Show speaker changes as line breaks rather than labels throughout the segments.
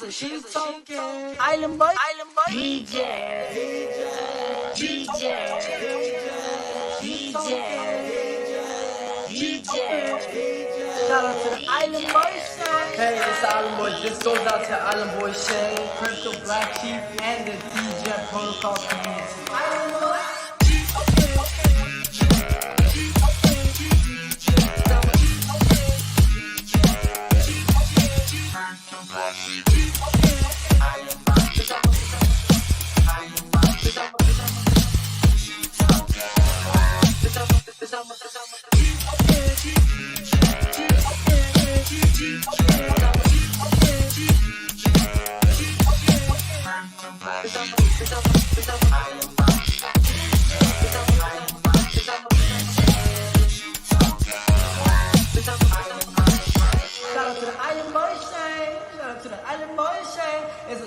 a she's talking. Island boy. Shout out to the Island Boy Shane. Hey, it's Island Boy. This goes out to Island Boy Shane, Crypto BlackSheep, and the DJ Protocol community. Island Boy.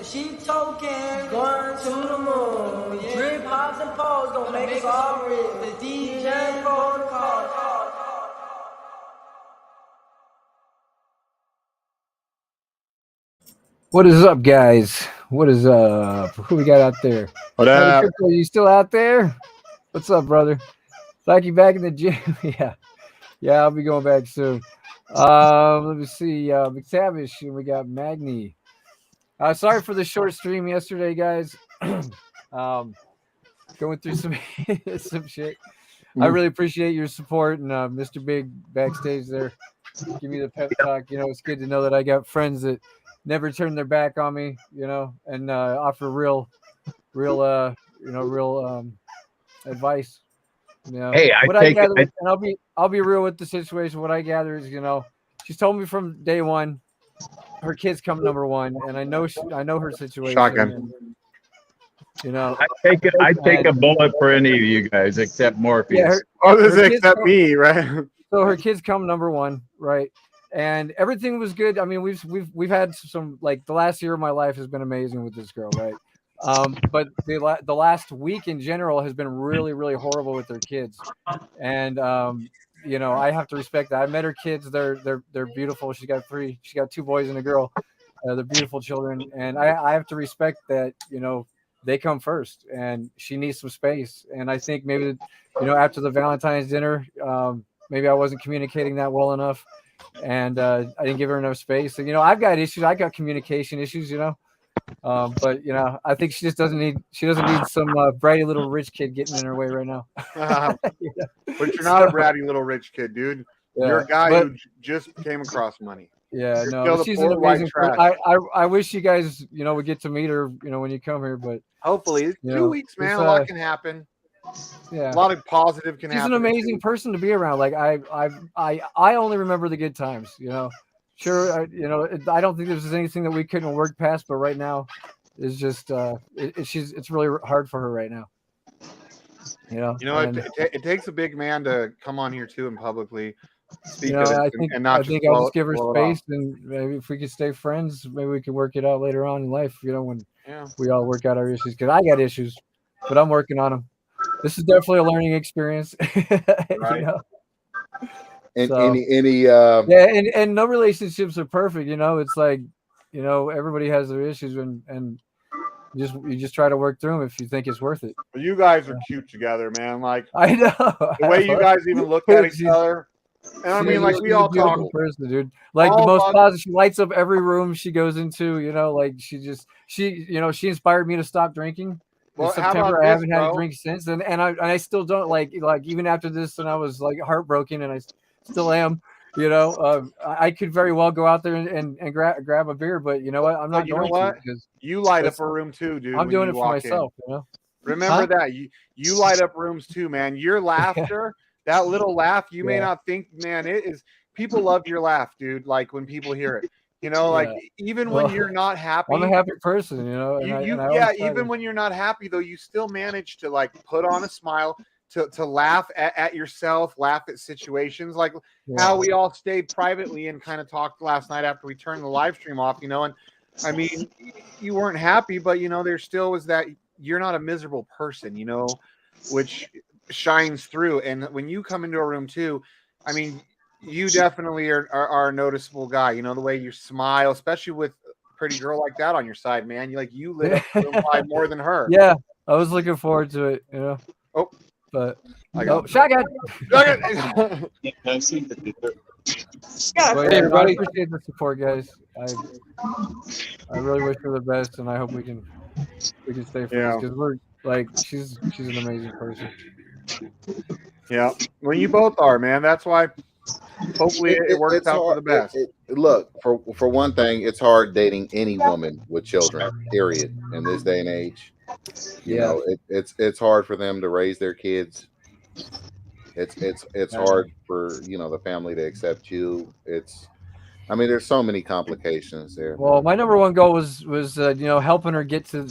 She token, going to the moon. Yeah. Drip hops and poles gonna make us all rich. The DJ Protocol.
What is up, guys? What is up? Who we got out there?
What up?
Crypto, you still out there? What's up, brother? Like you back in the gym? Yeah, I'll be going back soon. Let me see. McTavish, and we got Magni. Sorry for the short stream yesterday, guys. Going through some shit. I really appreciate your support and Mr. Big backstage there. Give me the pep talk. You know, it's good to know that I got friends that never turn their back on me. You know, and offer real advice. You know,
hey,
and I'll be real with the situation. What I gather is, you know, she's told me from day one. Her kids come number one, and I know her situation.
Shotgun.
And, you know,
I take a bullet for any of you guys except Morpheus.
Except me, right?
So her kids come number one, right? And everything was good. I mean, we've had some, like, the last year of my life has been amazing with this girl, right? But the last week in general has been really, really horrible with their kids, and you know, I have to respect that. I met her kids; they're beautiful. She got two boys and a girl. They're beautiful children, and I have to respect that. You know, they come first, and she needs some space. And I think maybe, you know, after the Valentine's dinner, maybe I wasn't communicating that well enough, and I didn't give her enough space. And, you know, I've got issues. I got communication issues. You know. But you know, I think she just doesn't need some bratty little rich kid getting in her way right now.
Yeah. But you're not a bratty little rich kid, dude. Yeah, you're a guy who just came across money.
Yeah, no, she's an amazing person. I wish you guys, you know, would get to meet her, you know, when you come here. But
hopefully, 2 weeks, man, a lot can happen.
Yeah,
a lot of positive can happen.
She's an amazing person to be around. Like I only remember the good times, you know. Sure, you know, I don't think there's anything that we couldn't work past, but right now, it's just it's really hard for her right now. You know,
it takes a big man to come on here too and publicly speak.
You know, I think I'll just give her space, and maybe if we could stay friends, maybe we can work it out later on in life. You know, when we all work out our issues, because I got issues, but I'm working on them. This is definitely a learning experience.
Right.
You know?
And
so, and no relationships are perfect, you know. It's like, you know, everybody has their issues, and you just try to work through them if you think it's worth it.
Well, you guys are cute together, man. Like,
I know
the way you guys even look at each other. And I mean, like, we all talk.
Person, dude. Like the most positive. She lights up every room she goes into. You know, like she inspired me to stop drinking.
Well,
in September, I haven't had a drink since, and I still don't like even after this, and I was like heartbroken, and I still am, you know. I could very well go out there and grab a beer, but you know what? I'm not going to, because
you light up a room too, dude.
I'm doing it for myself, you know.
Remember that you light up rooms too, man. Your laughter, that little laugh, you may not think, man, it is. People love your laugh, dude. Like when people hear it, you know, like even when you're not happy.
I'm a happy person, you know.
Even when you're not happy though, you still manage to like put on a smile. To laugh at yourself, laugh at situations, like how we all stayed privately and kind of talked last night after we turned the live stream off, you know. And I mean, you weren't happy, but you know, there still was that you're not a miserable person, you know, which shines through. And when you come into a room too, I mean, you definitely are a noticeable guy, you know, the way you smile, especially with pretty girl like that on your side, man. You lit up the room by more than her.
Yeah, I was looking forward to it.
Oh,
but
I got
shotgun.
it.
But,
Hey,
yeah, I
everybody.
appreciate the support, guys. I really wish her the best, and I hope we can stay friends because we're like she's an amazing person.
Yeah, well, you both are, man. That's why. Hopefully, it works out for the best.
Look, for one thing, it's hard dating any woman with children. Period. In this day and age, you know, it's hard for them to raise their kids. It's hard for the family to accept you. I mean, there's so many complications there.
Well, my number one goal was helping her get to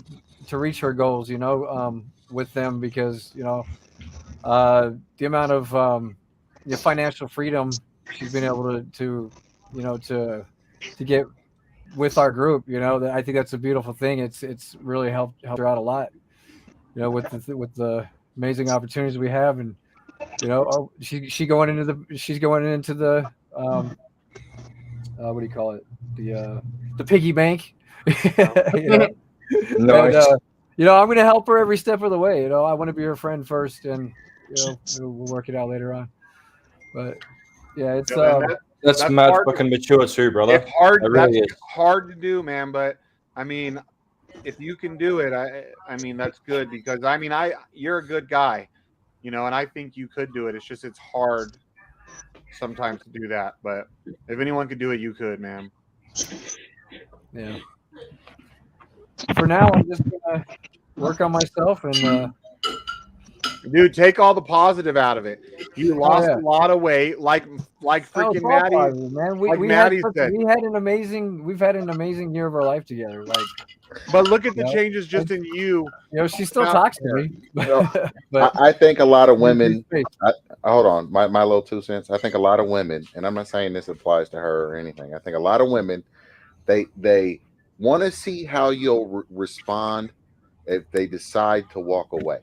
reach her goals. With them because the amount of financial freedom she's been able to get with our group. I think that's a beautiful thing. It's really helped her out a lot. With the amazing opportunities we have, and she's going into the what do you call it? The piggy bank.
Nice.
And, I'm going to help her every step of the way. I want to be her friend first, and we'll work it out later on. But yeah, it's
that's mad fucking mature too, brother.
It's hard.
Really
That's hard to do, man. But I mean, if you can do it, I mean that's good because you're a good guy, and I think you could do it. It's hard sometimes to do that. But if anyone could do it, you could, man.
Yeah. For now, I'm just gonna work on myself and.
Dude, take all the positive out of it. You lost a lot of weight, like freaking Maddie.
Man,
Maddie said.
We've had an amazing year of our life together.
But look at the changes just in you.
She still talks to me.
But I think a lot of women. Hold on, my little 2 cents. I think a lot of women, and I'm not saying this applies to her or anything. I think a lot of women, they want to see how you'll respond if they decide to walk away.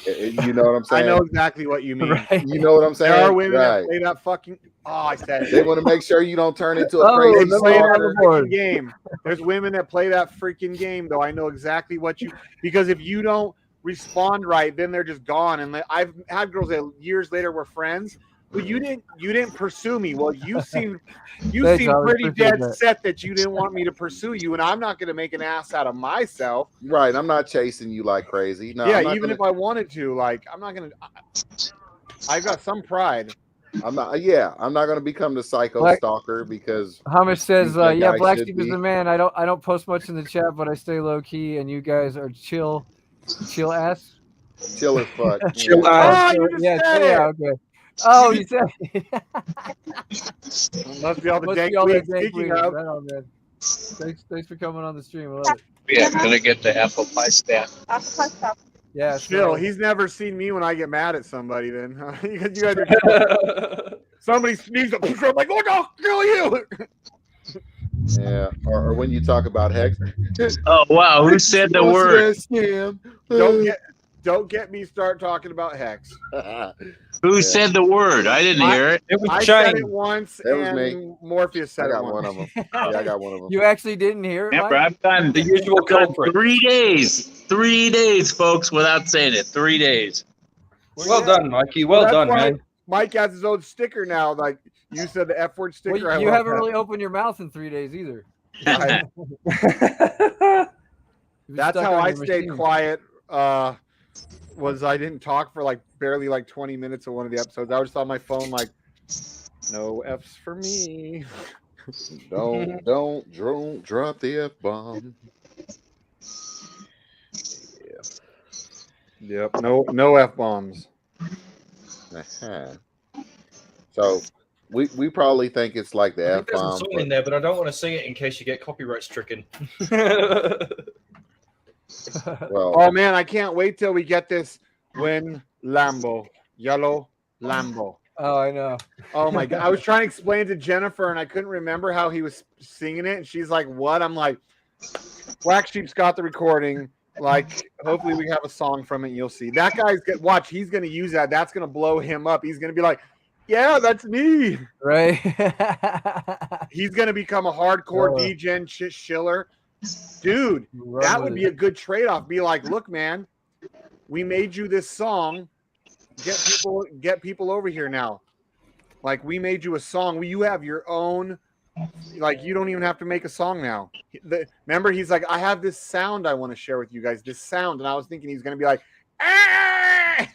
You know what I'm saying?
I know exactly what you mean.
Right.
You know what I'm saying?
There are women that play that fucking. Oh, I said it.
They want to make sure you don't turn into a crazy
freaking game. There's women that play that freaking game, though. I know exactly because if you don't respond right, then they're just gone. And I've had girls that years later were friends. But you didn't pursue me. Well, you seemed pretty dead set that you didn't want me to pursue you, and I'm not going to make an ass out of myself.
Right, I'm not chasing you like crazy. No,
yeah, even if I wanted to, I'm not going to. I've got some pride.
I'm not. Yeah, I'm not going to become the psycho stalker because
Hamish says, "Yeah, BlackSheep is the man. I don't post much in the chat, but I stay low key, and you guys are chill ass,
chill as fuck,
chill ass.
Oh,
yeah, okay." Oh, you said
must be all the dank weed. Speaking of,
right on, man. Thanks for coming on the stream. I love it.
Yeah, gonna get the apple pie staff.
Yeah,
still, he's never seen me when I get mad at somebody. Then you guys are somebody sneezes, I'm like, look, I'll kill you.
Yeah, or when you talk about Hex.
Oh wow, who said the word?
Don't get me start talking about Hex.
Who said the word? I didn't hear it.
It was said it once, and me. Morpheus said
it one of them. Yeah, I got one of them.
You actually didn't hear it?
Remember, I've done the usual culprit. 3 days. 3 days, folks, without saying it. 3 days.
Well done, Mikey. Well done, man.
Mike has his own sticker now. Like you said, the F word sticker.
Well, you haven't really opened your mouth in 3 days either.
That's how I stayed quiet. Was I didn't talk for barely 20 minutes of one of the episodes. I was on my phone no F's for me.
Don't drop the F-bomb.
Yeah. Yep. No F-bombs.
Uh-huh. So we probably think it's like the F-bomb.
There's a song in there, but I don't want to sing it in case you get copyright stricken.
Well,
oh man, I can't wait till we get this when Lambo, yellow Lambo.
Oh, I know.
Oh my god, I was trying to explain to Jennifer and I couldn't remember how he was singing it, and she's like, "What?" I'm like, "BlackSheep's got the recording. Hopefully we have a song from it. And you'll see that guy's watch. He's gonna use that. That's gonna blow him up. He's gonna be like, yeah, that's me."
Right.
He's gonna become a hardcore Degen Schiller, dude. That would be a good trade-off. Be like, look, man, we made you this song. Get people over here now. Like, we made you a song. You have your own. Like, you don't even have to make a song now. Remember, he's like, I have this sound I want to share with you guys. This sound, and I was thinking he's gonna be like, ah!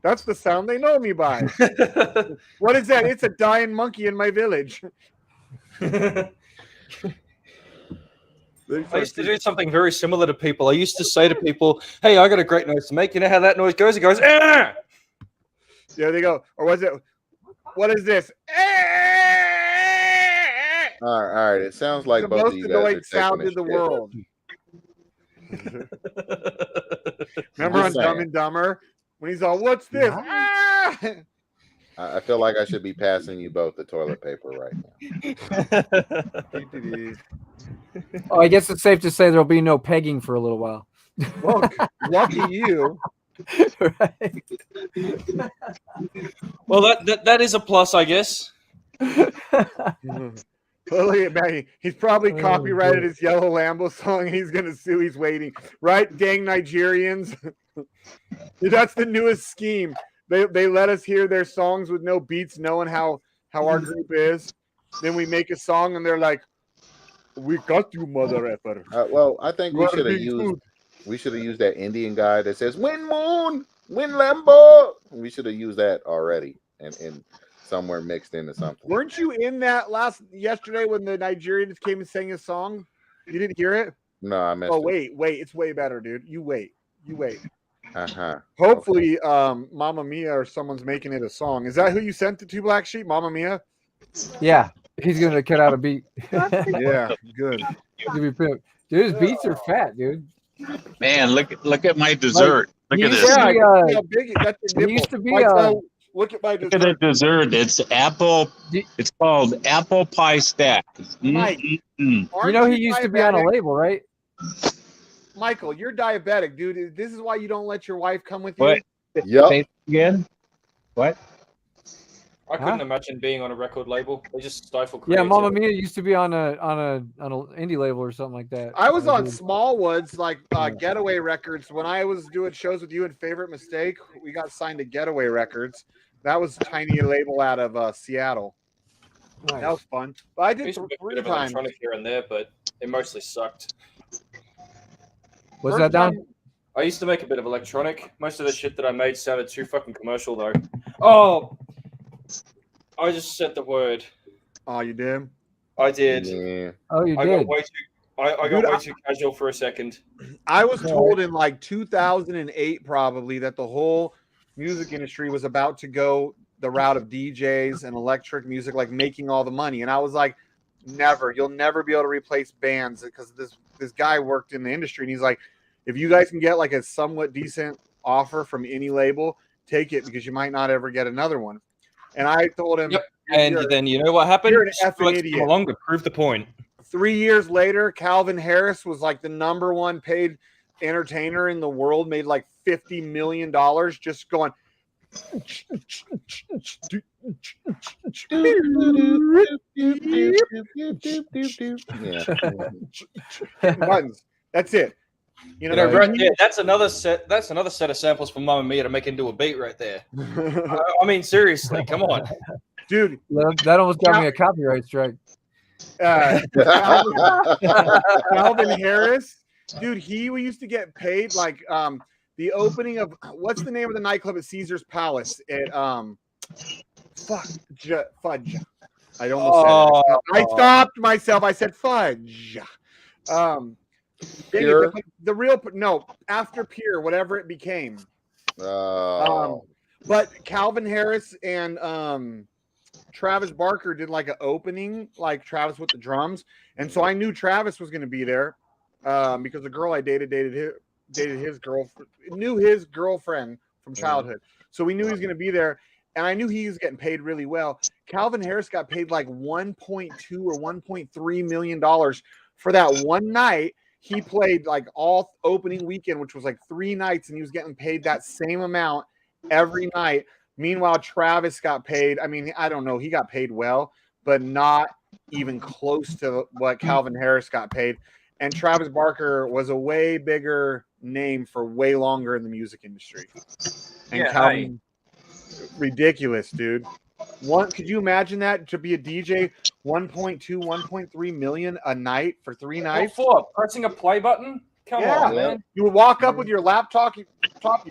That's the sound they know me by. What is that? It's a dying monkey in my village.
I used to do something very similar to people. I used to say to people, hey, I got a great noise to make. You know how that noise goes? It goes, ah!
There they go. Or was it, what is this?
All right. It sounds like
The
both
most
of you guys
annoying
are
sound
taking
in the
a shit.
world. Remember on
Just
Dumb
saying.
and Dumber? When he's all, what's this? Ah!
I feel like I should be passing you both the toilet paper right now.
Oh, I guess it's safe to say there'll be no pegging for a little while.
Well, lucky you.
Right.
Well, that is a plus, I guess.
Look at Maggie. He's probably copyrighted his Yellow Lambo song and he's going to sue. He's waiting. Right? Dang Nigerians. That's the newest scheme. They let us hear their songs with no beats, knowing how our group is. Then we make a song and they're like, we got you, mother effer.
Well, I think we
You
should
are
have
being
used
sued.
that Indian guy that says "Win Moon, Win Lambo." We should have used that already and somewhere mixed into something.
Weren't you in that yesterday when the Nigerians came and sang a song? You didn't hear it?
No, I missed
Oh,
it.
wait. It's way better, dude. You wait.
Uh-huh.
Hopefully, Mamma Mia or someone's making it a song. Is that who you sent it to, Black Sheep? Mamma Mia?
Yeah, he's gonna cut out a beat.
Yeah, good.
Dude, his beats are fat, dude.
Man, look at my dessert.
He
Look at
used
this.
to
Yeah,
be,
I see how big that's a
he
nipple.
used to be,
Michael, look at my
Look at the
dessert.
dessert. It's apple. It's called apple pie stack.
Mike,
Mm-mm-mm.
you know, he used to be on a label, right?
Michael, you're diabetic, dude. This is why you don't let your wife come with you.
What?
Yep.
Say it again. What?
I couldn't imagine being on a record label. They just stifle
Yeah,
creativity.
Mamma Mia used to be on a indie label or something like that.
I was on
Dude.
Smallwoods, like Getaway Records. When I was doing shows with you and Favorite Mistake, we got signed to Getaway Records. That was a tiny label out of Seattle.
Nice.
That was fun. But I
I
did
used to make a bit
3
of
times.
electronic here and there, but it mostly sucked.
Was
First
that down?
time-
I used to make a bit of electronic. Most of the shit that I made sounded too fucking commercial, though. Oh, I just said the word.
Oh, you did?
I did.
Yeah.
Oh, you
I
did.
got way too. I got way too casual for a second.
I was told in like 2008 probably that the whole music industry was about to go the route of DJs and electric music, like making all the money. And I was like, never. You'll never be able to replace bands, because this guy worked in the industry and he's like, if you guys can get like a somewhat decent offer from any label, take it, because you might not ever get another one. And I told him,
Yep. And then you know what happened?
you're an effing
Skrillex
idiot.
came along to prove the point.
3 years later, Calvin Harris was like the #1 paid entertainer in the world, made like $50 million just going. Buttons. That's it. You know,
Right there. That's another set. That's another set of samples from Mamma Mia to make into a beat right there. I mean, seriously, come on.
Dude,
That almost got me a copyright strike.
Calvin Harris, dude, we used to get paid like the opening of, what's the name of the nightclub at Caesar's Palace at Fudge. I almost said it. I stopped myself. I said fudge.
Pure?
The real after Pure, whatever it became. But Calvin Harris and Travis Barker did like an opening, like Travis with the drums, and so I knew Travis was going to be there because the girl I dated his girlfriend, knew his girlfriend from childhood, so we knew he was going to be there, and I knew he was getting paid really well. Calvin Harris got paid like $1.2 or $1.3 million for that one night. He played like all opening weekend, which was like 3 nights, and he was getting paid that same amount every night. Meanwhile, Travis got paid. I mean, I don't know. He got paid well, but not even close to what Calvin Harris got paid. And Travis Barker was a way bigger name for way longer in the music industry. And
Yeah,
Calvin, ridiculous, dude. Could you imagine that to be a DJ? 1.2, 1.3 million a night for 3
What
nights.
for? Pressing a play button? Come on, man.
You would walk up with your laptop, you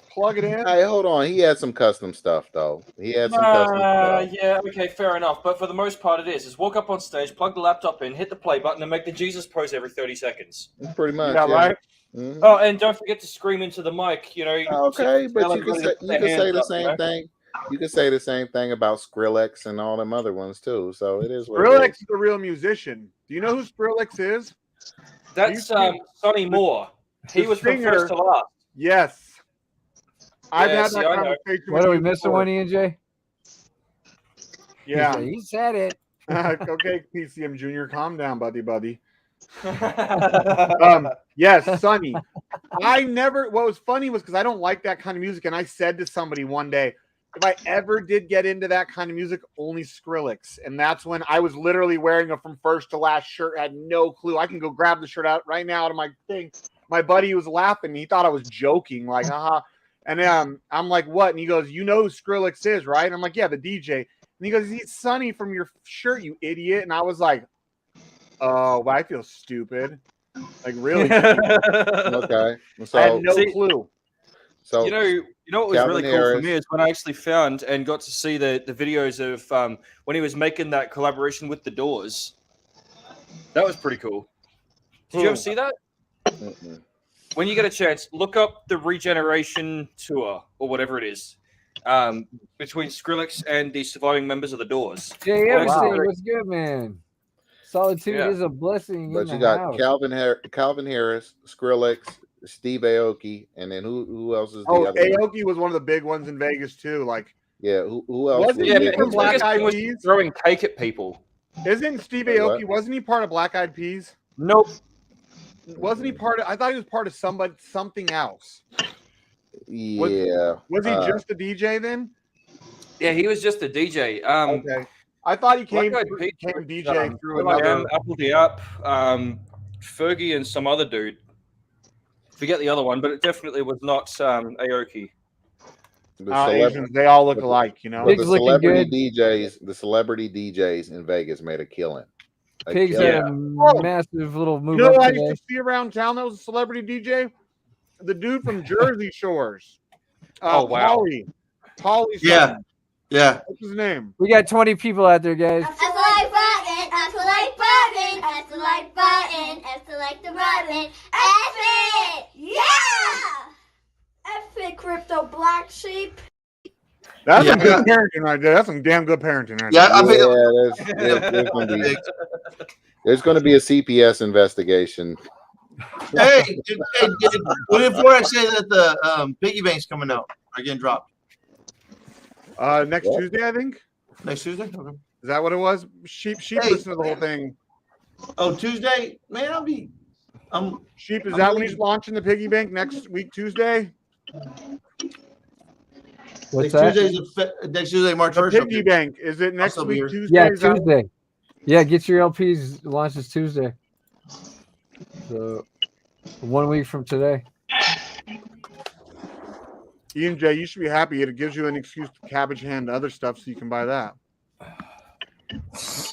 plug it in.
Hey, hold on. He had some custom stuff though. He had some custom stuff.
Yeah, okay, fair enough. But for the most part, it is walk up on stage, plug the laptop in, hit the play button, and make the Jesus pose every 30 seconds.
Pretty much.
Yeah, right.
Mm-hmm.
Oh, and don't forget to scream into the mic. You know.
Okay, but you can say the same thing. You can say the same thing about Skrillex and all them other ones too. So it is what
Skrillex is a real musician. Do you know who Skrillex is?
That's Sonny Moore. He was from first to last.
Yes. I've had that conversation.
What are we missing one, EJ?
Yeah.
He said it.
Okay, PCM Jr., calm down, buddy. Yes, Sonny. What was funny was because I don't like that kind of music, and I said to somebody one day, if I ever did get into that kind of music, only Skrillex. And that's when I was literally wearing a from first to last shirt, had no clue. I can go grab the shirt out right now out of my thing. My buddy was laughing. He thought I was joking, like, haha. And I'm like, what? And he goes, you know who Skrillex is, right? And I'm like, yeah, the DJ. And he goes, he's Sonny from your shirt, you idiot. And I was like, oh, I feel stupid. Like, really?
Okay. So
I had no clue.
So
you know what was
Calvin
really cool
Harris.
for me is when I actually found and got to see the videos of when he was making that collaboration with the Doors. That was pretty cool. Did you ever see that?
Mm-mm.
When you get a chance, look up the Regeneration tour or whatever it is between Skrillex and the surviving members of the Doors.
Jay
Wow.
Everson, what's good, man? Solitude is a blessing.
But you got Calvin Harris, Skrillex, Steve Aoki, and then who else is the other
Aoki was one of the big ones in Vegas too. Like,
yeah, who else?
Wasn't he from Black Eyed Peas?
Throwing cake at people.
Isn't Steve Aoki? Wasn't he part of Black Eyed Peas?
Nope.
Wasn't he part of? I thought he was part of something else.
Yeah.
Was he just a DJ then?
Yeah, he was just a DJ.
Okay. I thought he came DJ through another.
Apple the Up, Fergie, and some other dude. Forget the other one, but it definitely was not Aoki.
Asians, they all look alike, you know.
The celebrity DJs in Vegas made a killing.
Pigs had a massive little move.
You know what I
today.
used to see around town that was a celebrity DJ? The dude from Jersey Shores.
Oh, wow.
Polly.
Yeah. Yeah.
What's his name?
We got 20 people out there, guys.
I select button. I select button. I select the button. F it! Yeah! F it, crypto black sheep.
That's some good parenting right there. That's some damn good parenting right
there. There's going to be a CPS investigation.
Hey, before I say that the piggy bank's coming out, are getting dropped.
Next Tuesday, I think.
Next Tuesday? Okay.
Is that what it was? Sheep listen to the whole thing.
Oh, Tuesday? Man,
Sheep, is that when he's launching the piggy bank next week, Tuesday?
What's
next
that?
Next Tuesday, March 1st.
Piggy bank. Is it next week, Tuesday?
Yeah, Tuesday. Yeah, get your LPs launches Tuesday. So 1 week from today.
Ian J, you should be happy. It gives you an excuse to cabbage hand other stuff so you can buy that.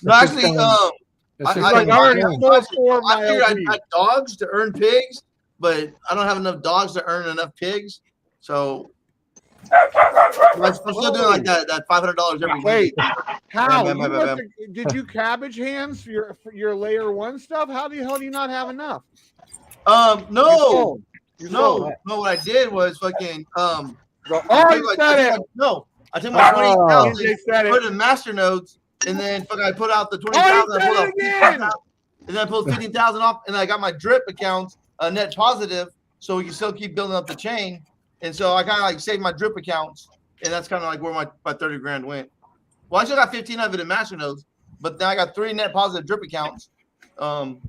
No, actually, I figured I'd got dogs to earn pigs, but I don't have enough dogs to earn enough pigs. So I'm still doing like that $500 every week.
How? Did you cabbage hands for your layer 1 stuff? How the hell do you not have enough?
No. What I did was fucking I took my 20,000, put it in master nodes, and then I put out the 20,000. And then I pulled 15,000 off, and I got my drip accounts net positive, so we can still keep building up the chain. And so I kind of like saved my drip accounts, and that's kind of like where my 30 grand went. Well, I still got 15 of it in master nodes, but then I got 3 net positive drip accounts. So I don't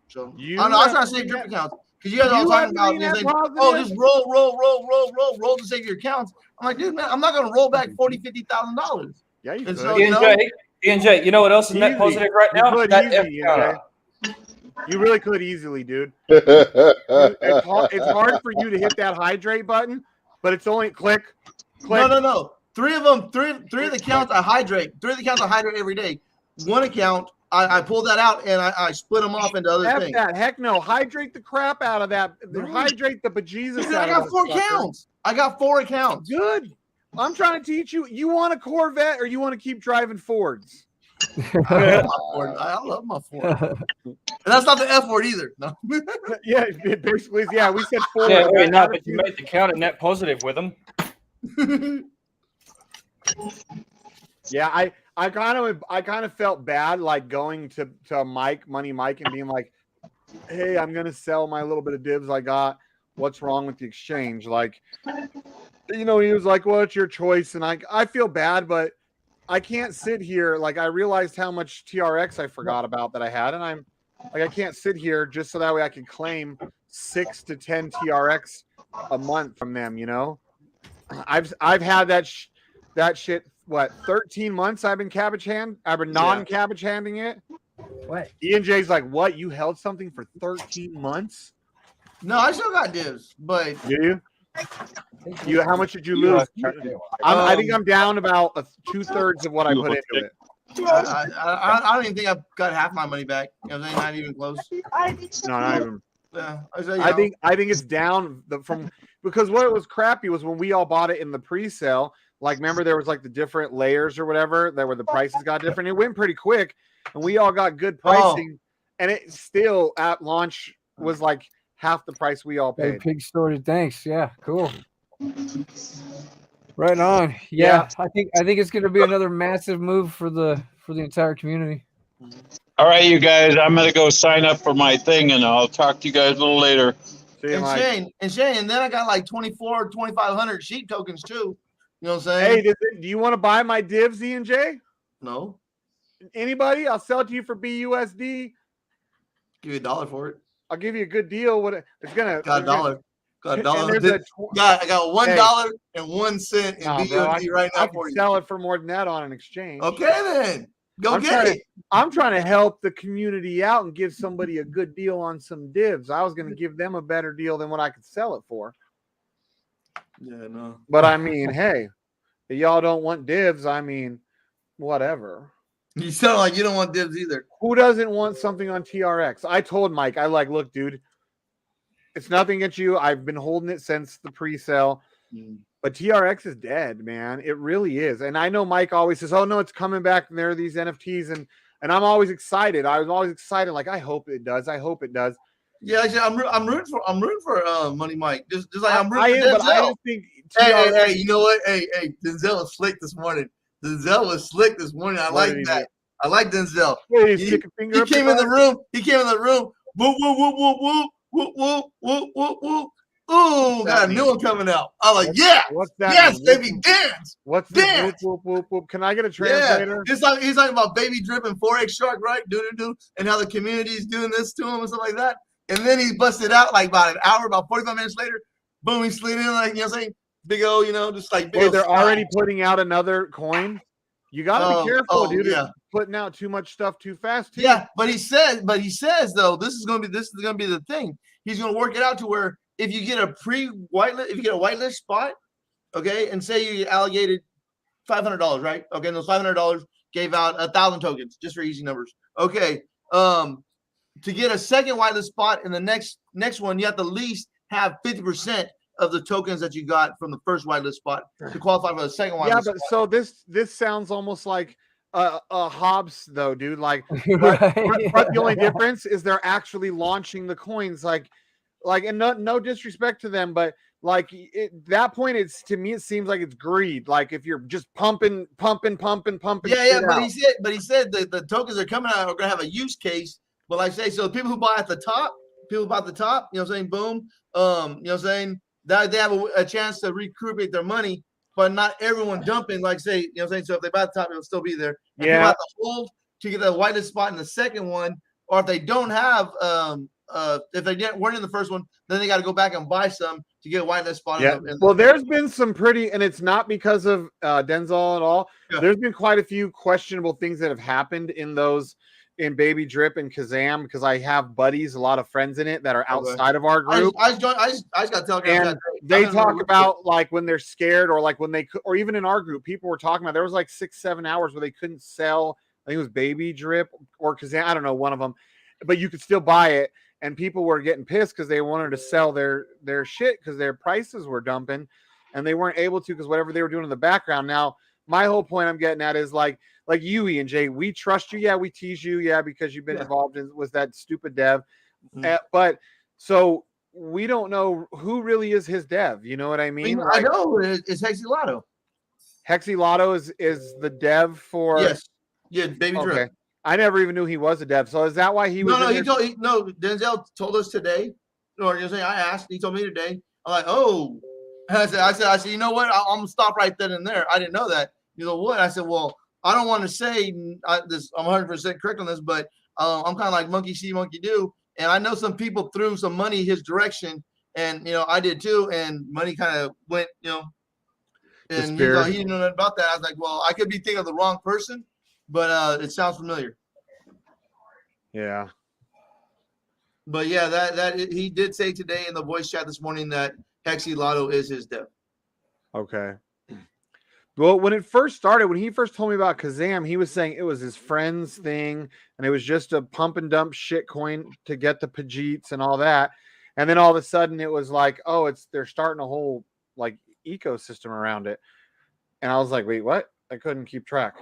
know. I was trying to save drip accounts. Because you guys are all talking about just roll to save your accounts. I'm like, dude, man, I'm not going to roll back $40,000, $50,000.
Yeah, you
could.
So,
EJ, ENJ, you know what else is net
Easy.
positive right
You
now?
could
That
easy,
F-
ENJ. You really could easily, dude. It's hard for you to hit that hydrate button, but it's only click.
No. Three of the accounts I hydrate. 3 of the accounts I hydrate every day. One account I pull that out and I split them off into other things.
That. Heck no. Hydrate the crap out of that. Hydrate the bejesus out
I got
of
4
that
accounts. I got 4 accounts.
Good. I'm trying to teach you. You want a Corvette or you want to keep driving Fords?
I love my Ford. And that's not the F word either. No.
Yeah, it basically is. Yeah, we said Ford.
Yeah, wait, no, but you made the count a net positive with them.
Yeah, I kind of felt bad like going to Money Mike and being like, hey, I'm gonna sell my little bit of divs I got. What's wrong with the exchange? Like, he was like, well, it's your choice. And I feel bad, but I can't sit here. Like, I realized how much TRX I forgot about that I had. And I'm like, I can't sit here just so that way I can claim 6 to 10 TRX a month from them, I've had that shit, what, 13 months I've been non-cabbage handing it.
What?
ENJ's like, what? You held something for 13 months?
No, I still got divs, but
Do you? How much did you lose? I think I'm down about 2/3 of what I put into it.
I don't even think I've got half my money back. Not even close.
No, not even.
Yeah,
I think it's down because what was crappy was when we all bought it in the pre-sale. Like, remember there was like the different layers or whatever that where the prices got different. It went pretty quick, and we all got good pricing, and it still at launch was like half the price we all paid.
Pig story, thanks. Yeah, cool. Right on. Yeah. I think it's going to be another massive move for the entire community.
All right, you guys, I'm gonna go sign up for my thing, and I'll talk to you guys a little later.
And Shane, and then I got like 2,500 sheep tokens too. You know what I'm saying?
Hey, do you want to buy my divs, ENJ?
No.
Anybody? I'll sell it to you for BUSD.
Give you $1 for it.
I'll give you a good deal. What it's gonna
got $1. Got $1. I got $1.01 in BUSD right now for you.
Sell it for more than that on an exchange.
Okay, then go get it.
I'm trying to help the community out and give somebody a good deal on some divs. I was going to give them a better deal than what I could sell it for.
Yeah, no.
But I mean, hey, if y'all don't want divs, I mean, whatever.
You sound like you don't want divs either.
Who doesn't want something on TRX? I told Mike, look, dude, it's nothing against you. I've been holding it since the pre-sale. But TRX is dead, man. It really is. And I know Mike always says, oh, no, it's coming back. And there are these NFTs. And I'm always excited. I was always excited. Like, I hope it does. I hope it does.
Yeah, actually, I'm rooting for Money Mike. Just like I'm rooting for Denzel.
But I just think
hey, you know what? Hey, Denzel was slick this morning. I like that. I like Denzel.
Hey,
he came in the room. Whoop, whoop, whoop, whoop, whoop, whoop, whoop, whoop, whoop, whoop. Ooh, got a new one coming out. I'm like, yeah.
What's that?
Yes, baby, dance.
What's
dance?
Whoop, whoop, whoop. Can I get a translator?
Yeah. He's talking about baby dripping Forex shark, right? And how the community is doing this to him and stuff like that. And then he busted out like about an hour, about 45 minutes later. Boom, he slid in like, you know what I'm saying? Big O, just like big.
Wait, they're already putting out another coin? You got to be careful, dude.
Yeah.
Putting out too much stuff too fast, too.
Yeah, but he says though, this is gonna be the thing. He's gonna work it out to where if you get a whitelist spot, okay, and say you allocated $500, right? Okay, and those $500 gave out 1,000 tokens, just for easy numbers. Okay, to get a second whitelist spot in the next one, you have to at least have 50% of the tokens that you got from the first whitelist spot to qualify for the second whitelist.
Yeah, but so this sounds almost like a Hobbs though, dude. Like,
right.
but the only difference is they're actually launching the coins. Like, and no disrespect to them, but like that point, to me it seems like it's greed. Like if you're just pumping.
Yeah, but he said that the tokens are coming out are gonna have a use case. But like I say, so people who buy at the top, you know what I'm saying? Boom. You know what I'm saying? That they have a chance to recuperate their money, but not everyone dumping, like say, you know what I'm saying? So if they buy the top, it'll still be there. And people have to hold to get the whitelist spot in the second one, or if they don't have if they weren't in the first one, then they got to go back and buy some to get a whitelist spot.
Yeah. Well, there's been some pretty, and it's not because of Denzel at all.
Yeah.
There's been quite a few questionable things that have happened in those, in Baby Drip and Kazam, because I have buddies, a lot of friends in it that are outside of our group.
I just got to tell you,
and they talk about like when they're scared, or like when they could, or even in our group, people were talking about there was like 6-7 hours where they couldn't sell. I think it was Baby Drip or Kazam, I don't know, one of them, but you could still buy it. And people were getting pissed because they wanted to sell their shit because their prices were dumping, and they weren't able to because whatever they were doing in the background. Now, my whole point I'm getting at is like you, Ian J, we trust you. Yeah, we tease you. Yeah, because you've been involved in with that stupid dev. But so we don't know who really is his dev. You know what I mean?
I know it's Hexy Lotto.
Hexy Lotto is the dev for
Baby Drip.
I never even knew he was a dev. So is that why he was?
Denzel told us today. Or you know, saying I asked. He told me today. I'm like, oh. And I said, you know what? I'm gonna stop right then and there. I didn't know that. You know what? I said, well, I don't want to say this. I'm 100% correct on this, but I'm kind of like monkey see, monkey do. And I know some people threw some money his direction, and you know I did too. And money kind of went, you know. And he didn't know nothing about that. I was like, well, I could be thinking of the wrong person, but it sounds familiar.
Yeah.
But yeah, that he did say today in the voice chat this morning that Hexy Lotto is his dev.
Okay. Well, when it first started, when he first told me about Kazam, he was saying it was his friend's thing, and it was just a pump and dump shit coin to get the Pajits and all that. And then all of a sudden it was like, oh, they're starting a whole like ecosystem around it. And I was like, wait, what? I couldn't keep track.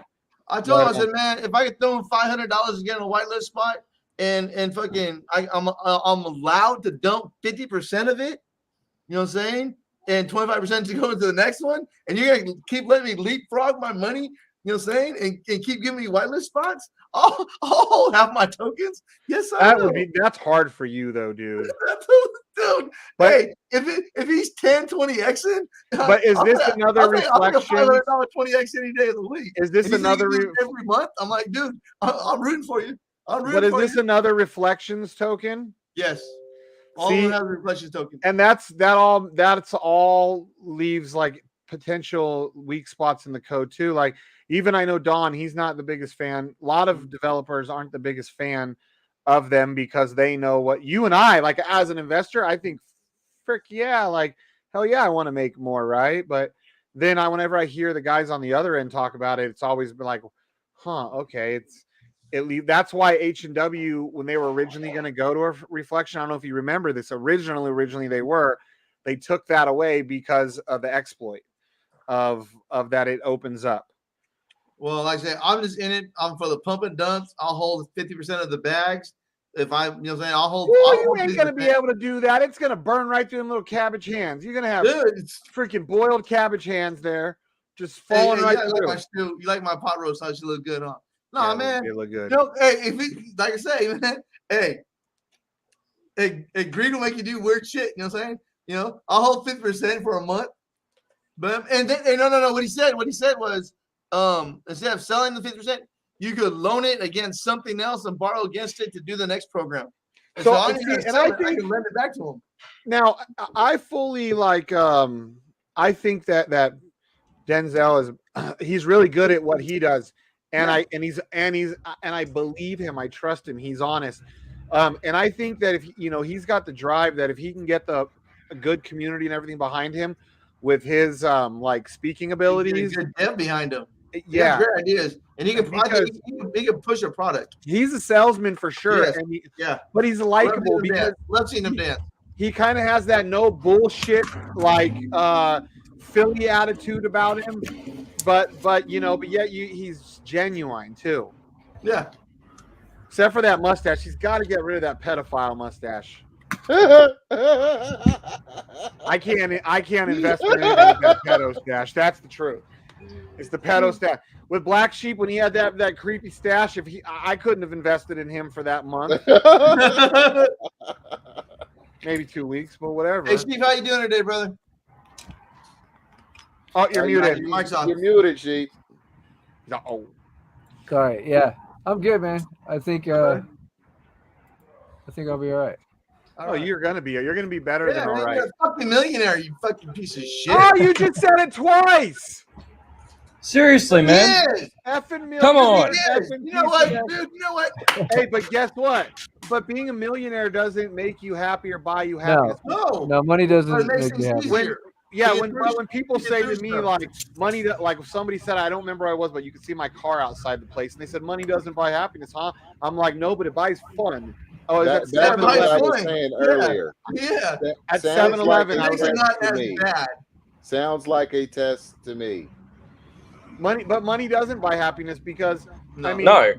I told him, I said, man, if I could throw in $500 to get in a whitelist spot, and fucking, I'm allowed to dump 50% of it. You know what I'm saying? And 25% to go into the next one, and you're gonna keep letting me leapfrog my money. You know what I'm saying? And keep giving me whitelist spots. I'll hold half my tokens. Yes,
that's hard for you though, dude.
Dude,
but,
hey, if he's 10, 20xing,
but is this another reflection?
$500 20x any day of the week.
Is this another
every month? I'm like, dude, I'm rooting for you.
But is this another reflections token?
Yes. All of them have a reflections token.
And that's all leaves like potential weak spots in the code too. Like even I know Don, he's not the biggest fan. A lot of developers aren't the biggest fan of them because they know what you and I, like as an investor, I think frick yeah, like hell yeah, I want to make more, right? But then whenever I hear the guys on the other end talk about it, it's always been like, huh, okay, that's why H&W, when they were originally going to go to a reflection, I don't know if you remember this, originally they took that away because of the exploit of that it opens up.
Well, like I said, I'm just in it. I'm for the pump and dumps. I'll hold 50% of the bags. If I, you know what I'm saying, I'll hold.
You ain't going to be able to do that. It's going to burn right through them little cabbage hands. You're going to have freaking boiled cabbage hands there just falling right through.
You like my pot roast? I should look good, huh? No, man.
They look good.
You know, hey, like I say, man, hey, greed will make you do weird shit. You know what I'm saying? You know, I'll hold 50% for a month. But no. What he said was, instead of selling the 50%, you could loan it against something else and borrow against it to do the next program. And I think I can lend it back to him.
Now, I fully like. I think that Denzel is he's really good at what he does. And I believe him. I trust him. He's honest. And I think that if he's got the drive, that if he can get a good community and everything behind him with his like speaking abilities,
good dev behind him.
Yeah,
great ideas, and he can push a product.
He's a salesman for sure.
Yes.
But he's likable because
love seeing him dance.
He kind of has that no bullshit like Philly attitude about him. But yet he's genuine too.
Yeah.
Except for that mustache, he's got to get rid of that pedophile mustache. I can't invest in anything with that pedo stash. That's the truth. It's the pedo stash. With BlackSheep, when he had that creepy stash, I couldn't have invested in him for that month. Maybe 2 weeks, but whatever.
Hey Steve, how you doing today, brother?
Oh, you're muted.
Your mic's on.
You're muted, Sheep.
Oh.
Sorry. Yeah, I'm good, man. I think I'll be all right.
All
Oh,
right.
you're gonna be better than all
you're
right.
a fucking millionaire, you fucking piece of shit.
Oh, you just said it twice.
Seriously, man.
Yes.
Effing million.
Come on.
Yes. You know what, dude? You know what?
Hey, but guess what? But being a millionaire doesn't make you happy or buy you happiness.
No.
money
But it
doesn't
makes
make you
things
happy.
easier.
When people say to me like money, like if somebody said, I don't remember who I was, but you could see my car outside the place, and they said money doesn't buy happiness, huh? I'm like, no, but it buys fun. Oh,
That's
is that
what I was
7-Eleven?
saying
Yeah.
earlier.
Yeah.
At
Sounds
7-Eleven,
like
I
a
was
It's
test
not
to
as
me.
bad.
Sounds like a test to me.
money doesn't buy happiness because I mean,
No.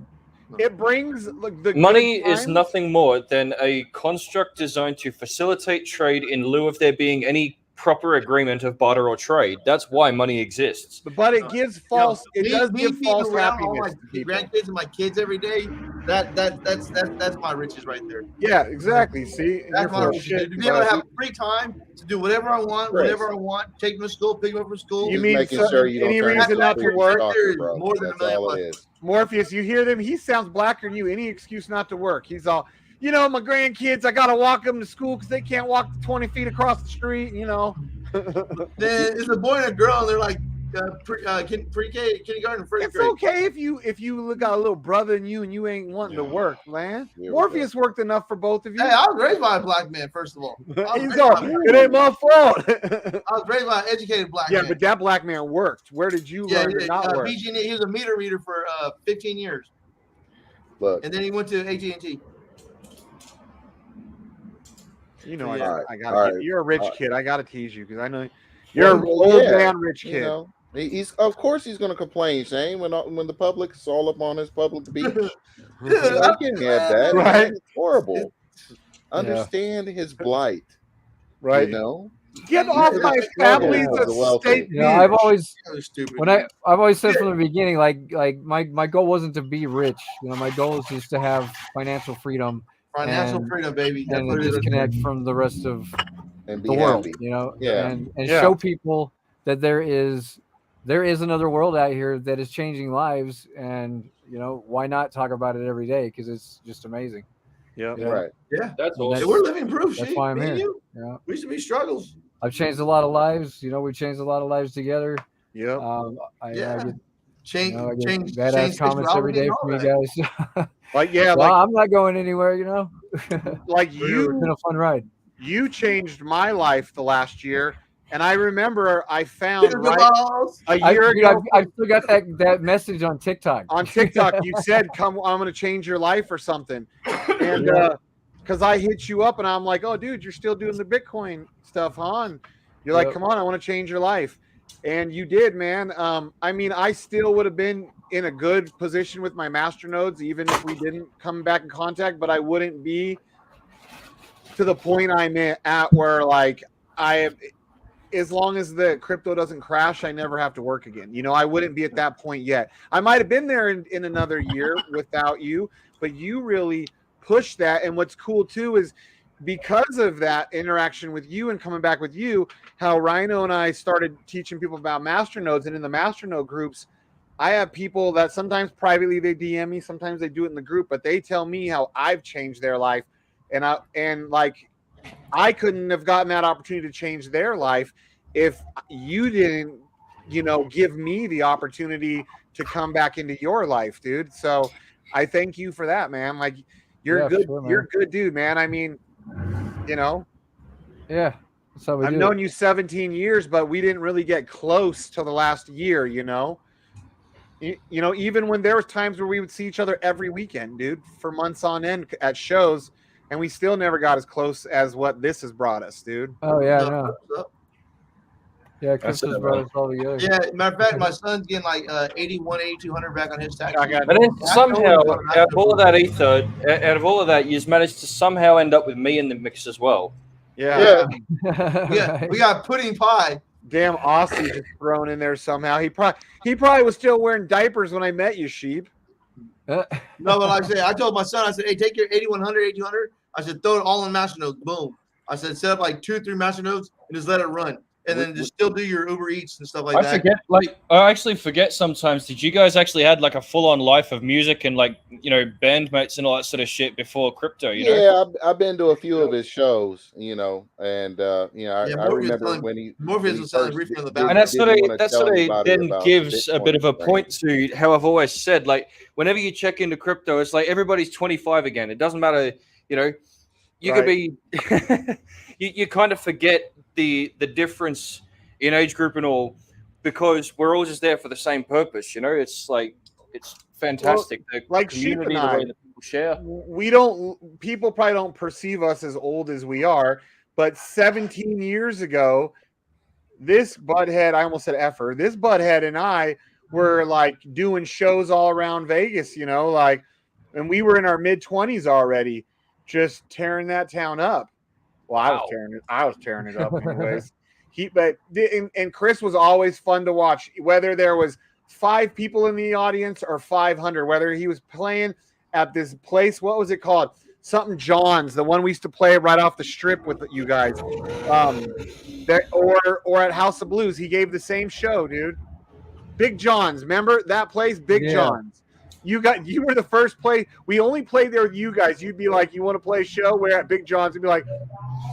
it brings like the
Money
good
is
times.
nothing more than a construct designed to facilitate trade in lieu of there being any proper agreement of barter or trade. That's why money exists.
But it gives false. It does
me
give
being
false
around all
happiness
my
to people.
grandkids and my kids every day. That's my riches right there.
Yeah, exactly. See, and
That's
you're
my
full of
riches.
shit.
To be able to
but-
have free time to do whatever I want,
Chris.
whenever I want, take them to school, pick them up from school.
You
Just
mean
making
so-
sure you don't
any
turn
reason
into
not
a
to
freak
work?
stalker, bro.
More than
That's
a million
all it
bucks.
is.
Morpheus, you hear them? He sounds blacker than you. Any excuse not to work. He's all, you know, my grandkids, I got to walk them to school because they can't walk 20 feet across the street, you know.
Then it's a boy and a girl, and they're like pre-K, kindergarten, first
It's
grade.
okay if you got a little brother in you and you ain't wanting to work, man.
Here we
Morpheus worked enough for both of you.
Hey, I was raised by a black man, first of all. I was
He's
raised
all,
by a
it ain't my fault.
I was raised by an educated black
Yeah,
man.
but that black man worked. Where did you learn to not work?
BG&E, he was a meter reader for 15 years,
Look,
and then he went to AT&T.
You know,
Yeah.
I
All
got
right.
you're a rich
All right.
kid. I got to tease you because I know you're an
well,
old
yeah,
man rich
you
kid.
know, he's of course he's going to complain, Shane, when the public's all up on his public beach. You know, he can't have that.
Right.
Man. It's horrible. Understand his blight,
Right.
You know,
Get off
the
my
struggle
family's
of the wealthy.
estate.
You know, I've always
Stupid.
when I've always said from the beginning, like my goal wasn't to be rich. You know, my goal is just to have financial freedom,
Financial
and,
freedom, baby. That's
and
what it is.
disconnect from the rest of
and be
the world.
happy.
You know,
Yeah.
and
Yeah.
show people that there is another world out here that is changing lives, and you know, why not talk about it every day? Because it's just amazing.
Yeah.
You know?
Right.
Yeah.
That's
Well,
awesome.
And we're living proof.
That's
Shit.
why I'm
Me and
here.
you.
Yeah.
We used to be struggles.
I've changed a lot of lives. You know, we changed a lot of lives together.
Yep.
I
Yeah.
get,
Change,
you know, I get
change,
badass
change
comments every day from you guys.
Like yeah,
Well,
like
I'm not going anywhere. You know,
like
it's been
you
a fun ride.
changed my life the last year, and I remember I found
the
right
balls.
a year ago
I still got that message on TikTok.
on TikTok. You said, "Come, I'm going to change your life" or something, and
Yeah.
because I hit you up and I'm like, "Oh, dude, you're still doing the Bitcoin stuff, huh?" And you're like,
Yep.
"Come on, I want to change your life," and you did, man. I mean, I still would have been in a good position with my master nodes, even if we didn't come back in contact, but I wouldn't be to the point I'm at where like as long as the crypto doesn't crash, I never have to work again. You know, I wouldn't be at that point yet. I might have been there in another year without you, but you really pushed that. And what's cool too is because of that interaction with you and coming back with you, how Rhino and I started teaching people about master nodes, and in the master node groups, I have people that sometimes privately they DM me, sometimes they do it in the group, but they tell me how I've changed their life. And I couldn't have gotten that opportunity to change their life if you didn't, you know, give me the opportunity to come back into your life, dude. So I thank you for that, man. Like you're good.
Sure, man.
You're a good dude, man. I mean, you know,
Yeah, that's how we
I've
do
known
it.
you 17 years, but we didn't really get close till the last year, you know. You know, even when there was times where we would see each other every weekend, dude, for months on end at shows, and we still never got as close as what this has brought us, dude.
Oh yeah, I
What's
know.
up, what's up?
Yeah,
That's
Christmas
it,
brought
man.
us all together.
Yeah, matter of fact, my son's getting like 8,200 back on his tax.
I got
And then somehow, out of all of that ether, out of all of that, you've managed to somehow end up with me in the mix as well.
Yeah.
Yeah, we got pudding pie.
Damn, Aussie just thrown in there somehow. He probably was still wearing diapers when I met you, Sheep.
No, but like I said, I told my son, I said, hey, take your 8,100, 8,200. I said, throw it all in master nodes. Boom. I said, set up like 2 or 3 master nodes and just let it run. and then just still do your Uber Eats and stuff like that.
I actually forget sometimes. Did you guys actually had like a full-on life of music and like, you know, bandmates and all that sort of shit before crypto? You know?
I've been to a few of his shows, you know, and you know, I remember when he
was selling briefly on the back.
And that sort of then gives a bit of a point to how I've always said, like, whenever you check into crypto, it's like everybody's 25 again. It doesn't matter, you know, you could be, you kind of forget the difference in age group and all, because we're all just there for the same purpose. You know, it's like, it's fantastic.
Well, like Sheep and I,
the way that people share.
People probably don't perceive us as old as we are, but 17 years ago, this butthead, I almost said effer, this butthead and I were like doing shows all around Vegas, you know, like, and we were in our mid-20s already, just tearing that town up. Well, I was tearing it up anyways. And Chris was always fun to watch, whether there was 5 people in the audience or 500, whether he was playing at this place, what was it called? Something John's, the one we used to play right off the strip with you guys. Or at House of Blues, he gave the same show, dude. Big John's, remember that place? Big John's. You were the first play. We only played there with you guys. You'd be like, you want to play a show? We're at Big John's. You'd be like,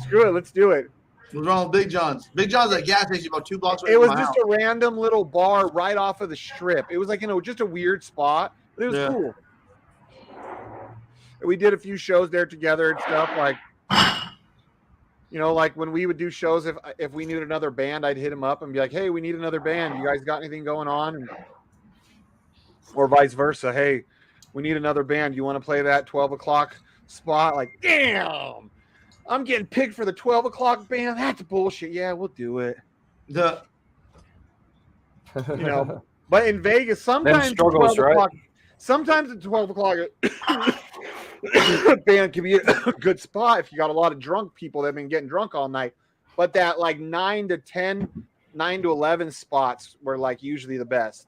screw it, let's do it.
What's wrong with Big John's? Big John's at a gas station about 2 blocks away
It
from
was
my
just
house.
a random little bar right off of the strip. It was like, you know, just a weird spot, but it was cool. We did a few shows there together and stuff. Like, you know, like when we would do shows, if we needed another band, I'd hit him up and be like, hey, we need another band. You guys got anything going on? Or vice versa. Hey, we need another band. You want to play that 12 o'clock spot? Like, damn, I'm getting picked for the 12 o'clock band. That's bullshit. Yeah, we'll do it. You know, but in Vegas, sometimes
struggles,
12 o'clock, sometimes at 12 o'clock, band can be a good spot if you got a lot of drunk people that have been getting drunk all night. But that like 9 to 10, 9 to 11 spots were like usually the best.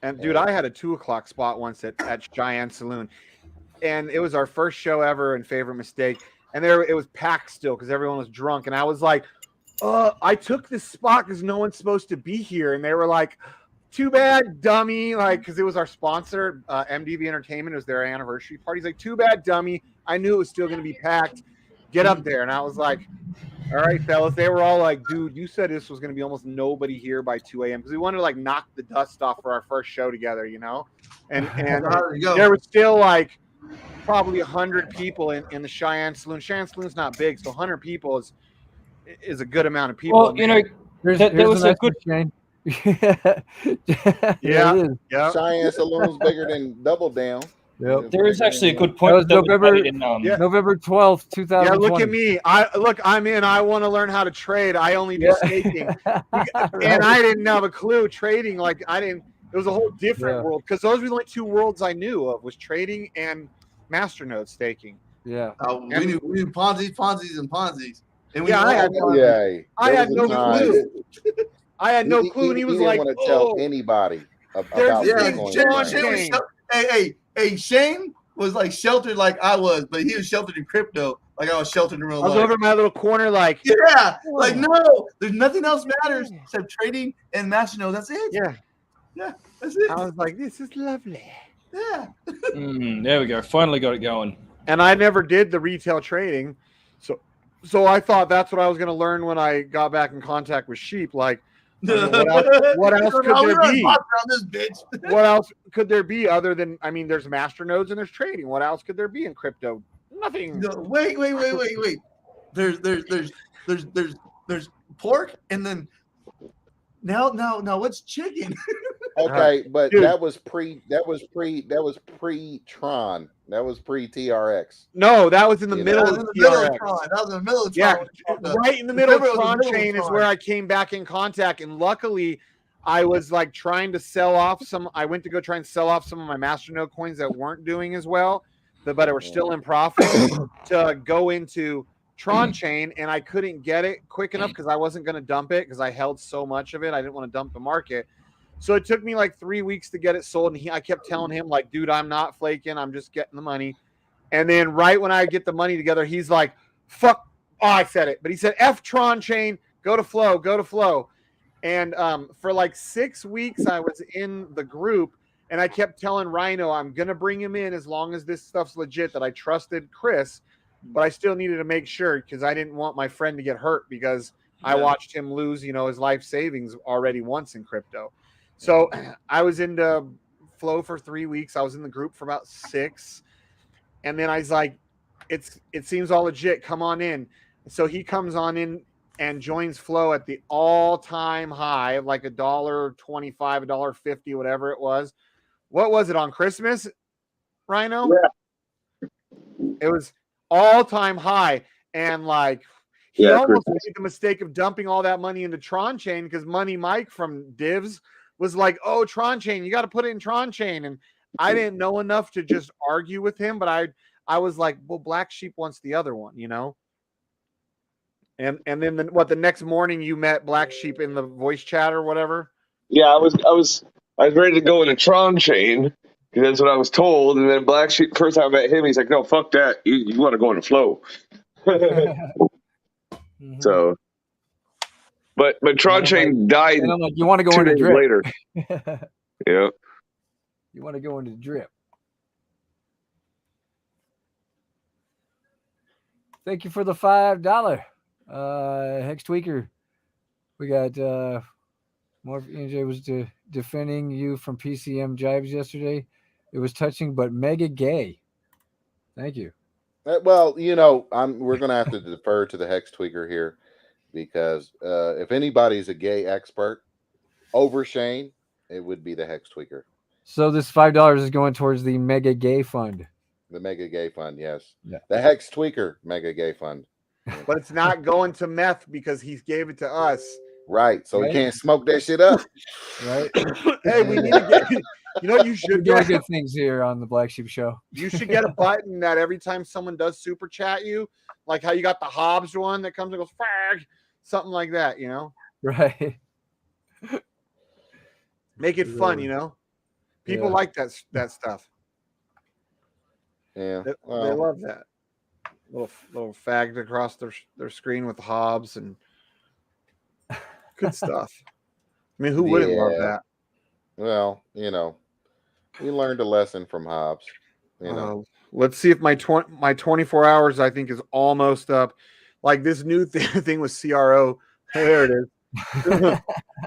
And dude, I had a 2 o'clock spot once at Cheyenne Saloon, and it was our first show ever and favorite mistake. And it was packed still because everyone was drunk. And I was like, I took this spot because no one's supposed to be here. And they were like, too bad, dummy. Like, because it was our sponsor, MDV Entertainment. It was their anniversary party. He's like, too bad, dummy. I knew it was still going to be packed. Get up there. And I was like, all right, fellas. They were all like, dude, you said this was going to be almost nobody here by 2 a.m. because we wanted to like knock the dust off for our first show together, you know? And there was still like probably 100 people in the Cheyenne Saloon. Cheyenne Saloon's not big, so 100 people is a good amount of people.
Well, you know, there was a good
chain.
Yeah.
Cheyenne Saloon's bigger than Double Down.
Yep.
There is actually a good point.
That was November 12th, 2020.
Yeah, look at me. I'm in. I want to learn how to trade. I only do staking. And I didn't have a clue trading. Like it was a whole different world because those were the only 2 worlds I knew of was trading and masternode staking.
Yeah.
We knew Ponzi's and Ponzi's. And
I had no clue. I had no clue. And he was like,
want to tell anybody about
Hey, Shane was like sheltered like I was, but he was sheltered in crypto like I was sheltered in real life.
I was over in my little corner like,
like no, there's nothing else matters except trading and masternode. That's it. Yeah, that's it.
I was like, this is lovely.
Yeah.
There we go. Finally got it going.
And I never did the retail trading. So I thought that's what I was going to learn when I got back in contact with Sheep. Like, what else could there be? What else could there be other than, I mean, there's masternodes and there's trading. What else could there be in crypto? Nothing.
No, wait. There's pork, and then now what's chicken?
Okay, but dude, that was pre-Tron. That was pre-TRX.
No, that was in the middle of TRX.
That was in the middle of Tron.
Yeah, right in the middle of Tron chain is where I came back in contact, and luckily I was like trying to sell off some. I went to go try and sell off some of my masternode coins that weren't doing as well, but were still in profit to go into Tron chain, and I couldn't get it quick enough because I wasn't going to dump it because I held so much of it. I didn't want to dump the market. So it took me like 3 weeks to get it sold. And I kept telling him like, dude, I'm not flaking. I'm just getting the money. And then right when I get the money together, he's like, fuck I said it, but he said F Tron chain, go to flow, go to flow. And for like 6 weeks, I was in the group, and I kept telling Rhino I'm gonna bring him in as long as this stuff's legit. That I trusted Chris, but I still needed to make sure because I didn't want my friend to get hurt because I watched him lose, his life savings already once in crypto. So I was into flow for 3 weeks. I was in the group for about 6, and then I was like, it seems all legit. Come on in. So he comes on in and joins flow at the all-time high of like $1.25, $1.50, whatever it was. What was it on Christmas, Rhino?
Yeah.
It was all-time high. And like he almost made the mistake of dumping all that money into Tron Chain because Money Mike from Divs was like, oh, Tron Chain, you got to put it in Tron Chain. And I didn't know enough to just argue with him, but I was like, well, Black Sheep wants the other one, And then the next morning you met Black Sheep in the voice chat or whatever?
Yeah, I was ready to go in a Tron chain because that's what I was told. And then Black Sheep, first time I met him, he's like, "No, fuck that. You want to go in a flow." So, but Tron chain died.
And I'm like, you want to go
2
into
days
drip
later? Yeah.
You want to go into drip. Thank you for the $5. Hex Tweaker. We got more. NJ was defending you from PCM jibes yesterday. It was touching, but mega gay. Thank you.
Well, we're going to have to defer to the Hex Tweaker here because if anybody's a gay expert over Shane, it would be the Hex Tweaker.
So this $5 is going towards the mega gay fund.
The mega gay fund, yes.
Yeah.
The Hex Tweaker mega gay fund.
But it's not going to meth because he gave it to us.
Right. So he can't smoke that shit up.
Right.
Hey, we need to get you should
doing good things here on the Black Sheep Show.
You should get a button that every time someone does super chat you, like how you got the Hobbs one that comes and goes frag, something like that,
Right.
Make it fun, People like that stuff.
Yeah.
They love that. Little fagged across their screen with Hobbs and good stuff. I mean, who wouldn't love that?
Well, we learned a lesson from Hobbs.
Let's see if my 24 hours I think is almost up. Like this new thing with CRO. There it is.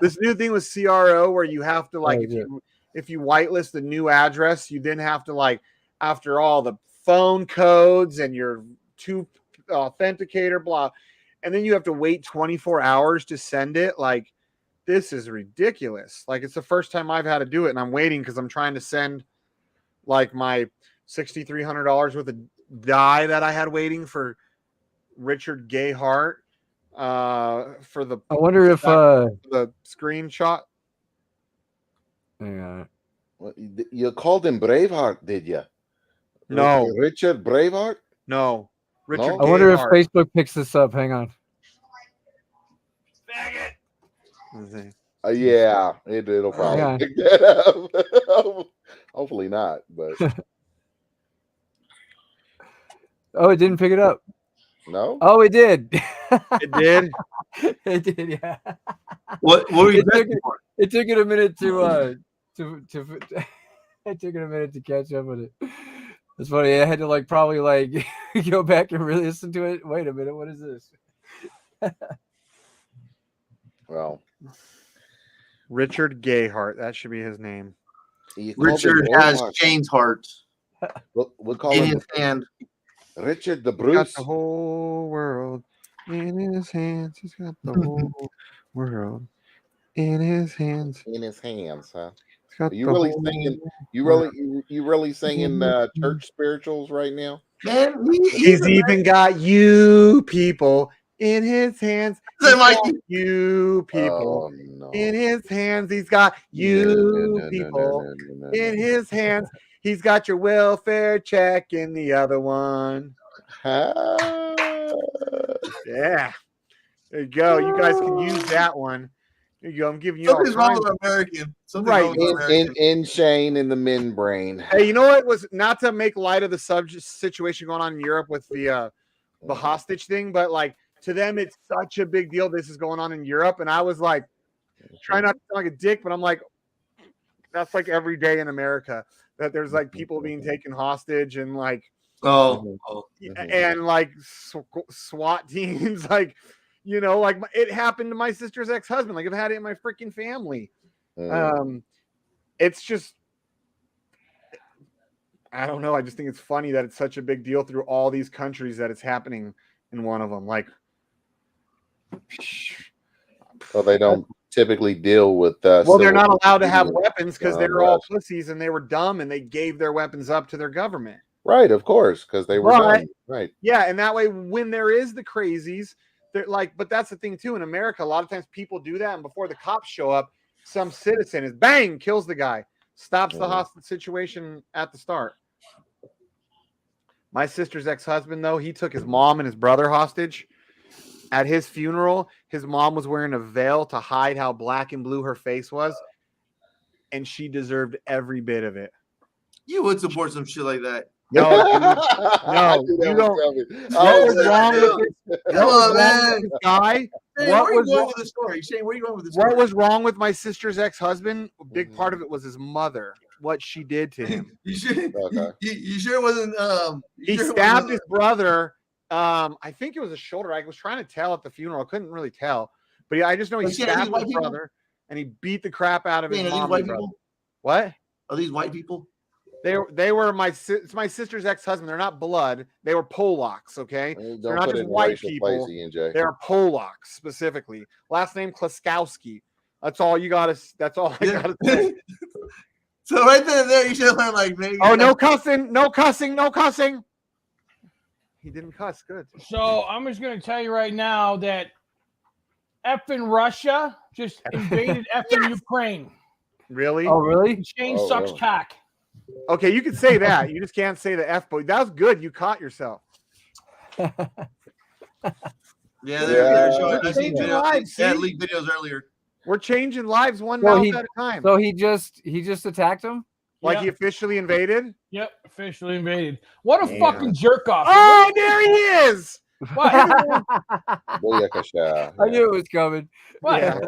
This new thing with CRO where you have to if you whitelist the new address, you then have to after all the phone codes and your two authenticator blah, and then you have to wait 24 hours to send it. Like this is ridiculous. Like it's the first time I've had to do it, and I'm waiting because I'm trying to send my $6,300 worth of dye that I had waiting for Richard Gayhart for the.
I wonder if
the screenshot.
Hang on.
You called him Braveheart, did you?
No,
Richard Braveheart.
No, Richard.
I wonder if Facebook picks this up. Hang on.
Yeah, it'll probably pick that up. Hopefully not, but.
Oh, it didn't pick it up.
No.
Oh, it did.
It did.
It did. Yeah.
What were you
it took it a minute to it took it a minute to catch up with it. It's funny. I had to probably go back and really listen to it. Wait a minute. What is this?
Well,
Richard Gayhart. That should be his name.
Richard has Shane's heart.
We'll call
in
him
his hand.
Richard the
He's
Bruce.
got the whole world in his hands. He's got the whole world in his hands.
In his hands, huh?
Are
you really singing? You really singing church spirituals right now?
Man,
he's even got you people in his hands. You people in his hands. He's got you people in his hands. He's got your welfare check in the other one. Yeah. There you go. You guys can use that one. There you go. I'm giving you
something's wrong with American.
In Shane in the men brain.
Hey, you know what was not to make light of the situation going on in Europe with the hostage thing, but to them, it's such a big deal. This is going on in Europe. And I was like, trying not to sound like a dick, but I'm like, that's like every day in America that there's like people being taken hostage and like, and like SWAT teams, like, you know, like it happened to my sister's ex-husband. Like I've had it in my freaking family. It's just, I don't know. I just think it's funny that it's such a big deal through all these countries that it's happening in one of them. Like,
well, they don't typically deal with
well, they're not allowed to have weapons because they were all pussies and they were dumb and they gave their weapons up to their government.
Right, of course, because they were dumb. Right.
Yeah, and that way, when there is the crazies, they're like, but that's the thing too. In America, a lot of times people do that, and before the cops show up, some citizen is bang, kills the guy, stops the hostage situation at the start. My sister's ex-husband, though, he took his mom and his brother hostage. At his funeral, his mom was wearing a veil to hide how black and blue her face was, and she deserved every bit of it.
You would support some shit like that.
No, no, you don't. What was wrong with this?
Come on, man.
Guy?
Shane, where are you going with the story? Shane, where are you going with the story?
What was wrong with my sister's ex-husband? A big part of it was his mother. What she did to him.
You sure it wasn't?
He stabbed his brother. I think it was a shoulder. I was trying to tell at the funeral. I couldn't really tell, but I just know he stabbed his brother and he beat the crap out of his mom.
White people?
What?
Are these white people?
They were my sister's ex-husband. They're not blood. They were Polacks. Okay, they're not just white people. They're Polacks specifically. Last name Klaskowski. That's all you got to. That's all I got to say.
So right there, you should learn like maybe.
Oh, no cussing, no cussing, no cussing. He didn't cuss. Good.
So I'm just gonna tell you right now that effing Russia just invaded effing Ukraine.
Really?
Oh, really?
Shane sucks cock.
Okay, you can say that. You just can't say the F boy. That was good. You caught yourself.
Yeah, they're showing. I seen leaked videos earlier.
We're changing lives one mouth at a time.
So he just attacked him?
Like he officially invaded?
Yep, officially invaded. What a fucking jerk off.
Oh, there he is.
What?
I knew it was coming.
What? Yeah.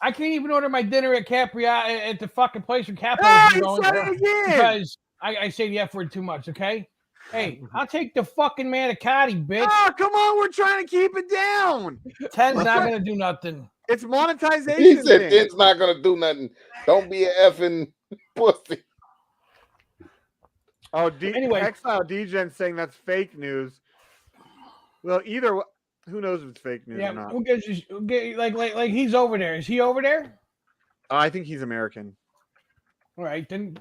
I can't even order my dinner at Capri at the fucking place where Capri is going because I say the F word too much, okay? Hey, I'll take the fucking manicotti, bitch.
Oh, come on. We're trying to keep it down.
10's not going to do nothing.
It's monetization.
He said 10's not going to do nothing. Don't be an effing pussy.
Oh, anyway, Exile Degen saying that's fake news. Well, either who knows if it's fake news or not?
Who gets like he's over there? Is he over there?
I think he's American.
All right, then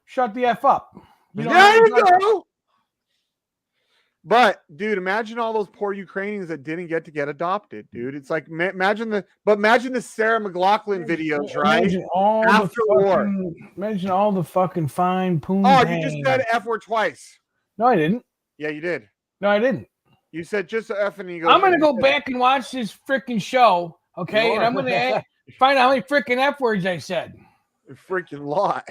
shut the F up.
There you go. But dude, imagine all those poor Ukrainians that didn't get adopted, dude. It's like imagine the Sarah McLachlan videos, right?
Imagine all
after the war.
Imagine all the fucking fine poon.
Oh, you just said F word twice.
No, I didn't.
Yeah, you did.
No, I didn't.
You said just F and you go.
I'm gonna go back and watch this freaking show, okay? And I'm gonna find out how many freaking F words I said.
A freaking lot.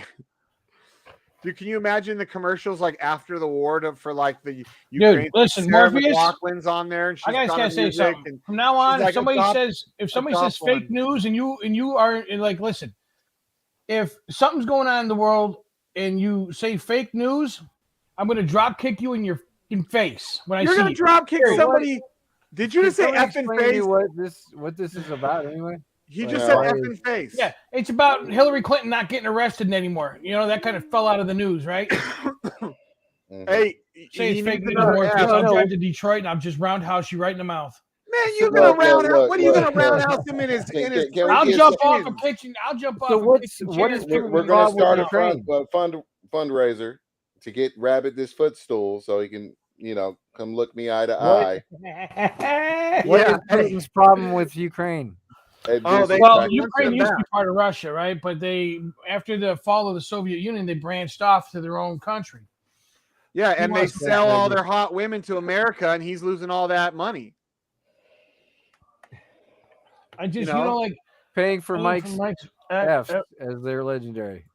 Dude, can you imagine the commercials like after the war for like the Ukraine?
Dude, listen,
Sarah
Morpheus,
McLachlan's on there, and she's
I gotta say something. From now on, if somebody says fake news, and you are like, listen, if something's going on in the world and you say fake news, I'm gonna drop kick you in your face when
You're gonna drop kick somebody. Did you just say F in face?
What this is about anyway?
He just said F in face.
Yeah, it's about Hillary Clinton not getting arrested anymore. You know, that kind of fell out of the news, right?
Hey,
say it's fake news. I'll drive to Detroit and I'll just roundhouse you right in the mouth.
Man, you're gonna roundhouse. What are you gonna roundhouse him in his?
I'll jump off a kitchen. I'll jump off.
We're gonna start a fundraiser to get Rabbit this footstool so he can, come look me eye to eye.
What is Putin's problem with Ukraine?
Ukraine used to be part of Russia, right? But after the fall of the Soviet Union, they branched off to their own country.
Yeah, and they sell all their hot women to America, and he's losing all that money.
I just,
paying for Mike's F as their legendary.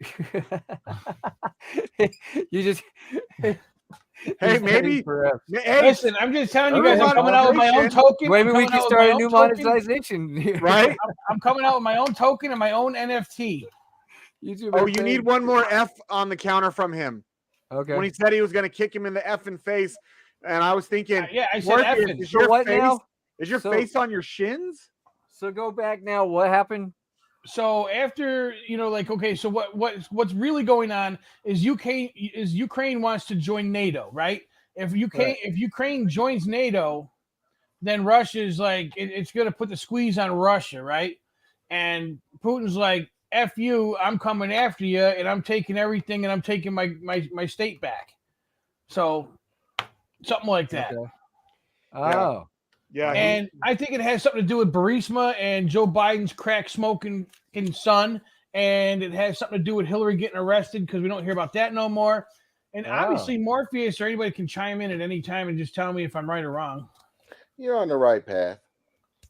You just
Hey, maybe. Hey,
listen, I'm just telling you guys, I'm coming out with my own token.
Maybe we can start a new monetization.
Right?
I'm coming out with my own token and my own NFT.
Oh, you need one more F on the counter from him.
Okay.
When he said he was going to kick him in the effing face, and I was thinking,
yeah, I said effing.
Is your
what
face?
now?
Is your face on your shins?
So go back now. What happened?
So after okay, so what's really going on is Ukraine wants to join NATO, right? If Ukraine joins NATO, then Russia's like it's going to put the squeeze on Russia, right? And Putin's like, F you, I'm coming after you, and I'm taking everything, and I'm taking my state back. So something like that.
Okay. Oh.
Yeah.
And I think it has something to do with Burisma and Joe Biden's crack smoking son, and it has something to do with Hillary getting arrested because we don't hear about that no more. And obviously Morpheus or anybody can chime in at any time and just tell me if I'm right or wrong.
You're on the right path.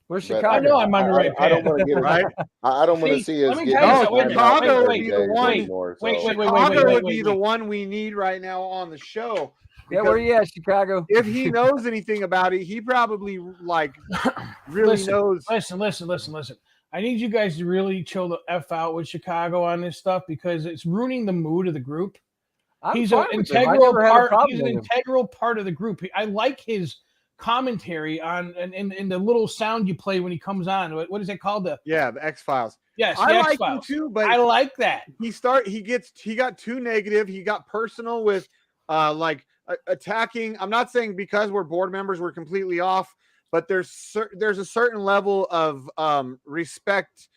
Where's Chicago?
I know I'm on the right path.
I don't want to get
right.
I don't want to see us get.
Chicago would be the one.
Chicago
would be the one we need right now on the show.
Yeah, where you at, Chicago?
If he knows anything about it, he probably really knows.
Listen. I need you guys to really chill the F out with Chicago on this stuff because it's ruining the mood of the group. He's an integral part. He's an integral part of the group. I like his commentary on in the little sound you play when he comes on. What is it called? The
X-Files.
Yes,
I like him too, but
I like that.
He got too negative. He got personal with attacking. I'm not saying because we're board members we're completely off, but there's a certain level of respect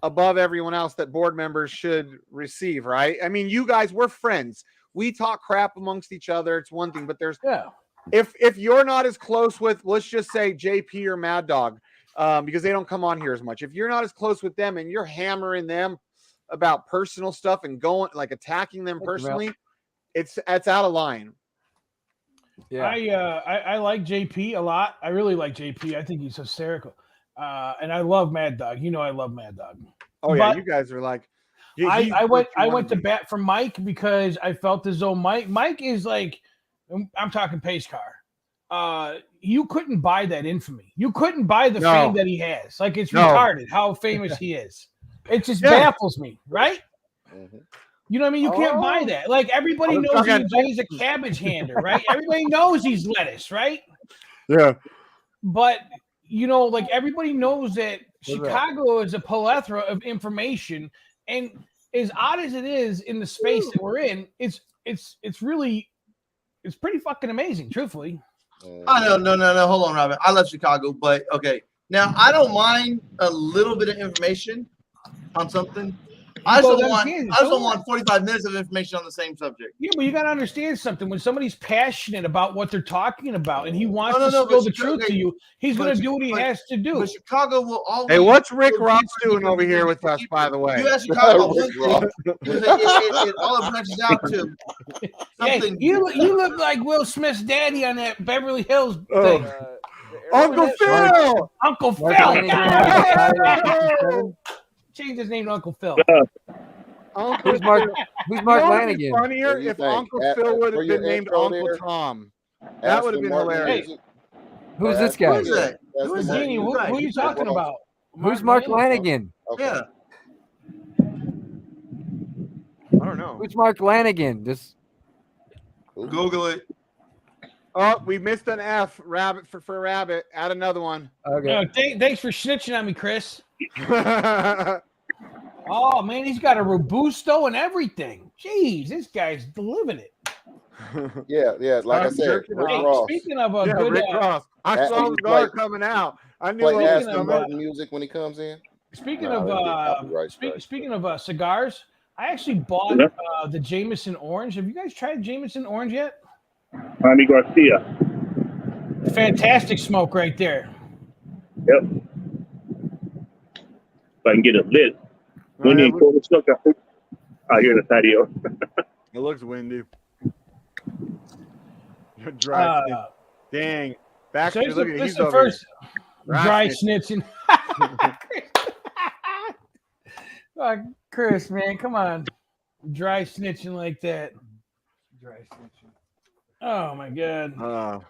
above everyone else that board members should receive, right? I mean, you guys, we're friends. We talk crap amongst each other. It's one thing, but there's if you're not as close with, let's just say JP or Mad Dog, because they don't come on here as much. If you're not as close with them and you're hammering them about personal stuff and going attacking them personally, it's out of line.
Yeah, I like JP a lot. I really like JP. I think he's hysterical, and I love Mad Dog. I love Mad Dog.
Oh yeah, you guys are like.
I went to bat for Mike because I felt as though Mike is like, I'm talking pace car. You couldn't buy that infamy. You couldn't buy the fame that he has. Like it's retarded how famous he is. It just baffles me, right?
Mm-hmm.
You know what I mean? You can't buy that. Like everybody knows he's a cabbage hander, right? Everybody knows he's lettuce, right?
Yeah.
But everybody knows that Chicago is a plethora of information, and as odd as it is in the space that we're in, it's pretty fucking amazing, truthfully.
Oh no. Hold on, Robin. I love Chicago, but okay. Now I don't mind a little bit of information on something. I just don't want 45 minutes of information on the same subject.
Yeah, but you got to understand something. When somebody's passionate about what they're talking about and he wants to spill the truth to you, he's going to do what he has to do.
But Chicago will always.
Hey, what's Rick Ross doing over here with us, by the way?
You ask Chicago one thing, it all branches out to something.
Hey, you look like Will Smith's daddy on that Beverly Hills thing.
Uncle Phil!
Uncle Phil! Change his name to Uncle Phil.
Who's Mark Lanigan?
Funnier if Uncle Phil would have been named Uncle Tom. That would have been hilarious.
Who's this guy?
Who's that?
Who are you talking about?
Who's Mark Lanigan?
Yeah.
I don't know.
Who's Mark Lanigan? Just
Google it.
Oh, we missed an F. Rabbit for rabbit. Add another one.
Okay.
Thanks for snitching on me, Chris. Oh man, he's got a Robusto and everything. Jeez, this guy's living it.
Yeah. Like I said, Rick Ross.
Speaking of a
good
Rick
Ross, I saw the guard coming out. I knew
play Aston Martin music when he comes in.
Speaking of cigars, I actually bought the Jameson Orange. Have you guys tried Jameson Orange yet?
Jaime Garcia.
Fantastic smoke right there.
Yep. If I can get it lit. Windy and cold stuff out here in the patio.
It looks windy. Dry. Dang. Baxter, look at he's over
first dry snitching. Chris, man, come on. Dry snitching like that. Dry snitching. Oh my God.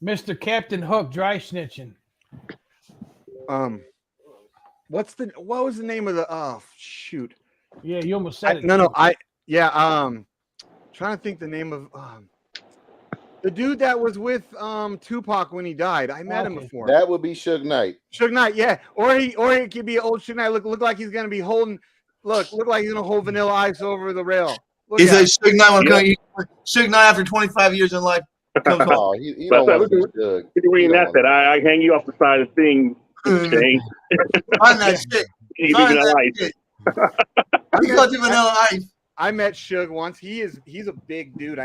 Mr. Captain Hook dry snitching.
What was the name of the? Oh shoot.
Yeah, you almost said it.
No. Trying to think the name of the dude that was with Tupac when he died. I met him before.
That would be Suge Knight.
Suge Knight, yeah. Or it could be an old Suge Knight. Look like he's gonna be holding. Look like he's gonna hold Vanilla Ice over the rail.
He said Suge Knight Suge Knight after 25 years in life comes
home. He don't want to be Suge.
Reading that I hang you off the side of the thing.
Find that shit. Find that shit. I got you Vanilla Ice.
I met Suge once. He's a big dude.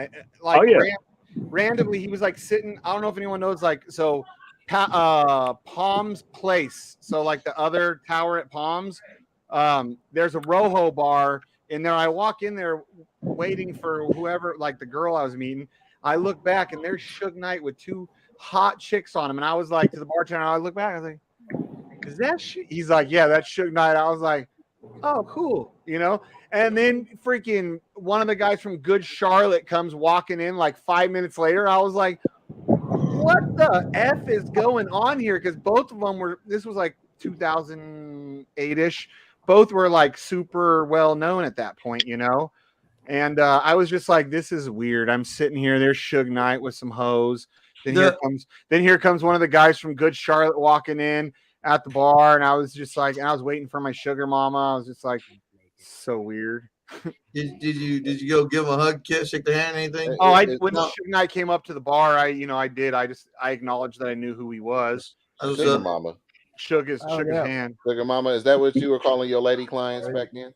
Randomly he was like sitting. I don't know if anyone knows Palms Place. So like the other tower at Palms, there's a Rojo bar in there. I walk in there waiting for whoever, like the girl I was meeting. I look back and there's Suge Knight with two hot chicks on him, and I was like to the bartender. I look back. I was like, "Is that shit?" He's like, "Yeah, that's Suge Knight." I was like, "Oh, cool," And then freaking one of the guys from Good Charlotte comes walking in like 5 minutes later. I was like, what the F is going on here? Because both of them this was like 2008-ish. Both were like super well known at that point, And I was just like, this is weird. I'm sitting here. There's Suge Knight with some hoes. Then here comes one of the guys from Good Charlotte walking in at the bar. And I was just like, I was waiting for my sugar mama. I was just like, so weird.
Did you go give him a hug, kiss, shake their hand, anything?
When Suge Knight came up to the bar, I did. I acknowledged that I knew who he was.
Sugar mama.
Shook his hand.
Sugar mama, is that what you were calling your lady clients back then?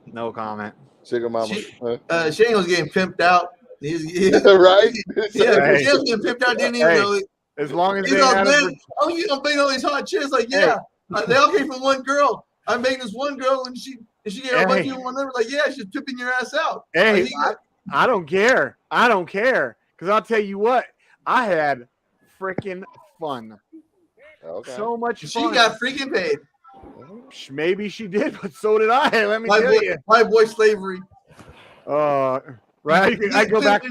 No comment.
Sugar mama.
Shane was getting pimped out.
Right?
Yeah, Shane was getting pimped out. Didn't even know it.
As long as
he's all, man, you don't bang all these hot chicks. Like, yeah, they all came from one girl. I'm banging this one girl, and she gave a bunch of one number. Like, yeah, she's pimping your ass out.
Hey, I don't care. I don't care, because I'll tell you what, I had freaking fun.
Okay.
So much fun.
She got freaking paid.
Maybe she did, but so did I. Let me tell you.
My boy slavery.
Right. I go back,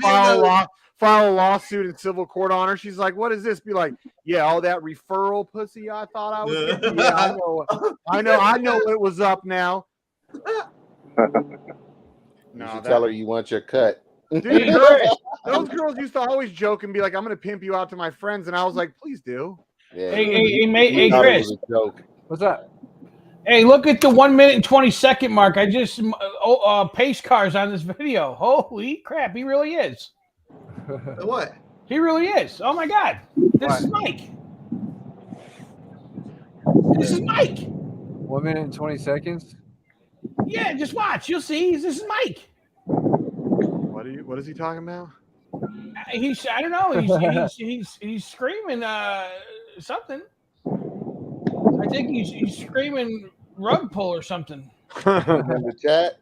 file a lawsuit in civil court on her. She's like, "What is this?" Be like, "Yeah, all that referral pussy I thought I was getting." Yeah, I know it was up now.
No, tell her you want your cut.
Dude, those girls used to always joke and be like, "I'm gonna pimp you out to my friends," and I was like, "Please do."
Yeah.
Hey, Chris.
What's up?
Hey, look at the 1 minute and 20-second mark. I just pace cars on this video. Holy crap, he really is.
What?
He really is. Oh my God. This is Mike. This is Mike.
1 minute and 20 seconds.
Yeah, just watch. You'll see. This is Mike.
What is he talking about?
I don't know. He's screaming something. I think he's screaming rug pull or something.
In the chat.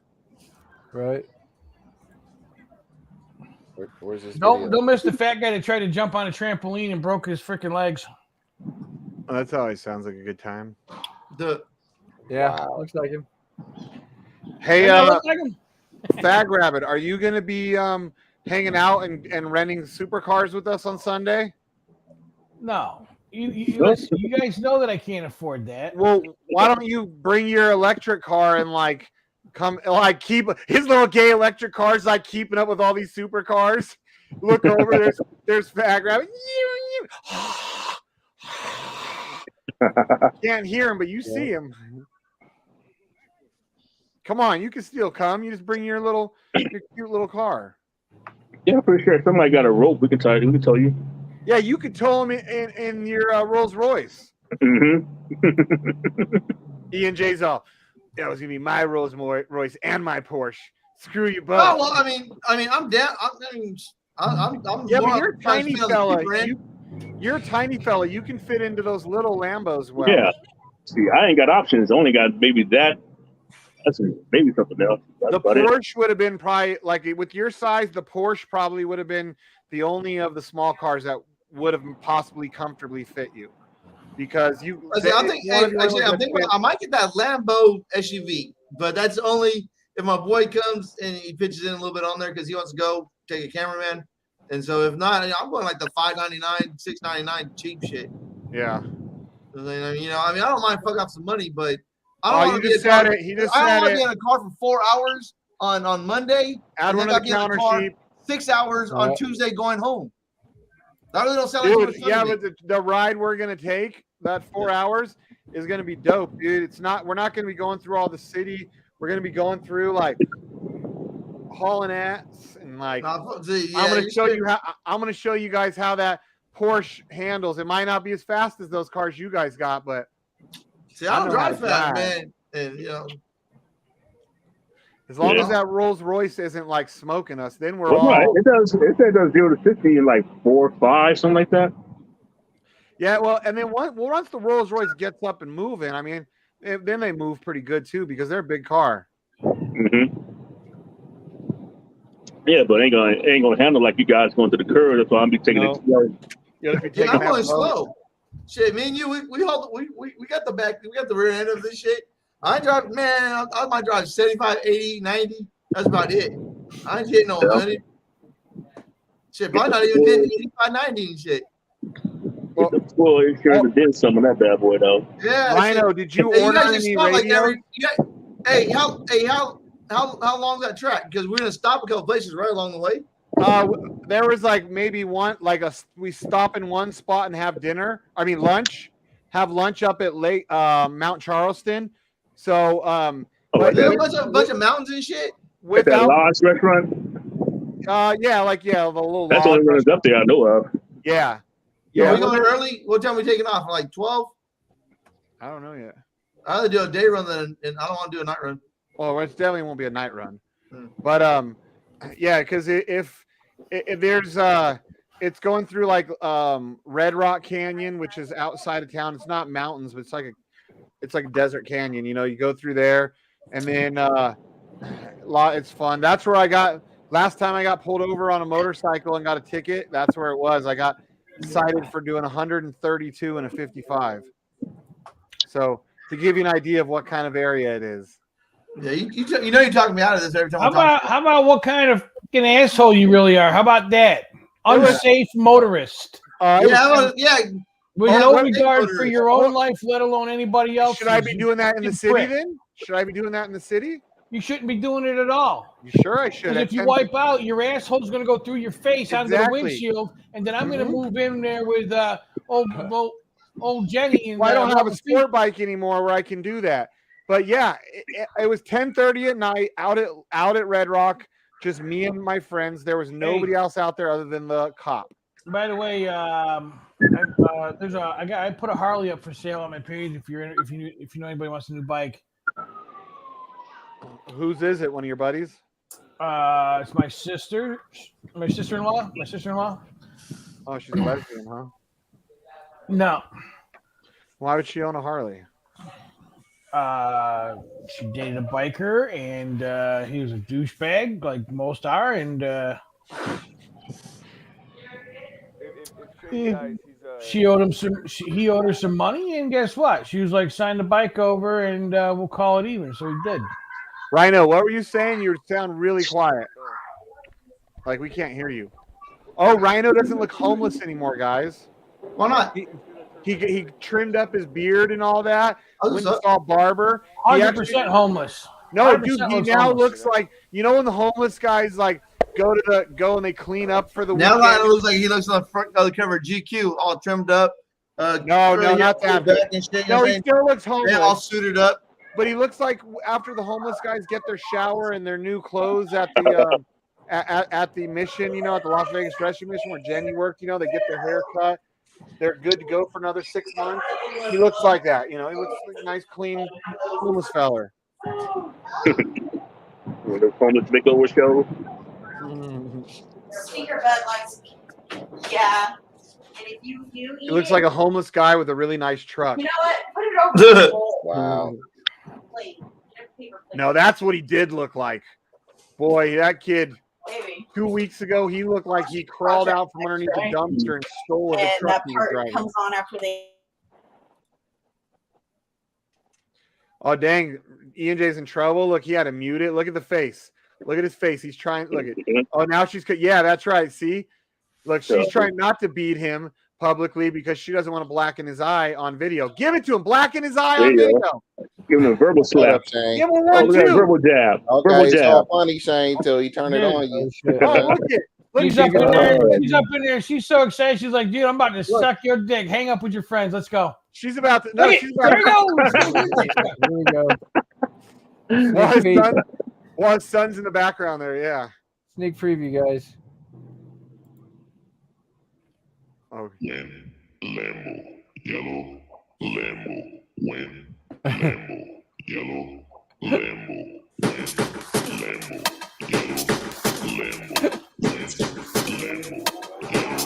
Right.
Where's this?
Don't miss the fat guy that tried to jump on a trampoline and broke his freaking legs.
Oh, that always sounds like a good time.
Looks like him.
Hey, Fag Rabbit, are you going to be hanging out and renting supercars with us on Sunday?
No. You guys know that I can't afford that.
Well, why don't you bring your electric car and keep his little gay electric cars like keeping up with all these supercars? Look over, there's Fag Rabbit. Can't hear him, but you see him. Come on, you can still come. You just bring your cute little car.
Yeah, for sure. If somebody got a rope, we can tell you.
Yeah, you could tow him in your Rolls Royce.
Mm-hmm.
Ian J's all, that was gonna be my Rolls Royce and my Porsche. Screw you both.
Oh well, I mean, I'm down. I'm
yeah, but you're a tiny fella. You're a tiny fella. You can fit into those little Lambos well.
Yeah. See, I ain't got options. I only got maybe that. That's maybe something else.
The Porsche would have been probably with your size. The Porsche probably would have been the only of the small cars that would have possibly comfortably fit you, because you.
I might get that Lambo SUV, but that's only if my boy comes and he pitches in a little bit on there because he wants to go take a cameraman. And so if not, I'm going like the $5.99, $6.99 cheap shit.
Yeah.
You know, I mean, I don't mind fucking off some money, but I don't want to be
just said it. He just
I don't
said
want to
it.
be in a car for 4 hours on Monday.
Add one to the counter sheet.
6 hours on Tuesday going home. That really don't sound like too much fun to me.
But the ride we're gonna take, that 4 hours, is gonna be dope, dude. It's not. We're not gonna be going through all the city. We're gonna be going through like hauling ass and like. I'm gonna show you how. I'm gonna show you guys how that Porsche handles. It might not be as fast as those cars you guys got, but
see, I don't drive fast, man. And you know,
as long as that Rolls Royce isn't like smoking us, then we're all.
Right. It does 0 to 60 in like 4 or 5, something like that.
Yeah, well, and then once the Rolls Royce gets up and moving, I mean, then they move pretty good too because they're a big car.
Mm-hmm. Yeah, but it ain't gonna handle like you guys going to the curve. That's why I'm be taking it slow.
I'm going slow. Shit, me and you, we got the back, we got the rear end of this shit. I drive, man, I might drive 75, 80, 90. That's about it. I ain't hitting no 100. Shit, probably not even hitting 85, 90 and shit.
Well, insurance did some of that bad boy though.
Yeah.
Rhino, did you order any radio?
Hey, how long's that track? Because we're gonna stop a couple places right along the way.
There was like maybe one, we stop in one spot and have dinner. I mean lunch. Have lunch up at Mount Charleston. So
but there's a bunch of mountains and shit.
With that lodge restaurant.
The little.
That's the only one that's up there I know of.
Yeah.
Yeah. Are we going early? What time are we taking off? Like 12?
I don't know yet.
I'd rather do a day run than I don't want to do a night run.
Well, it definitely won't be a night run. But because if there's it's going through like Red Rock Canyon, which is outside of town. It's not mountains, but it's like a desert canyon. You know, you go through there, and then it's fun. That's where last time I got pulled over on a motorcycle and got a ticket. That's where it was. I got cited for doing 132 and a 55. So to give you an idea of what kind of area it is.
Yeah, you know you're talking me out of this every time.
How about what kind of fucking asshole you really are? How about that? Unsafe motorist.
With
no regard for your own life, let alone anybody else.
Should I be doing that in the city then? Should I be doing that in the city?
You shouldn't be doing it at all.
You sure I should?
If you wipe out, your asshole's going to go through your face onto the windshield, and then I'm going to move in there with old Jenny. And
I don't have a sport bike anymore where I can do that. But yeah, it was 10:30 at night out at Red Rock, just me and my friends. There was nobody else out there other than the cop.
By the way, I put a Harley up for sale on my page. If you know anybody wants a new bike.
Whose is it? One of your buddies?
It's my sister-in-law.
Oh, she's a lesbian, huh?
No.
Why would she own a Harley?
She dated a biker, and he was a douchebag, like most are, and he owed her some money, and guess what? She was like, sign the bike over, and we'll call it even. So he did.
Rhino, what were you saying? You sound really quiet. Like we can't hear you. Oh, Rhino doesn't look homeless anymore, guys.
Why not?
He trimmed up his beard and all that. Went and saw a barber.
100% homeless.
No, dude, he now looks like, you know when the homeless guys like go and they clean up for the
now
weekend?
It looks like he looks on the front of the cover of GQ, all trimmed up.
No, not that. No, he still looks homeless.
All suited up.
But he looks like after the homeless guys get their shower and their new clothes at the at the mission, you know, at the Las Vegas Rescue Mission where Jenny worked, you know, they get their hair cut. They're good to go for another 6 months. He looks like that, you know. He looks like a nice, clean, homeless feller.
The homeless makeover show.
Speaker bed likes, yeah. And if you do
He looks like a homeless guy with a really nice truck.
You know what? Put it over the bowl.
Wow.
No, that's what he did look like. Boy, that kid.
Maybe.
2 weeks ago, he looked like he crawled out from underneath the dumpster and stole the truck he was driving.
Comes on after they.
Oh dang, ENJ's in trouble. Look, he had to mute it. Look at the face. Look at his face. He's trying. Look at. Oh, now she's. Yeah, that's right. See, look, she's trying not to beat him publicly because she doesn't want to blacken his eye on video. Give it to him. Blacken his eye on video.
Give him a verbal slap.
Give him a 1-2.
Look at that verbal jab.
Okay,
verbal
it's
jab.
all funny, Shane, till he turn it on you.
Oh, look it.
She's up in there. She's up in there. She's so excited. She's like, dude, I'm about to suck your dick. Hang up with your friends. Let's go.
She's about to. No, she's about
There we go.
Here we go.
Well, his son's in the background there. Yeah.
Sneak preview, guys.
Oh.
Lambo, yellow, Lambo, win. Lambo, yellow, Lambo, win. Lambo, yellow, Lambo, win. Lambo, yellow,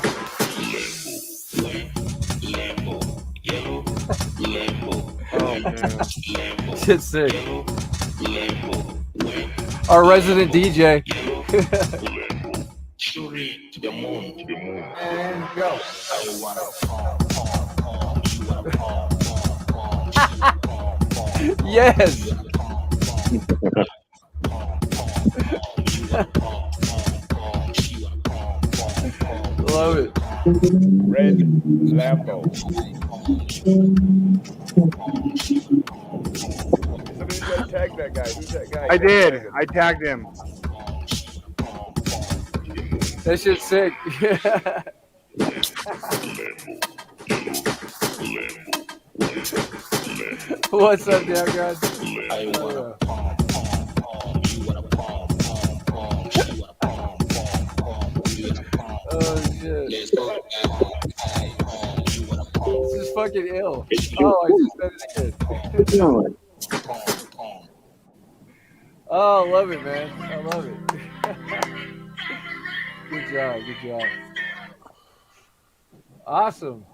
Lambo, yellow, Lambo.
Oh man.
Shit's sick. Our resident DJ.
To the moon, to the moon.
And go.
I wanna pom, you wanna pom.
Yes. Love it.
Red Lambo. Somebody gotta tag that guy. Who's that guy?
I did. I tagged him.
That shit's sick. What's up, now, guys?
I wanna
Oh shit. This is fucking ill. Oh, I just said it again. Oh, I love it, man. I love it. Good job. Good job. Awesome.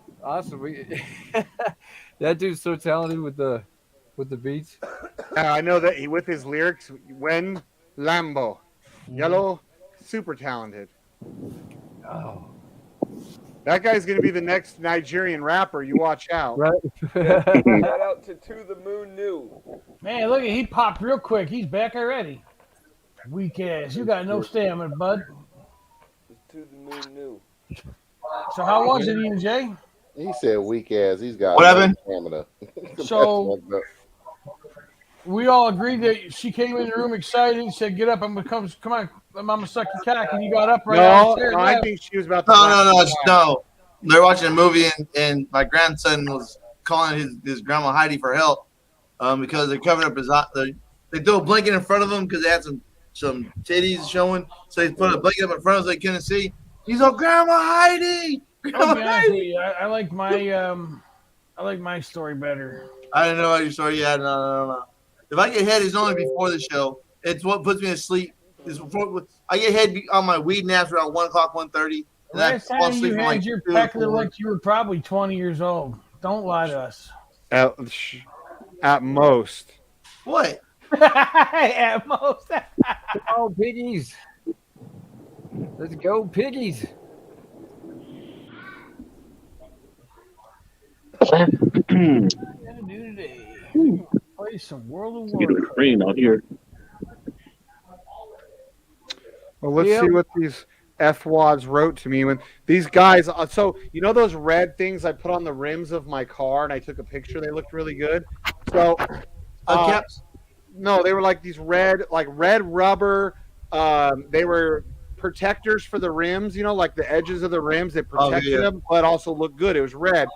That dude's so talented with the beats.
I know that he with his lyrics. When Lambo, yellow, super talented.
Oh.
That guy's gonna be the next Nigerian rapper. You watch out.
Right.
Shout out to the Moon New.
Man, look at he popped real quick. He's back already. Weak ass. You got no stamina, bud.
To the Moon New.
So how was it, Ian J?
He said weak ass. He's got
what happened?
Stamina.
So we all agreed that she came in the room excited, said, "Get up! I'm gonna come on, I'm gonna suck your cock," and you got up right
No,
there.
I think she was about to.
No. They're watching a movie, and my grandson was calling his grandma Heidi for help because they're covering up his eye. They threw a blanket in front of him because they had some titties showing. So they put a blanket up in front of him so they couldn't see. He's like, Grandma Heidi.
I'll be honest with you, I like my story better.
I didn't know how your story. Yeah, no. If I get head, it's only before the show. It's what puts me to sleep. I get head on my weed naps around 1 o'clock, 1:30.
Last time you had your pecker like you were probably 20 years old. Don't lie to us.
At most.
What?
At most.
Oh, piggies. Let's go, piggies.
Play some World of
Get
Warcraft.
a screen out here.
Well, let's see what these F-wads wrote to me when these guys. So you know those red things I put on the rims of my car, and I took a picture. They looked really good. So, no, they were like these red rubber. They were protectors for the rims. You know, like the edges of the rims. They protected them, but also looked good. It was red.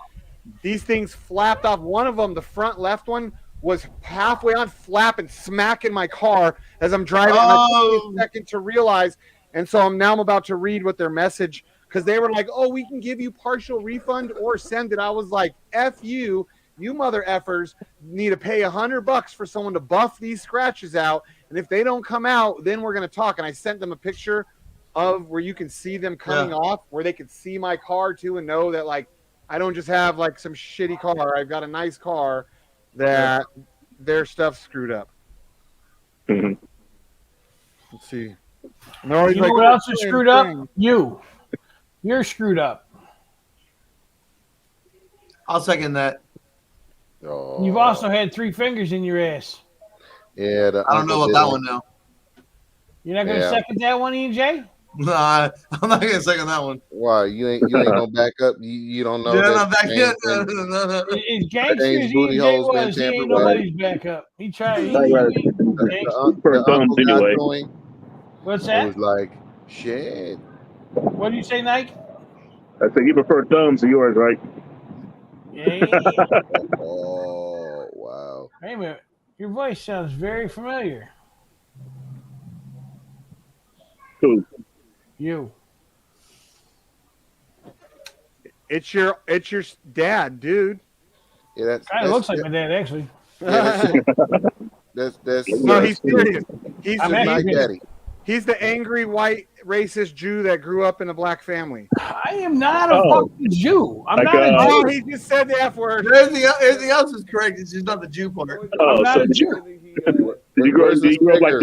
These things flapped off. One of them, the front left one, was halfway on flapping, smacking my car as I'm driving. And I took a second to realize. And so I'm about to read what their message, because they were like, "Oh, we can give you partial refund or send it." I was like, "F you, you mother effers need to pay $100 for someone to buff these scratches out, and if they don't come out, then we're gonna talk." And I sent them a picture of where you can see them coming off, where they could see my car too and know that like I don't just have like some shitty car. I've got a nice car that their stuff's screwed up.
Mm-hmm.
Let's see.
You know what else is screwed up? You're screwed up.
I'll second that.
Oh.
You've also had 3 fingers in your ass.
Yeah,
I don't know about that one now.
You're not going to second that one, EJ?
Nah, I'm not gonna second that one.
Why you ain't gonna back up? You don't know that
I'm back yet.
As gangster
James
as
booty
EJ
hole's been
was, he
tampered
ain't
with.
nobody's backup. He tried.
The uncle got going.
What's
It
that?
was like shit.
What do you say, Nike?
I said you prefer thumbs to yours, right?
Yeah.
Oh wow.
Wait a minute. Your voice sounds very familiar.
Who?
You.
It's your dad, dude.
Yeah, that's
Kind of looks like my dad, actually.
Yeah, that's
no, he's serious. He's
I'm
the
actually-
my daddy.
He's the angry white racist Jew that grew up in a black family.
I am not a fucking Jew. I'm
Like,
not a Jew.
Oh, he just said the F word.
Everything else is correct. It's just not the Jew part.
Oh,
I'm not
so
a Jew.
did you grow up like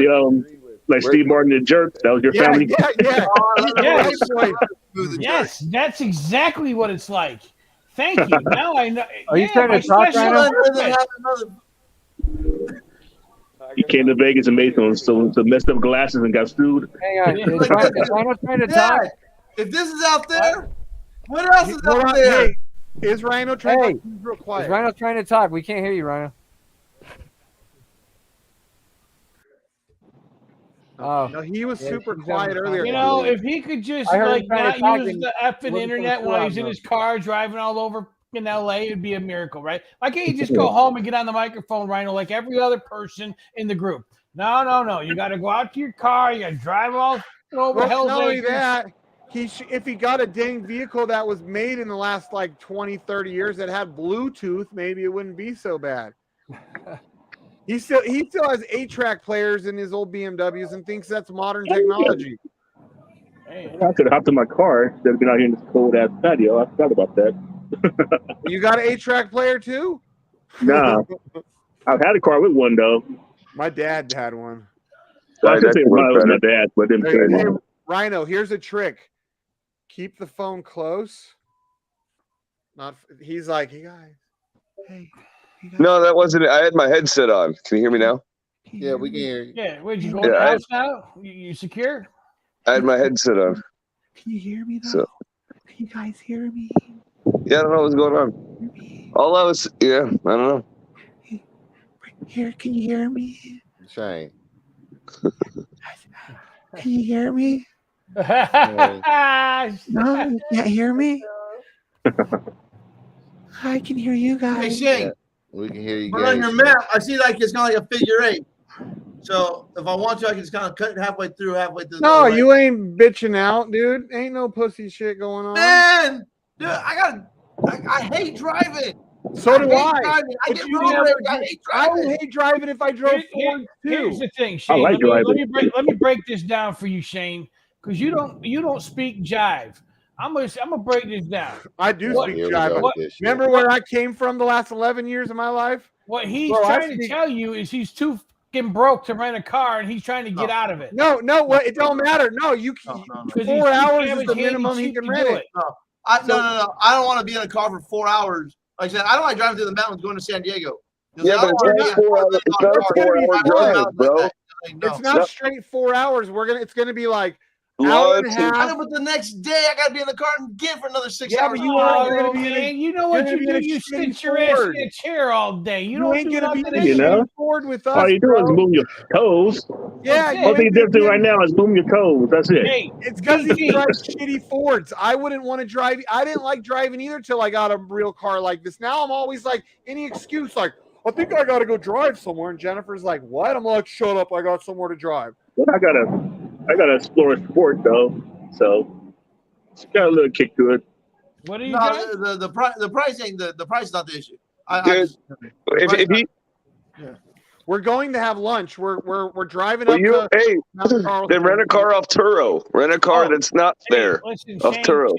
like Steve Martin the Jerk? That was your family?
Yeah.
Yes, that's exactly what it's like. Thank you. Now I know.
Are you trying to talk right now?
He came to Vegas and made some messed up glasses and got sued.
Hang on. Is Rhino trying to talk?
Dad, if this is out there, what else is out there?
Hey, is Rhino trying to he's real quiet?
Is Rhino trying to talk? We can't hear you, Rhino. Oh,
No, he was
yeah,
super
he's
quiet
having a
earlier.
You know, if he could just
I heard
like
him trying
not
to talk
use
and
the effing
wasn't
internet
so
while he's in
loud,
his car driving all over in LA, it'd be a miracle, right? Why can't you just go home and get on the microphone, Rhino, like every other person in the group? No. You got to go out to your car. You got to drive all over
Well,
Hell's
not only
Acres.
that, if he got a dang vehicle that was made in the last like 20, 30 years that had Bluetooth, maybe it wouldn't be so bad. He still has 8-track players in his old BMWs and thinks that's modern technology.
I could have hopped in my car instead of being out here in this cold ass patio. I forgot about that.
You got an 8-track player too?
Nah, I've had a car with one though.
My dad had one.
Well, I could say it was my dad, but then
Hey, Rhino, here's a trick. Keep the phone close. He's like, hey guys. Hey.
No, that wasn't it. I had my headset on. Can you hear me now?
Yeah, we can hear you.
Yeah, where'd you go in the house now? You secure?
I had my headset on.
Can you hear me though?
So,
Can you guys hear me?
yeah, I don't know what's going on. All I was, I don't know.
Here, can you hear me?
Shane.
Can you hear me?
No,
you can't hear me? I can hear you guys.
Hey, Shane.
Yeah, we can hear you
But
guys.
on your map, I see like it's kind of like a figure 8. So if I want to, I can just kind of cut it halfway through.
No, you ain't bitching out, dude. Ain't no pussy shit going on.
Man, dude, I hate driving.
So do
hate
I.
driving. I
But
get
you
road
never-
rage. I hate
I
driving.
would hate driving if I drove Ford
Here's
too.
the thing, Shane.
like
let me
driving.
break this down for you, Shane, because you don't speak jive. I'm gonna break this down.
I do
What-
speak
Here we
jive.
go with this shit.
Remember where I came from the last 11 years of my life?
What he's
Bro, I
trying to
speak-
tell you is he's too fucking broke to rent a car, and he's trying to get out of it.
No, what? It don't matter. No, you
No.
4 hours is the minimum he can rent it.
No, no. I don't want to be in a car for 4 hours. Like I said, I don't like driving through the mountains going to San Diego.
Yeah, but it's not 4 hours. It's not a 4-hour drive, bro.
It's not straight 4 hours. It's gonna be like
Lunch.
I know, but the next day I got to be in the car and get for another 6
Yeah,
hours.
but you are
Oh,
gonna be in a-
man, you know what
you're
you
gonna
do?
be in a
You
shitty
sit your ass
Ford.
in a chair all day. You
You
don't
ain't
do
gonna be
nothing
in a
You know?
shitty Ford with us.
All you do
bro.
is move your toes.
Yeah,
That's
you
Only
ain't
thing
gonna
right
be-
now is boom your toes. That's it.
Hey,
It's because he
PG.
drives shitty Fords. I wouldn't want to drive. I didn't like driving either till I got a real car like this. Now I'm always like, any excuse, like, I think I got to go drive somewhere. And Jennifer's like, what? I'm like, shut up. I got somewhere to drive.
But I gotta explore sport though. So it's got a little kick to it.
What are you
No,
doing?
the price ain't the price is not the issue.
Dude, if he,
We're going to have lunch. We're driving
well,
up to Mount
then
Carlson.
rent a car off Turo. Rent a car that's not there
Listen,
off Turo.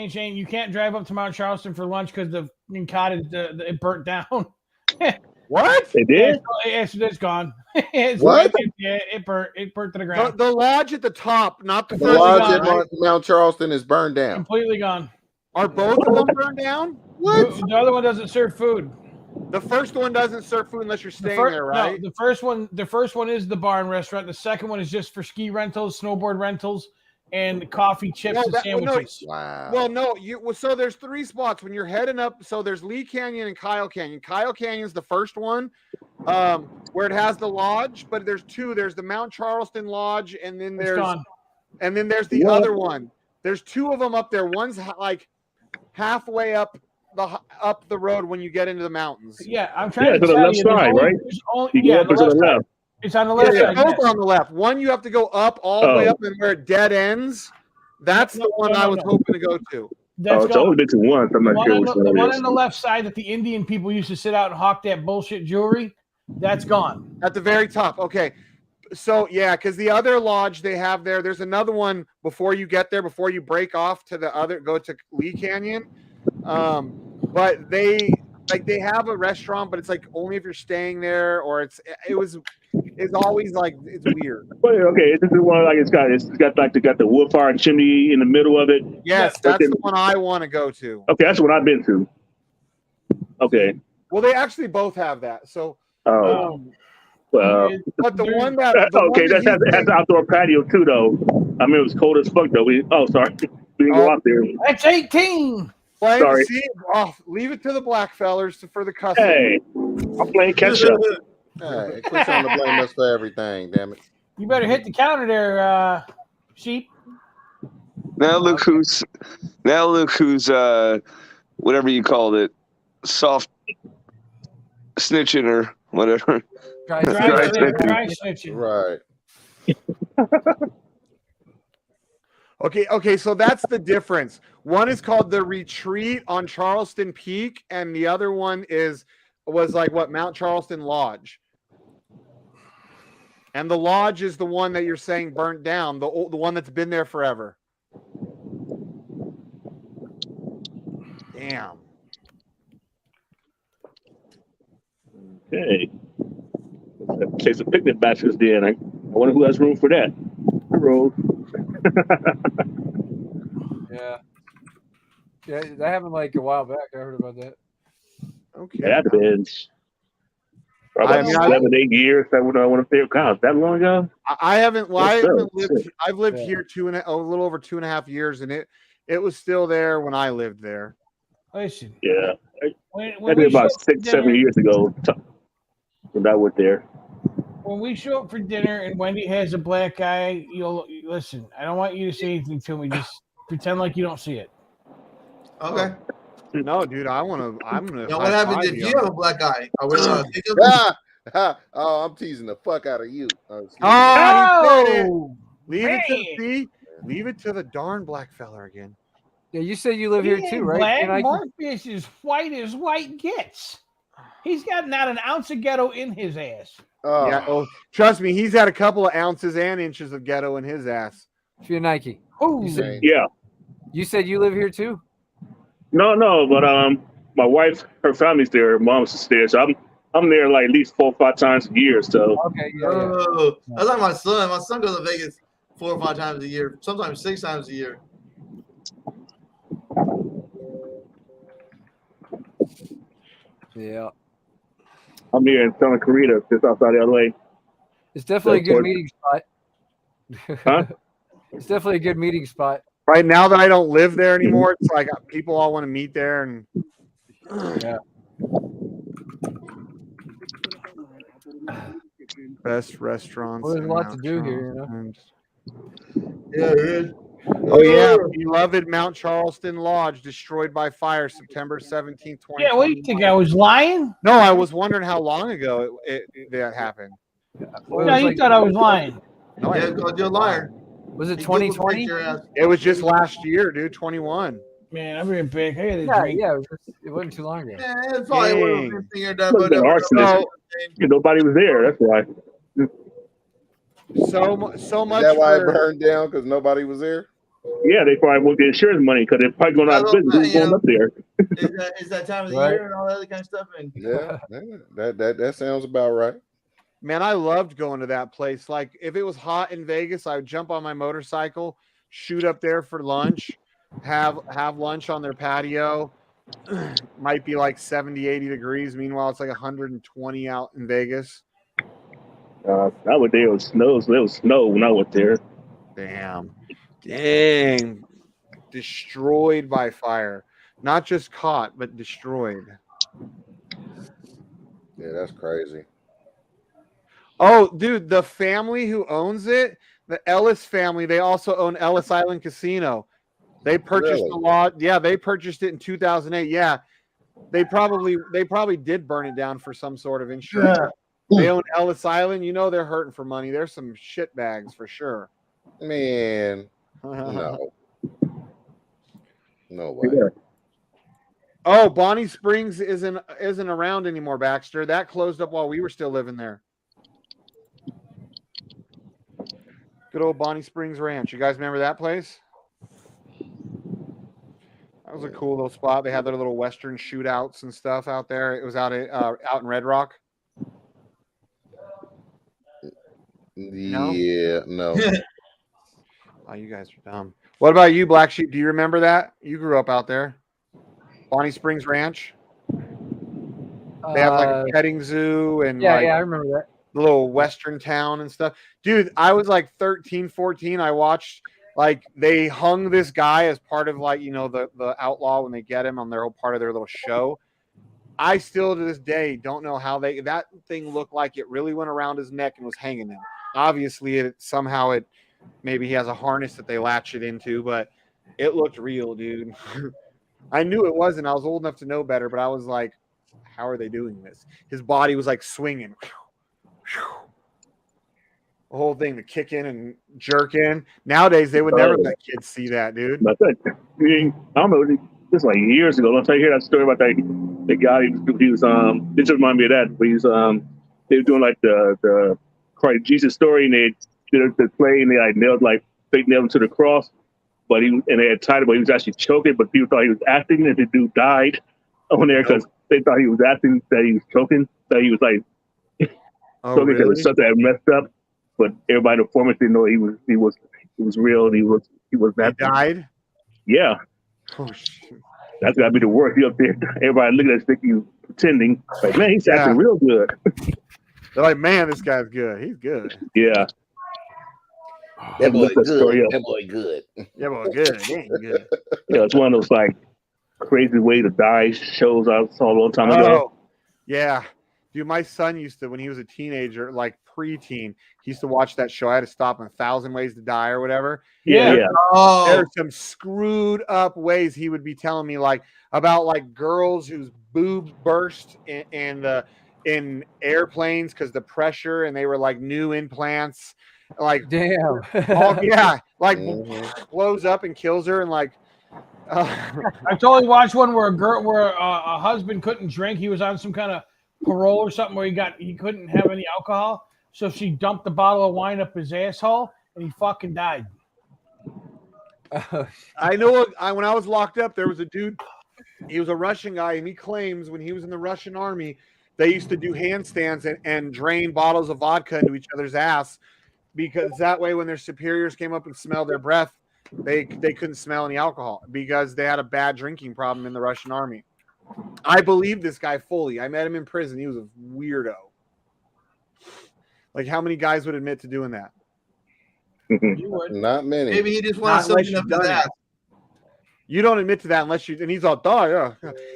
Shane, you can't drive up to Mount Charleston for lunch because the cottage it burnt down.
What?
They did?
It's gone. It's
What?
Yeah, it burnt to the ground.
The lodge at the top, not the
The
first
lodge
one,
at
right?
Mount Charleston is burned down.
Completely gone.
Are both of them burned down?
The other one doesn't serve food.
The first one doesn't serve food unless you're staying there, right?
No, the first one is the bar and restaurant. The second one is just for ski rentals, snowboard rentals, and coffee, chips, and sandwiches.
Wow.
Well, no, so there's 3 spots when you're heading up. So there's Lee Canyon and Kyle Canyon. Kyle Canyon's the first one, where it has the lodge, but there's 2. There's the Mount Charleston Lodge, and then there's the other one. There's 2 of them up there. One's like halfway up the road when you get into the mountains.
Yeah, I'm trying to
the
tell
left
you.
side, right?
You go up
and to the left.
It's on the left side.
Both on the left. One you have to go up all the way up, and where it dead ends. That's the one I was hoping to go to.
It's only been to once. I'm not sure which one
The
it
one
is.
on the left side that the Indian people used to sit out and hawk that bullshit jewelry, that's gone.
At the very top. Okay. So, yeah, because the other lodge they have there's another one before you get there, before you break off to go to Lee Canyon. But they have a restaurant, but it's like only if you're staying there, or it's always like it's weird.
But okay, this is one like it's got the wood fire chimney in the middle of it.
Yes, that's the one I want to go to.
Okay, that's what I've been to. Okay.
Well, they actually both have that. So.
Well.
But the one that
it has an outdoor patio too, though. I mean, it was cold as fuck though. Sorry, we didn't go out there.
That's 18.
Sorry.
Leave it to the black fellers for the cussing.
Hey, I'm playing catch up.
Hey, quit trying to blame us for everything, damn it.
You better hit the counter there, Sheep.
Now look who's whatever you called it, soft snitching or whatever.
Dry snitching.
Right.
Okay, so that's the difference. One is called the Retreat on Charleston Peak, and the other one was like Mount Charleston Lodge. And the lodge is the one that you're saying burnt down, the one that's been there forever. Damn.
Okay. Let's take some picnic baskets then. I wonder who has room for that. I rolled.
Yeah, that happened like a while back. I heard about that.
Okay.
That happens. Probably 7-8 years. I want to say it counts. That long ago?
I've lived here a little over 2.5 years, and it was still there when I lived there.
Listen.
Yeah.
When
Maybe about 6-7 years ago when I went there.
When we show up for dinner and Wendy has a black eye, you'll listen. I don't want you to say anything to me. Just pretend like you don't see it.
Okay.
No, dude, I'm gonna.
Now, what happens if you have a black eye? Are we gonna take him?
Oh, I'm teasing the fuck out of you.
Leave it to the darn black fella again.
Yeah, you said you live here too, right?
Black Marcus is white as white gets. He's got not an ounce of ghetto in his ass.
Yeah, trust me, he's had a couple of ounces and inches of ghetto in his ass.
Few Nike.
Yeah.
You said you live here too?
No, but my wife, her family's there, her mom's there, so I'm there like at least 4 or 5 times a year. So
okay,
that's like my son. My son goes to Vegas 4 or 5 times a year, sometimes 6 times a year.
Yeah.
I'm here in Santa Clarita, just outside LA.
It's definitely a good meeting spot.
Huh?
It's definitely a good meeting spot.
Right now that I don't live there anymore, it's like people all want to meet there, and
yeah.
Best restaurants.
Well, there's a lot to do here, you know.
Yeah, it is.
Oh yeah, beloved Mount Charleston Lodge destroyed by fire, September 17th, 2020.
Yeah, what do you think? I was lying?
No, I was wondering how long ago that happened.
No, you thought I was lying.
No,
yeah, you're a liar.
Was it 2020?
It was just last year, dude. 21.
Man, I'm being big. I gotta
Yeah,
drink.
yeah, it wasn't too long ago.
Yeah, it's probably one of the things that,
Must have been arsonist. Nobody was there. That's why.
So much.
Is that why it burned down? Because nobody was there?
Yeah, they probably won't get insurance money because they're probably going out of business. Who's going up there?
Is that time of the
Right.
year and all that other kind of stuff? And
Yeah, that sounds about right.
Man, I loved going to that place. Like, if it was hot in Vegas, I would jump on my motorcycle, shoot up there for lunch, have lunch on their patio, might be like 70, 80 degrees. Meanwhile, it's like 120 out in Vegas.
I was there. It was snow. So there was snow when I went there.
Damn. Dang. Destroyed by fire. Not just caught, but destroyed.
Yeah, that's crazy.
Oh, dude, the family who owns it, the Ellis family, they also own Ellis Island Casino. They purchased
Really?
a lot. Yeah, they purchased it in 2008. Yeah. They probably did burn it down for some sort of insurance.
Yeah.
They own Ellis Island. You know they're hurting for money. There's some shit bags for sure.
Man, no. No way.
Yeah.
Oh, Bonnie Springs isn't around anymore, Baxter. That closed up while we were still living there. Good old Bonnie Springs Ranch. You guys remember that place? That was a cool little spot. They had their little Western shootouts and stuff out there. It was out in Red Rock.
Yeah, no.
Oh, you guys are dumb. What about you, Black Sheep? Do you remember that? You grew up out there. Bonnie Springs Ranch. They have like a petting zoo and
yeah,
like
I remember that.
the little Western town and stuff. Dude, I was like 13, 14. I watched like they hung this guy as part of like, you know, the outlaw when they get him on their whole part of their little show. I still to this day don't know how that thing looked like it really went around his neck and was hanging him. Obviously somehow maybe he has a harness that they latch it into, but it looked real, dude. I knew it wasn't. I was old enough to know better, but I was like, how are they doing this? His body was like swinging. The whole thing to kick in and jerk in. Nowadays, they would never let kids see that, dude.
But I don't know. This was like years ago. Don't you hear that story about the guy? He was This just reminded me of that. But they were doing like the Christ Jesus story, and they did the play, and they like fake nailed him to the cross. But they had tied him, but he was actually choking. But people thought he was acting, and the dude died on there because they thought he was acting, that he was choking, that he was like choking because
really?
of something that messed up. But everybody in the performance didn't know he was real, and he was that.
He died?
Yeah.
Oh shit.
That's gotta be the worst. He up there, everybody looking at us thinking you pretending. Like, man, he's acting real good.
They're like, man, this guy's good. He's good.
Yeah.
That boy good. That boy good.
Yeah, boy good. He ain't good.
Yeah, it's one of those like crazy way to die shows I saw a long time ago.
Yeah. Dude, my son used to, when he was a teenager, like preteen, he used to watch that show. I had to stop him 1,000 Ways to Die or whatever.
Yeah.
There's some screwed up ways he would be telling me, like about like girls whose boobs burst in airplanes because the pressure, and they were like new implants. Like
damn.
Like blows up and kills her, and like.
I totally watched one where a husband couldn't drink. He was on some kind of parole or something where he couldn't have any alcohol, so she dumped the bottle of wine up his asshole and he fucking died.
I know. When I was locked up, there was a dude. He was a Russian guy, and he claims when he was in the Russian army, they used to do handstands and drain bottles of vodka into each other's ass, because that way, when their superiors came up and smelled their breath, they couldn't smell any alcohol because they had a bad drinking problem in the Russian army. I believe this guy fully. I met him in prison. He was a weirdo. Like, how many guys would admit to doing that?
You would.
Not many.
Maybe he just wanted something up to that.
You don't admit to that unless you. And he's all, yeah.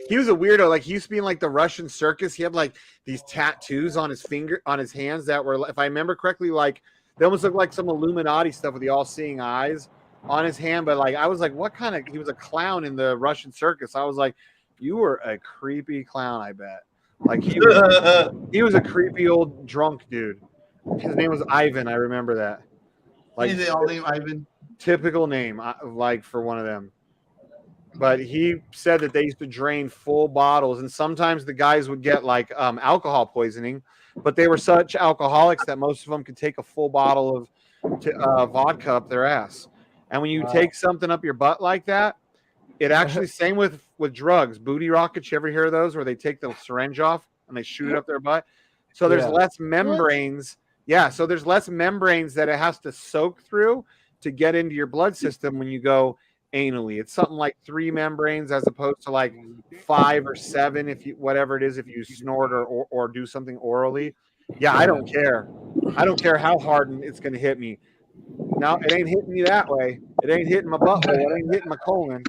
He was a weirdo. Like, he used to be in like the Russian circus. He had like these tattoos on his hands that were, if I remember correctly, like they almost looked like some Illuminati stuff with the all-seeing eyes on his hand. But like, I was like, what kind of? He was a clown in the Russian circus. I was like, you were a creepy clown, I bet. Like he was a creepy old drunk dude. His name was Ivan. I remember that. Like
they all name Ivan.
Typical name, like for one of them. But he said that they used to drain full bottles, and sometimes the guys would get like alcohol poisoning, but they were such alcoholics that most of them could take a full bottle of vodka up their ass. And when you take something up your butt like that, it actually, same with drugs, booty rockets. You ever hear of those where they take the syringe off and they shoot it up their butt? So there's less membranes. Yeah, so there's less membranes that it has to soak through to get into your blood system when you go anally. It's something like 3 membranes as opposed to like 5 or 7 if you whatever it is if you snort or do something orally. Yeah, I don't care. I don't care how hard it's going to hit me. No, it ain't hitting me that way. It ain't hitting my butthole. It ain't hitting my colon.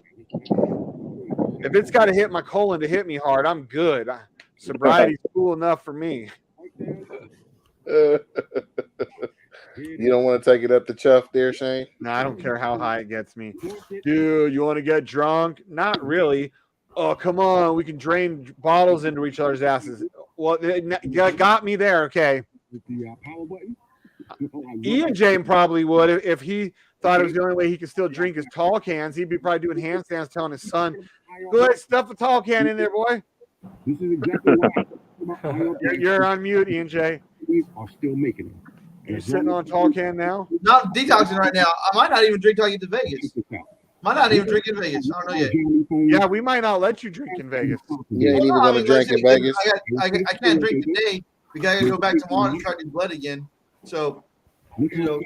If it's got to hit my colon to hit me hard, I'm good. Sobriety's cool enough for me.
You don't want to take it up the chuff there, Shane?
No, I don't care how high it gets me. Dude, you want to get drunk? Not really. Oh, come on. We can drain bottles into each other's asses. Well, you got me there. Okay. Ian James probably would if he thought it was the only way he could still drink his tall cans. He'd be probably doing handstands telling his son, go ahead, stuff a tall can in there, boy.
This is exactly why
You're on mute, Ian J.
Are still making them.
You're sitting on a tall can now?
Not detoxing right now. I might not even drink till I get to Vegas. Might not even drink in Vegas. I don't know yet.
Yeah, we might not let you drink in Vegas.
You ain't even going to drink in Vegas?
I can't drink today. We got to go back tomorrow and try to do blood again. So, you know.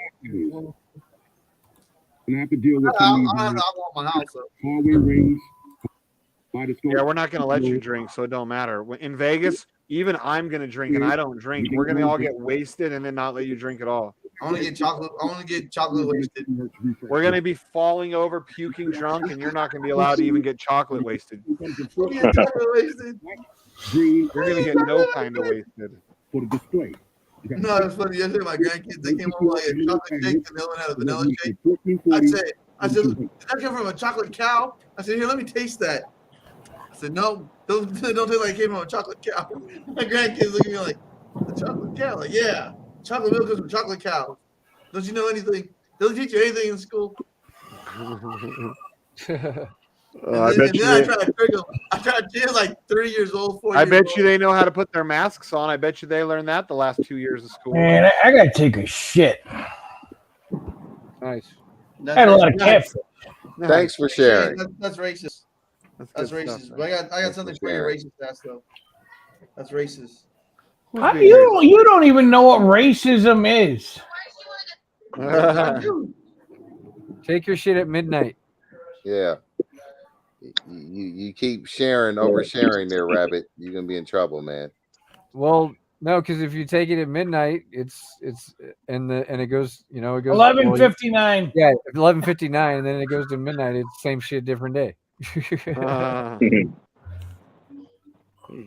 And I have to deal with
I want my house. So.
hallway rings.
Yeah, we're not going to let you drink, so it don't matter. In Vegas, even I'm going to drink, and I don't drink. We're going to all get wasted and then not let you drink at all.
I want to get chocolate. I want to get chocolate wasted.
We're going to be falling over, puking drunk, and you're not going to be allowed to even get chocolate wasted. You're going to get no kind of wasted.
For the display.
No, it's funny. Yesterday, my grandkids, they came home like a chocolate shake, and the other one had a vanilla shake. I said, did that come from a chocolate cow? I said, here, let me taste that. I said, no, don't taste like it came from a chocolate cow. My grandkids look at me like, a chocolate cow? Like, yeah, chocolate milk comes from chocolate cows. Don't you know anything? Don't teach you anything in school? I tried to trick them. I tried to do like 3 years old, 4 years old.
I bet you they know how to put their masks on. I bet you they learned that the last 2 years of school.
Man, I got to take a shit.
Nice.
I had a lot of catfish.
Thanks for sharing.
That's racist. That's racist.
Stuff,
but I got something for your racist ass though. That's racist.
You don't even know what racism is.
Take your shit at midnight.
Yeah. You keep sharing, oversharing there, Rabbit. You're gonna be in trouble, man.
Well, no, because if you take it at midnight, it's and it goes, it goes
11:59.
Yeah, 11:59, and then it goes to midnight. It's same shit, different day.
There you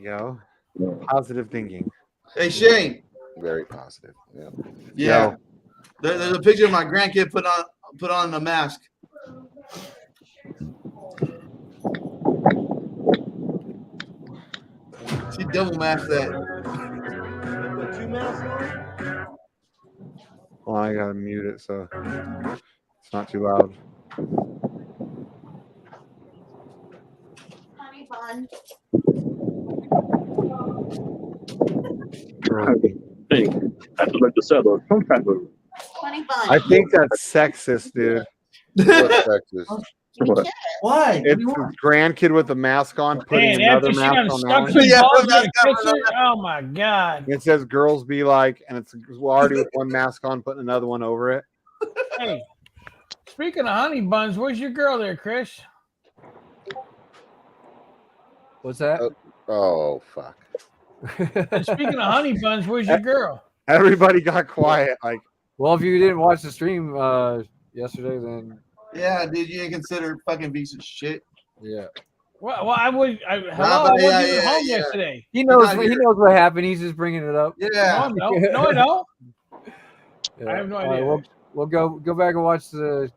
go. Positive thinking.
Hey Shane.
Very positive. Yeah.
Yeah. There's a picture of my grandkid put on a mask. She double masked that.
Put 2 masks on?
Well, I gotta mute it so it's not too loud.
Honey bun.
Hey, that's like the suburb. Some type of.
Honey bun.
I think that's sexist, dude.
What's sexist?
What?
Why?
It's a grandkid with a mask on putting
Man,
another
after she
mask
done
on
stuck
that
some
one.
balls in a picture, oh my god!
It says girls be like, and it's already with one mask on, putting another one over it.
Hey, speaking of honey buns, where's your girl there, Chris?
What's that?
Oh fuck.
And speaking of honey buns, where's your girl?
Everybody got quiet. Like,
well, if you didn't watch the stream yesterday, then
yeah, dude, you ain't considered fucking piece of shit.
Yeah.
Well, I wasn't even home yesterday.
He knows what happened. He's just bringing it up.
Yeah.
No, I don't.
Yeah.
I have no idea.
We'll go back and watch the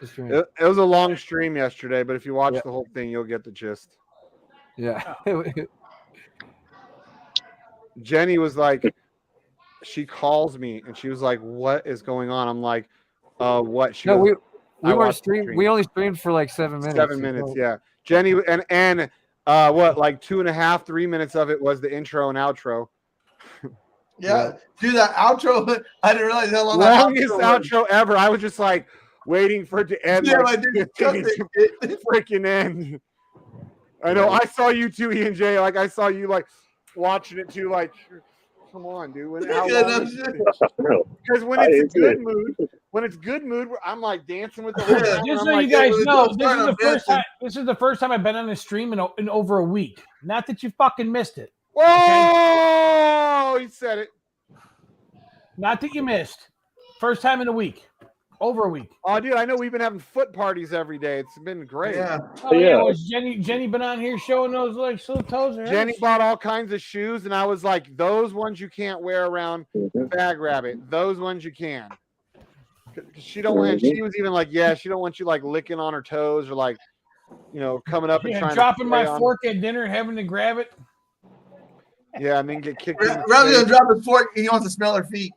stream.
it was a long stream yesterday, but if you watch the whole thing, you'll get the gist.
Yeah.
Jenny was like, she calls me and she was like, "What is going on?" I'm like, "What?" She goes,
we weren't stream. We only streamed for like 7 minutes.
7 minutes, yeah. Jenny and what, like 2.5, 3 minutes of it was the intro and outro.
Yeah, dude, that outro. I didn't realize how long.
Longest outro ever. I was just like waiting for it to end.
Yeah,
like,
I did.
Freaking end. I know. I saw you too, Ian J. Like I saw you like watching it too. Like Come on, dude. Because when
I
it's a
didn't do
good
it.
mood, I'm like dancing with the whole time.
Just
I'm
so
like,
you guys
with
know,
those
this is the
startup
first
dancing.
time. This is the first time I've been on a stream in over a week. Not that you fucking missed it.
Whoa! He said it.
Not that you missed. First time in a week. Over a week.
Oh, dude, I know we've been having foot parties every day. It's been great.
Yeah.
Oh yeah, was Jenny been on here showing those like little toes? Or
Jenny bought all kinds of shoes, and I was like, those ones you can't wear around Bag Rabbit. Those ones you can. 'Cause she don't want. She was even like, yeah, she don't want you like licking on her toes or like, coming up and trying
dropping
to
my
play on-
fork at dinner and having to grab it.
Yeah, and then get kicked. in the
Rather than
face.
drop his fork, he wants to smell her feet.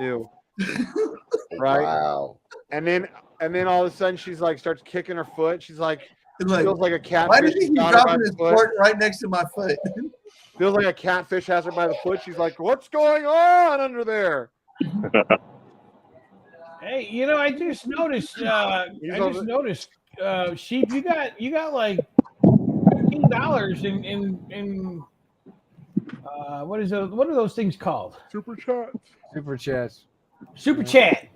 Ew. Right.
Wow.
And then all of a sudden she's like starts kicking her foot. She's like,
Like,
feels like a catfish.
why does he keep
got her by
dropping
the
his
foot.
fork right next to my foot?
Feels like a catfish has her by the foot. She's like, what's going on under there?
Hey, I just noticed. Sheep, you got like $15 in what are those things called?
Super chats.
Super chats.
Super chat.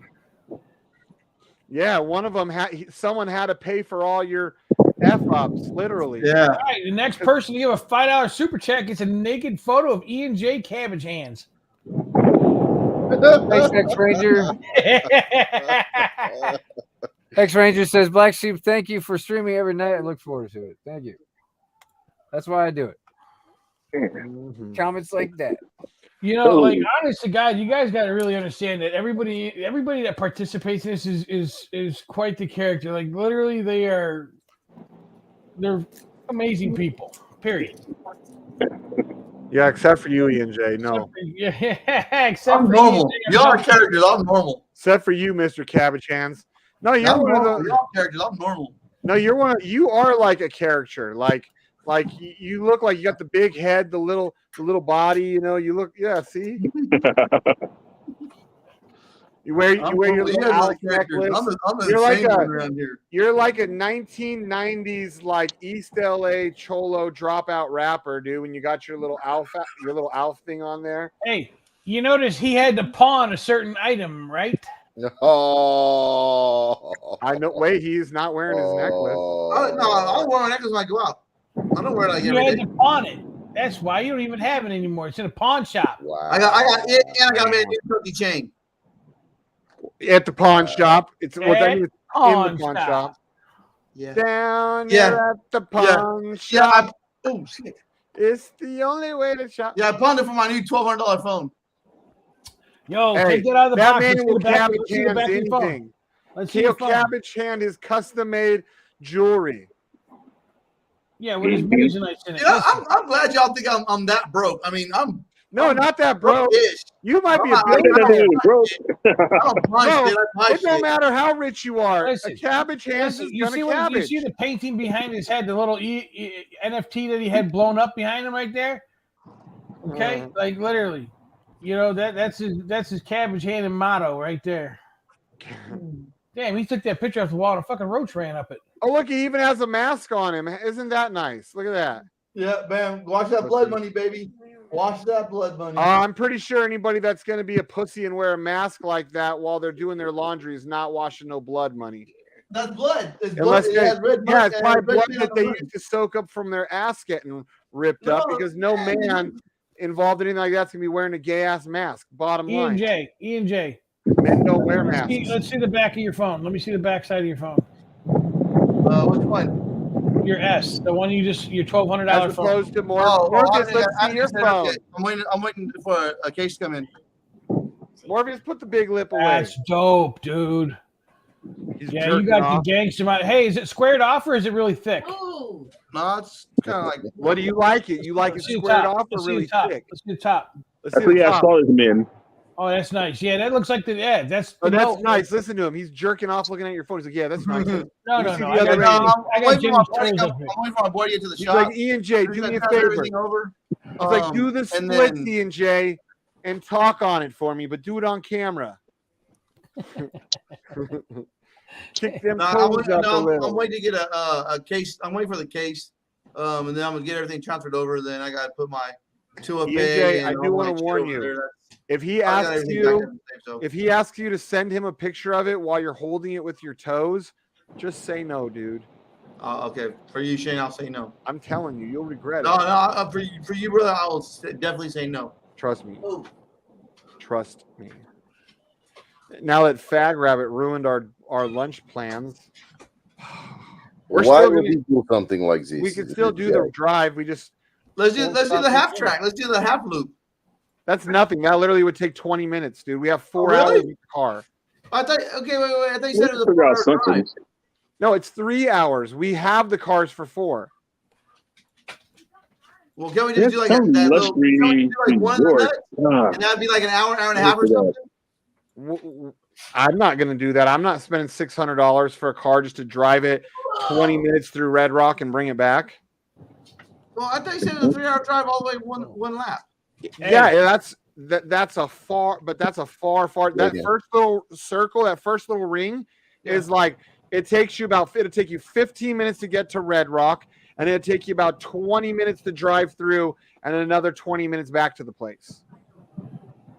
Yeah, one of them someone had to pay for all your F-ups, literally.
Yeah.
All right, the next person to give a $5 super chat gets a naked photo of E&J cabbage hands.
Thanks, X-Ranger. X-Ranger says, Black Sheep, thank you for streaming every night. I look forward to it. Thank you. That's why I do it. Comments like that.
Like honest to God, you guys got to really understand that everybody that participates in this is quite the character. Like literally, they're amazing people. Period.
Yeah, except for you, E&J. No.
Except
I'm
for
normal.
E&J,
Y'all are characters. I'm normal.
Except for you, Mr. Cabbage Hands. No, you're
I'm
one of
normal.
those.
Y'all characters. I'm normal.
No, you are like a character. Like you look like you got the big head, the little body. You look. Yeah, see. You wear your little Alf necklace. You're like a 1990s like East LA cholo dropout rapper, dude. When you got your little Alf thing on there.
Hey, you notice he had to pawn a certain item, right?
Oh,
I know. Wait, he's not wearing his necklace.
No, I'll wear my necklace when I go out. I don't wear it like
You
every
had
day.
to pawn it. That's why you don't even have it anymore. It's in a pawn shop.
Wow.
I got it, and I got made a new cookie chain.
At the pawn shop. It's what that means. In the
Pawn
pawn
shop.
shop.
Yeah.
Down
Yeah.
here at the pawn
Yeah.
shop.
Oh shit.
It's the only way to shop.
Yeah, I pawned it for my new $1,200 phone.
Yo,
Hey,
take that out of the
that
box.
man
Let's see
will
the back,
cabbage
let's see the
hand
back of your phone.
anything.
Let's see
He'll
your phone.
cabbage hand his custom-made jewelry.
Yeah, with his Moissanite in it.
Yeah, I'm glad y'all think I'm that broke. I mean, I'm
not that broke.
broke-ish.
You might be a
I'm
billionaire.
Broke.
I don't buy
No,
shit. I buy
it don't
shit.
matter how rich you are.
Listen,
A cabbage hand is
you see
gonna
what you
cabbage.
see the painting behind his head, the little NFT that he had blown up behind him right there. Okay, like literally, that's his cabbage hand and motto right there. Damn, he took that picture off the wall and a fucking roach ran up it.
Oh, look, he even has a mask on him. Isn't that nice? Look at that.
Yeah, bam. Wash that blood money, baby. Wash that blood money.
I'm pretty sure anybody that's going to be a pussy and wear a mask like that while they're doing their laundry is not washing no blood money.
That's blood. It's
Unless
blood. It has red
yeah,
mark-
it's
it
probably
has red
blood
paint
that
on
they
the
used to soak up from their ass getting ripped up because no man involved in anything like that's going to be wearing a gay-ass mask. Bottom line.
E&J.
Men don't wear masks.
Let's see the back of your phone. Let me see the back side of your phone.
Which one?
Your S, the one your $1,200
As
phone.
opposed to more.
Oh,
Morpheus, let's
I
see your
said,
phone.
okay. I'm waiting for a case to come in.
Morpheus, put the big lip away.
That's dope, dude.
He's
Yeah, you
jerking
got
off.
the gangster mind. Hey, is it squared off or is it really thick?
No, it's kind of like.
What do you like it? You like it
Let's see the
squared
top.
off or
Let's see
really
the top.
thick?
Let's see the top.
Let's
That's
see
what
the
he has
top.
called his men.
Oh, that's nice. Yeah, that looks like that's.
Oh,
the
that's
note.
nice. Listen to him. He's jerking off looking at your phone. He's like, yeah, that's nice.
No.
I
I
got
I'm waiting for my boy
Jenny's
to I'm waiting for my boy to get to the
He's
shop.
like, E&J,
He's
do
gonna
me a
turn
favor.
everything over.
He's like, do the
and
split,
then-
E&J, and talk on it for me, but do it on camera. Kick them toes up a little.
I'm waiting to get a case. I'm waiting for the case, and then I'm gonna get everything transferred over. Then I gotta put my to a
EJ, I do want to warn you. If he asks you to send him a picture of it while you're holding it with your toes, just say no, dude.
Okay, for you, Shane, I'll say no.
I'm telling you, you'll regret
No,
it.
no, for you, brother, I will definitely say no.
Trust me. Trust me. Now that Fag Rabbit ruined our lunch plans,
Why would we do something like this?
We could still do the drive. We just
let's do the half track. Let's do the half loop.
That's nothing. That literally would take 20 minutes, dude. We have 4 hours in the car.
I thought. Okay, wait. I thought you said it was a 4-hour drive.
No, it's 3 hours. We have the cars for 4.
Well, can we just do like that little? Can we do like one of that? And that'd be like an hour and a half or something.
I'm not going to do that. I'm not spending $600 for a car just to drive it 20 minutes through Red Rock and bring it back.
Well, I thought you said it was a 3-hour drive all the way one lap.
Yeah, that's a far. That first little circle, that first little ring, is like it'll take you 15 minutes to get to Red Rock, and it'll take you about 20 minutes to drive through, and then another 20 minutes back to the place.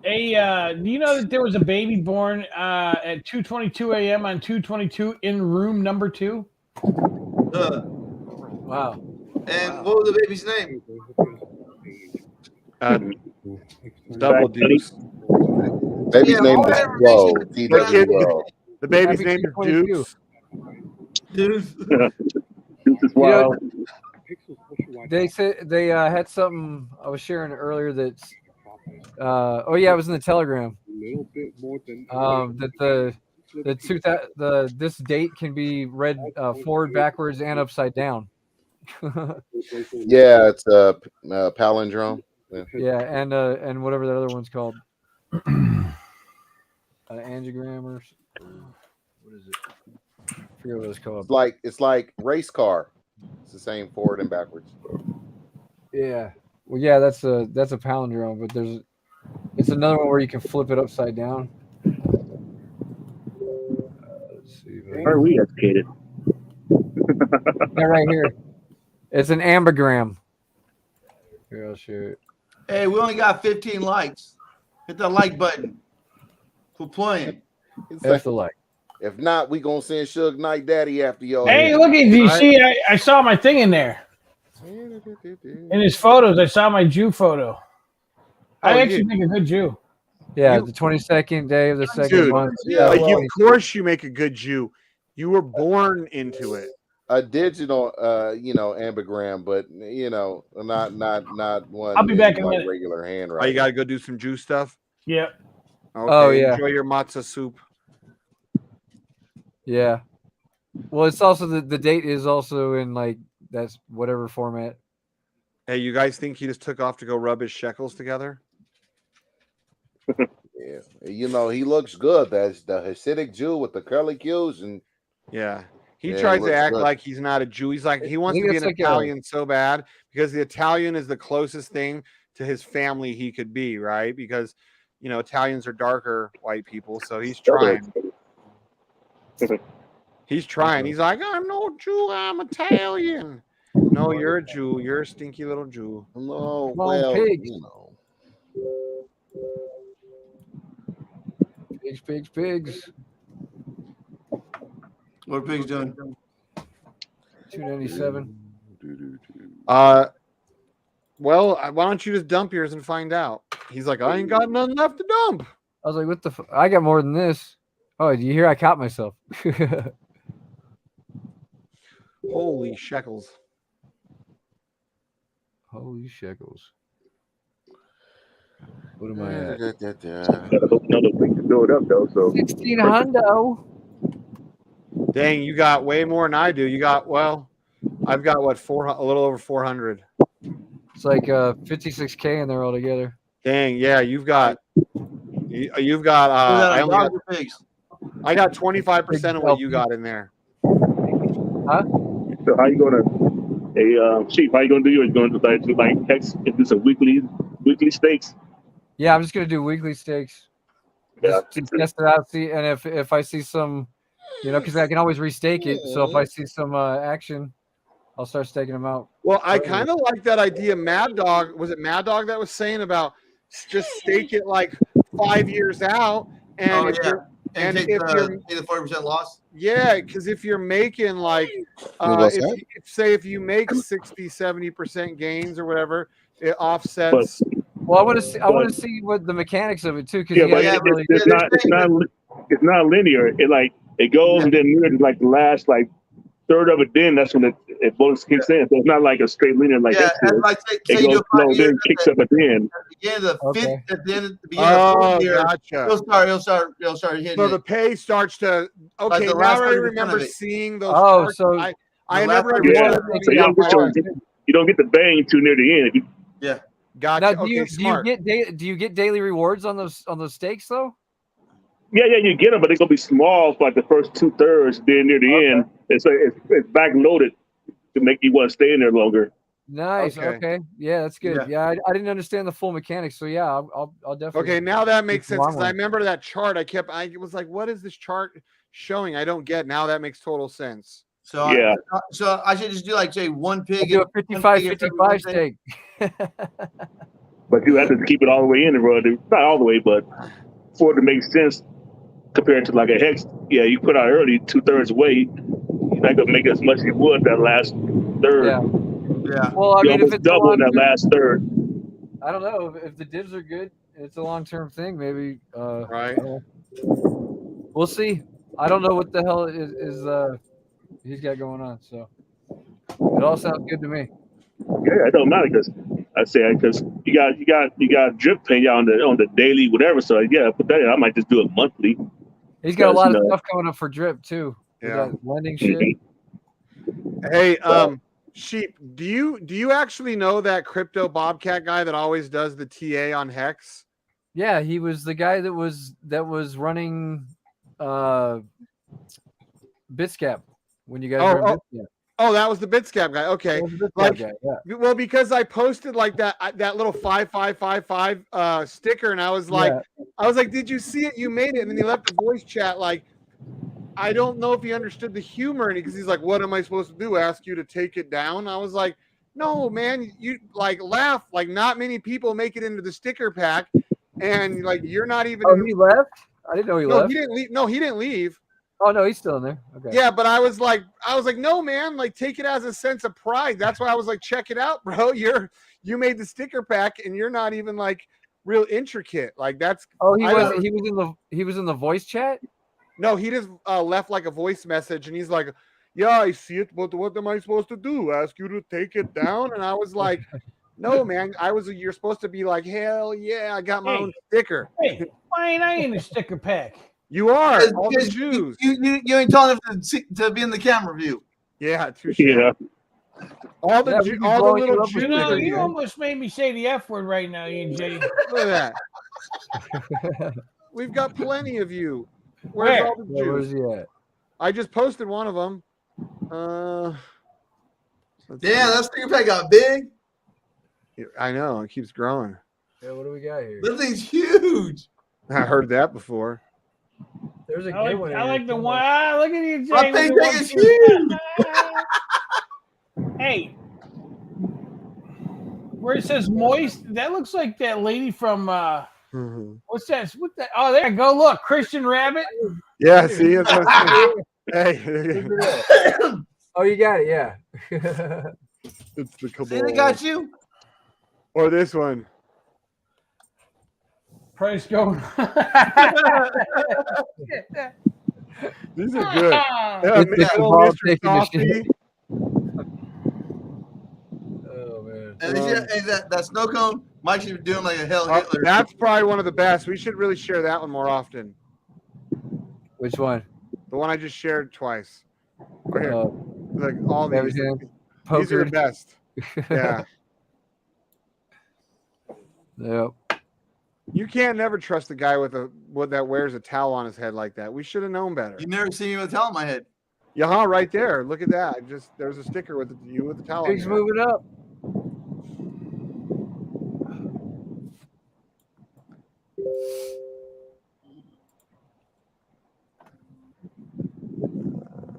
Hey, do you know that there was a baby born at 2:22 a.m. on 2/22 in room number 2?
Wow.
And what was the baby's name?
Double Deuce.
Baby's name is Whoa.
The baby's name is Deuce.
Deuce.
Deuce is wild.
They said they had something I was sharing earlier that's it was in the Telegram. That this date can be read forward, backwards, and upside down.
Yeah, it's a palindrome.
Yeah, and whatever the other one's called, angiogram or what is it? I forget what it's called.
It's like race car. It's the same forward and backwards.
Yeah. Well, yeah, that's a palindrome, but it's another one where you can flip it upside down. Let's see.
How are we educated?
Yeah, right here. It's an ambigram. Here, I'll show it.
Hey, we only got 15 likes. Hit the like button. We're playing.
That's the like.
If not, we gonna send Suge Knight Daddy after y'all.
Hey, look at you! See, I saw my thing in there. In his photos, I saw my Jew photo. I actually make a good Jew.
Yeah, the 22nd day of the second month.
Yeah, of course you make a good Jew. You were born into it.
A digital, ambigram, but not one.
I'll be back in a minute.
Regular handwriting.
Oh, you gotta go do some Jew stuff.
Yeah.
Okay,
oh yeah.
Enjoy your matzah soup.
Yeah. Well, it's also the date is also in like that's whatever format.
Hey, you guys think he just took off to go rub his shekels together?
Yeah, he looks good. That's the Hasidic Jew with the curly Q's and
he tries to act like he's not a Jew. He's like he wants to be an Italian so bad because the Italian is the closest thing to his family he could be, right? Because Italians are darker white people, so he's trying. He's trying. He's like, I'm no Jew, I'm Italian. No, you're a Jew. You're a stinky little Jew.
No,
pigs. Pigs.
What are pigs doing?
297.
Well, why don't you just dump yours and find out? He's like, I ain't got nothing left to dump.
I was like, what the? I got more than this. Oh, do you hear? I caught myself.
Holy shekels.
Holy shekels. What am I at?
Gotta hope another thing to build up though. So
16 hundo.
Dang, you got way more than I do. You got I've got what a little over 400.
It's like 56K in there altogether.
Dang, yeah, you've got. I got 25% of what you got in there.
Huh?
So how you gonna? Hey, Sheep, how you gonna do yours? Going to like text and do some weekly stakes?
Yeah, I'm just gonna do weekly stakes.
Yeah,
just test it out. See, and if I see some, because I can always restake it. So if I see some action, I'll start staking them out.
Well, I kind of like that idea. Mad Dog, was it Mad Dog that was saying about just stake it like 5 years out, and
and take the 40% loss.
Yeah, because if you're making like, if you make 60-70% gains or whatever, it offsets.
Well, I want to see what the mechanics of it too. Because
it's not linear. It goes and then near like the last like third of it, then that's when it bonus kicks in. So it's not like a straight linear like that. It goes slow, then it kicks up at the end.
At the end of the beginning of the fourth year,
gotcha.
He'll start hitting.
So the pay starts to
Like the
now
last
I
30%
remember
of it.
seeing those.
Oh,
charts.
so
I never
So
understood.
you don't get the bang too near the end.
Yeah,
gotcha.
Now, do you get daily rewards on those stakes though?
Yeah, you get them, but they're gonna be small for like the first 2/3. Then near the end, it's back loaded to make you want to stay in there longer.
Nice. Okay. Yeah, that's good. Yeah, I didn't understand the full mechanics, so yeah, I'll definitely.
Okay, now that makes sense because I remember that chart. I was like, what is this chart showing? I don't get. Now that makes total sense.
So so I should just do like say one pig.
Do a 55-55 stake.
But you have to keep it all the way in the road. Not all the way, but for it to make sense compared to like a hex. Yeah, you put out early 2/3 weight. You're not gonna make as much as you would that last third.
Yeah. Well, I
you
mean, if it's
double in that last third.
I don't know if the divs are good. It's a long-term thing, maybe.
Right.
We'll see. I don't know what the hell is he's got going on. So it all sounds good to me.
Yeah, it don't matter because you got drip pay on the daily whatever. So yeah, put that in. I might just do it monthly.
He's got a lot of stuff coming up for drip too.
Yeah,
lending shit.
Hey, Sheep, do you actually know that crypto Bobcat guy that always does the TA on Hex?
Yeah, he was the guy that was running Bitscap when you guys were in Bitscap.
Oh, that was the Bitscap guy. Okay, well, because I posted like that little 5555 sticker, and I was like, did you see it? You made it, and then he left a voice chat like, I don't know if he understood the humor, and because he's like, what am I supposed to do? Ask you to take it down? I was like, no, man, you like laugh. Like not many people make it into the sticker pack, and like you're not even.
Oh, he left? I didn't know he left.
He didn't leave. No, he didn't leave.
Oh no, he's still in there. Okay.
Yeah, but I was like, no, man, like take it as a sense of pride. That's why I was like, check it out, bro. You made the sticker pack, and you're not even like real intricate. Like that's.
Oh, he was in the voice chat.
No, he just left like a voice message, and he's like, "Yeah, I see it, but what am I supposed to do? Ask you to take it down?" And I was like, "No, man. You're supposed to be like, hell yeah, I got my own sticker."
Hey, why ain't I in the sticker pack?
You are all the Jews.
You ain't telling him to be in the camera view.
Yeah, touche.
Yeah.
All the little Jews.
You almost made me say the F word right now, EJ.
Look at that. We've got plenty of you. Where's all the Jews?
Where's he at?
I just posted one of them.
Damn, that sticker pack got big.
I know it keeps growing.
Yeah, what do we got here?
This thing's huge.
I heard that before.
There's a
I
good one.
I like the one. Look at you, Jay.
My thing is huge.
Hey, where it says moist, that looks like that lady from what's that? What that? Oh, there you go. Look, Christian Rabbit.
Yeah, see, hey.
Oh, you got it. Yeah.
It's the cabal.
See, they got you.
Or this one.
Price going.
These are good.
Oh man.
And that snow cone, Mike should be doing like a hell Hitler.
That's probably one of the best. We should really share that one more often.
Which one?
The one I just shared twice. Right here. Like all these. These are the best. Yeah.
Yep.
You can't never trust a guy with that wears a towel on his head like that. We should have known better.
You never seen me with a towel on my head.
Yeah, right there. Look at that. There's a sticker with you with the towel.
Pigs moving up.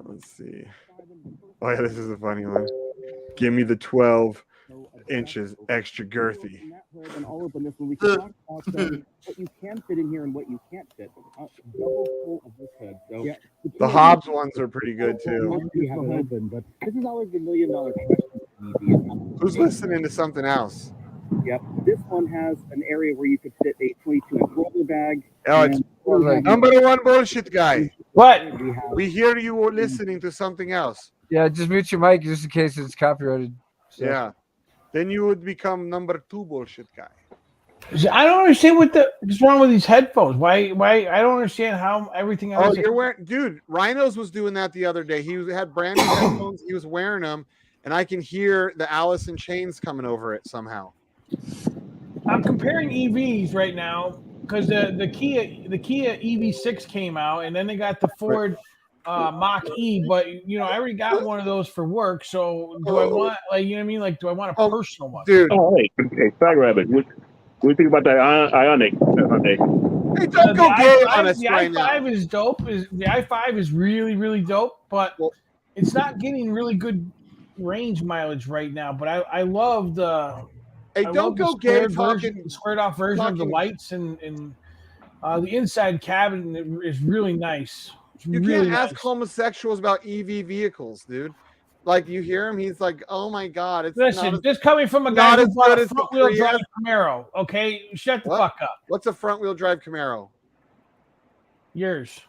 Let's see. Oh yeah, this is a funny one. Give me the 12 inches extra girthy.
And all of them, this when we can talk about what you can fit in here and what you can't fit. Double full of this hood. So yeah,
The Hobbs ones are pretty good too.
We have it open, but this is always the $1,000,000 question.
Who's listening to something else?
Yep, this one has an area where you could fit a 22-inch roller bag.
Oh, it's number one bullshit guy.
What?
We hear you were listening to something else.
Yeah, just mute your mic just in case it's copyrighted. So.
Yeah. Then you would become number 2 bullshit guy.
I don't understand what's wrong with these headphones. Why I don't understand how everything else.
Oh, you're wearing, dude. Rhinos was doing that the other day. He had brand new headphones. He was wearing them, and I can hear the Alice in Chains coming over it somehow.
I'm comparing EVs right now because the Kia EV6 came out, and then they got the Ford Mach-E. But I already got one of those for work. So do I want do I want a personal one?
Dude.
Oh, hey, Fag Rabbit. What do you think about that Ionic?
Hey, don't go gay on us right now.
The i5 is dope. The i5 is really, really dope, but it's not getting really good range mileage right now. But I love the.
Hey, don't go gay talking.
Squared off version of the lights and the inside cabin is really nice.
You can't ask homosexuals about EV vehicles, dude. Like, you hear him, he's like, "Oh my god!" It's
Listen, just coming from a guy who bought a front-wheel drive Camaro. Okay, shut the fuck up.
What's a front-wheel drive Camaro?
Yours.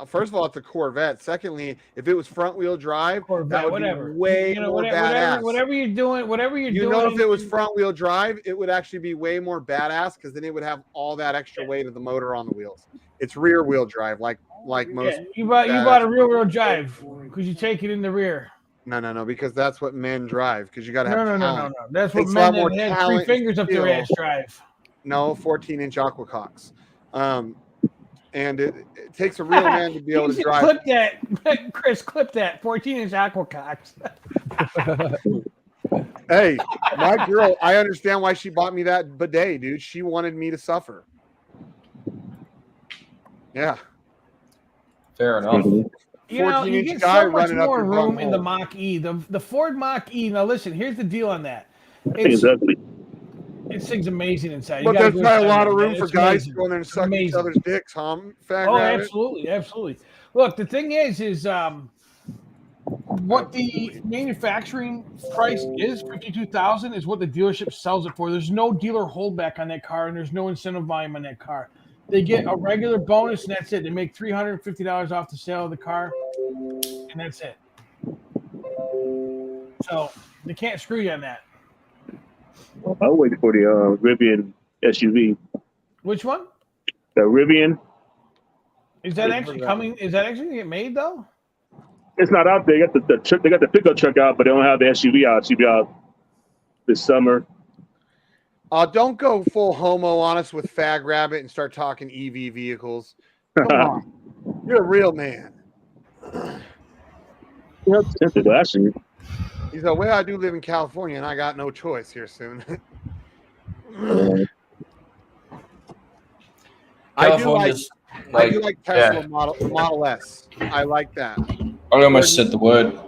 First of all, it's a Corvette. Secondly, if it was front-wheel drive, that would
whatever.
be way more badass.
Whatever you're doing,
if it was front-wheel drive, it would actually be way more badass because then it would have all that extra weight of the motor on the wheels. It's rear-wheel drive, like most.
Yeah, you bought a rear-wheel drive because you take it in the rear.
No, because that's what men drive. Because you got to have
no. That's what men that had 3 fingers up their ass drive.
No, 14-inch aquacocks. And it takes a real man to be able to drive.
Clip that, Chris. Clip that 14-inch aquacocks.
Hey, my girl. I understand why she bought me that bidet, dude. She wanted me to suffer. Yeah.
Fair enough.
You get so much more room in the Mach-E. The Ford Mach-E. Now listen, here's the deal on that. This thing's amazing inside.
But there's not a lot of room for guys to go in there and suck each other's dicks, huh?
Absolutely. Look, the thing is what the manufacturing price is, $52,000, is what the dealership sells it for. There's no dealer holdback on that car, and there's no incentive volume on that car. They get a regular bonus, and that's it. They make $350 off the sale of the car, and that's it. So they can't screw you on that.
I'll wait for the Rivian SUV.
Which one?
The Rivian.
Is that actually coming? Is that actually get made though?
It's not out there. They got the pickup truck out, but they don't have the SUV out. It should be out this summer.
Don't go full homo on us with Fag Rabbit and start talking EV vehicles. Come on. You're a real man. He's like, well, I do live in California and I got no choice here soon. I do like Tesla Model S. I like that.
I almost said the word.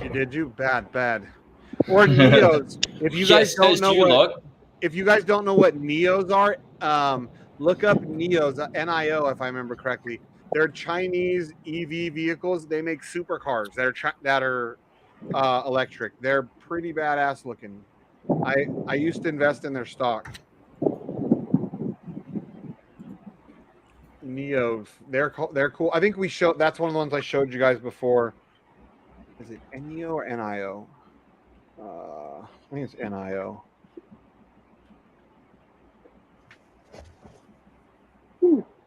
You did you? Bad. Or Neos. If you guys don't know if you guys don't know what Neos are, look up Neos, NIO, if I remember correctly. They're Chinese EV vehicles. They make supercars that are electric. They're pretty badass looking. I used to invest in their stock. Neos, they're cool. I think that's one of the ones I showed you guys before. Is it NEO or NIO? I think it's NIO.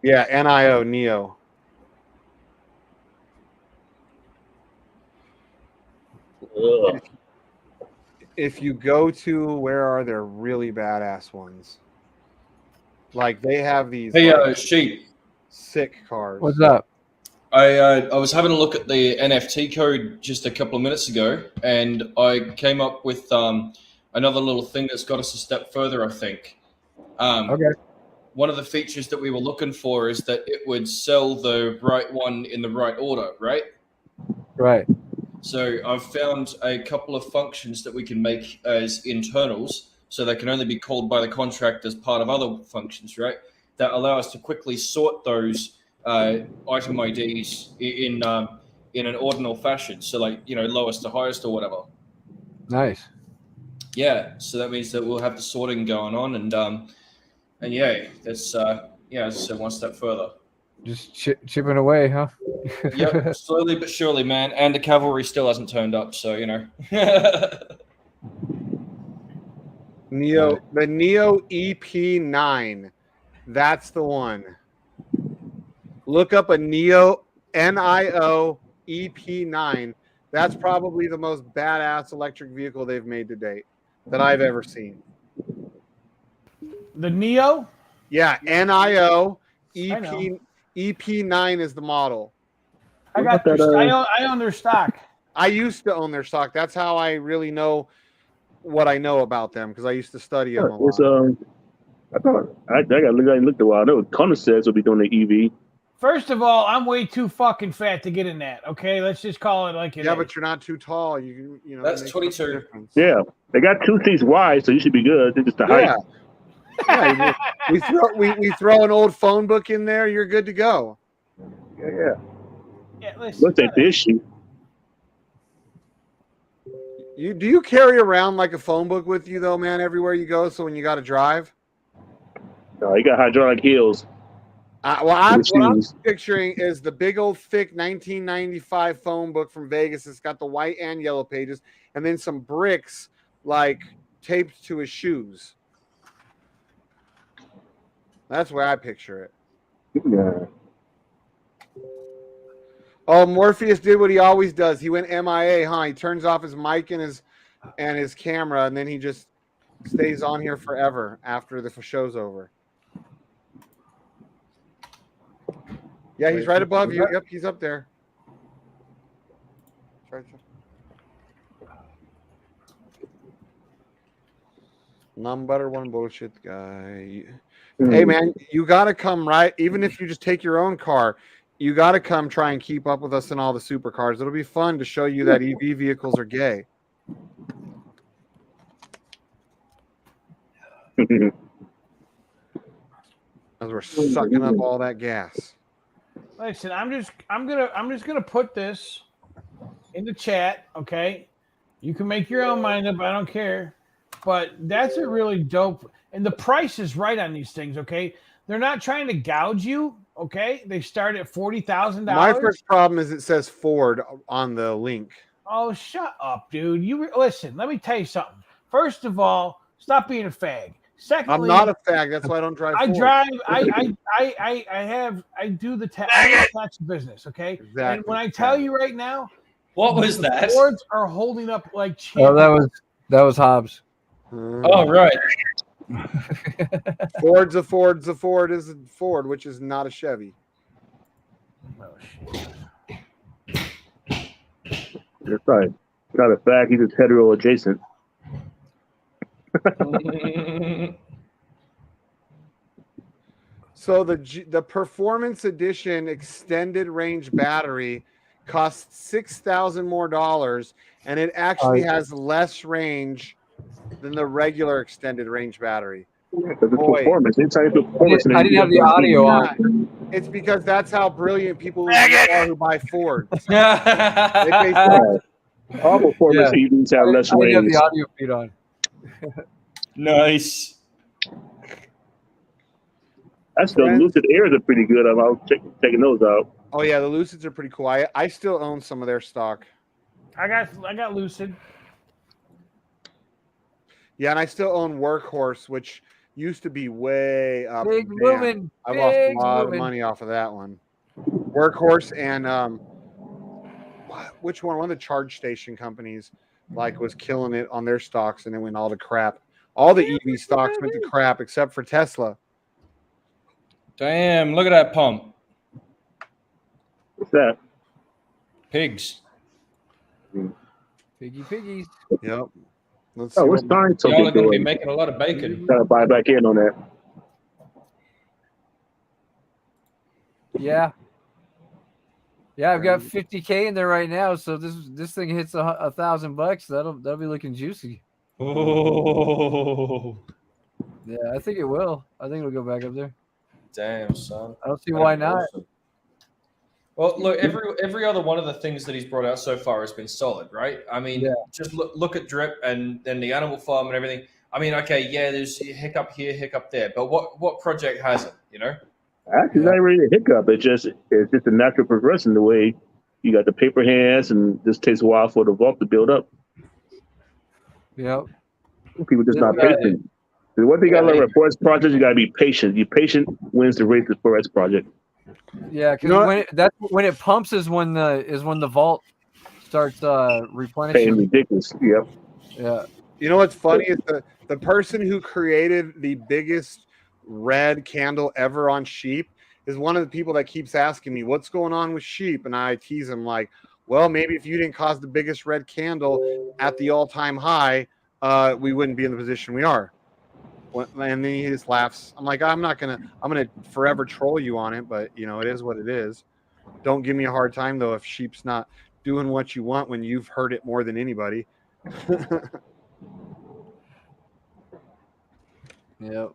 Yeah, NIO, Neo. If you go to, where are there really badass ones? Like they have these.
Hey, Sheep.
Sick cars.
What's up?
I was having a look at the NFT code just a couple of minutes ago, and I came up with another little thing that's got us a step further, I think.
Okay.
One of the features that we were looking for is that it would sell the right one in the right order, right?
Right.
So I've found a couple of functions that we can make as internals, so they can only be called by the contract as part of other functions, right? That allow us to quickly sort those item IDs in an ordinal fashion. So like, lowest to highest or whatever.
Nice.
Yeah. So that means that we'll have the sorting going on, and yeah, that's as I said, one step further.
Just chipping away, huh?
Yep, slowly but surely, man. And the cavalry still hasn't turned up, so
The Neo EP9. That's the one. Look up a Neo NIO EP9. That's probably the most badass electric vehicle they've made to date that I've ever seen.
The Neo?
Yeah, NIO EP9 is the model.
I own their stock.
I used to own their stock. That's how I really know what I know about them, because I used to study them a lot.
I thought I got looked a while. I know Connoisseurs will be doing the EV.
First of all, I'm way too fucking fat to get in that. Okay, let's just call it like it is.
Yeah, but you're not too tall. You know.
That's 22.
Yeah, they got 2 seats wide, so you should be good. It's just the height.
Yeah, we throw an old phone book in there. You're good to go.
Yeah.
Yeah, listen.
What's that issue?
Do you carry around like a phone book with you though, man, everywhere you go? So when you got to drive.
No, you got hydraulic heels.
What I'm picturing is the big old thick 1995 phone book from Vegas. It's got the white and yellow pages, and then some bricks like taped to his shoes. That's where I picture it.
Yeah.
Oh, Morpheus did what he always does. He went MIA, huh? He turns off his mic and his camera, and then he just stays on here forever after the show's over. Yeah, he's right above you. Yep, he's up there. Number one bullshit guy. Hey, man, you got to come, right? Even if you just take your own car, you got to come try and keep up with us in all the supercars. It'll be fun to show you that EV vehicles are gay. As we're sucking up all that gas.
Listen, I'm just gonna put this in the chat, okay? You can make your own mind up. I don't care, but that's a really dope. And the price is right on these things, okay? They're not trying to gouge you, okay? They start at $40,000.
My first problem is it says Ford on the link.
Oh, shut up, dude. Listen. Let me tell you something. First of all, stop being a fag. Secondly,
I'm not a fag. That's why I don't drive.
I
Ford.
drive. I do the tax business. Okay.
Exactly.
And when I tell you right now,
what was that?
Fords are holding up like
champions. Oh, that was Hobbs.
Oh, right.
Ford's a Ford is a Ford, which is not a Chevy.
Oh shit.
That's right. Not a fact. He's just hetero adjacent.
So the Performance Edition extended range battery costs $6,000 more, and it actually has less range than the regular extended range battery.
Performance. I
didn't have the audio on.
It's because that's how brilliant people are who buy Fords. They pay
all performance EVs have less
I
range.
didn't have the audio feed on.
Nice.
That's the Lucid Airs are pretty good. I'm taking those out.
Oh yeah, the Lucids are pretty cool. I still own some of their stock.
I got Lucid.
Yeah, and I still own Workhorse, which used to be way up.
Big moving.
I've lost a lot of money off of that one. Workhorse and which one? One of the charge station companies was killing it on their stocks, and it went all to crap. All the EV stocks went to crap except for Tesla.
Damn, look at that pump.
What's that?
Pigs.
Piggies.
Yep. Let's
what's time?
Y'all are going to be making a lot of bacon.
Gotta buy back in on that.
Yeah. Yeah, I've got 50K in there right now. So this thing hits $1,000. That'll be looking juicy.
Oh.
Yeah, I think it will. I think it'll go back up there.
Damn, son.
I don't see
That'd
why
be
not.
awesome. Well, look, every other one of the things that he's brought out so far has been solid, right? I mean, just look at Drip and then the Animal Farm and everything. I mean, okay, yeah, there's a hiccup here, hiccup there, but what project hasn't, you know?
Actually, it's not really a hiccup. It's just a natural progression. The way you got the paper hands, and this takes a while for the vault to build up.
Yep.
People just not patient. The one thing I learned with Forest projects, you got to be patient. You patient wins the race with Forest project.
Yeah, because when it pumps is when the vault starts replenishing.
Paying ridiculous. Yep.
Yeah.
You know what's funny is the person who created the biggest red candle ever on sheep is one of the people that keeps asking me what's going on with sheep, and I tease him like, well, maybe if you didn't cause the biggest red candle at the all-time high, we wouldn't be in the position we are. And then he just laughs. I'm like, I'm gonna forever troll you on it, but you know, it is what it is. Don't give me a hard time though if sheep's not doing what you want when you've heard it more than anybody.
Yep.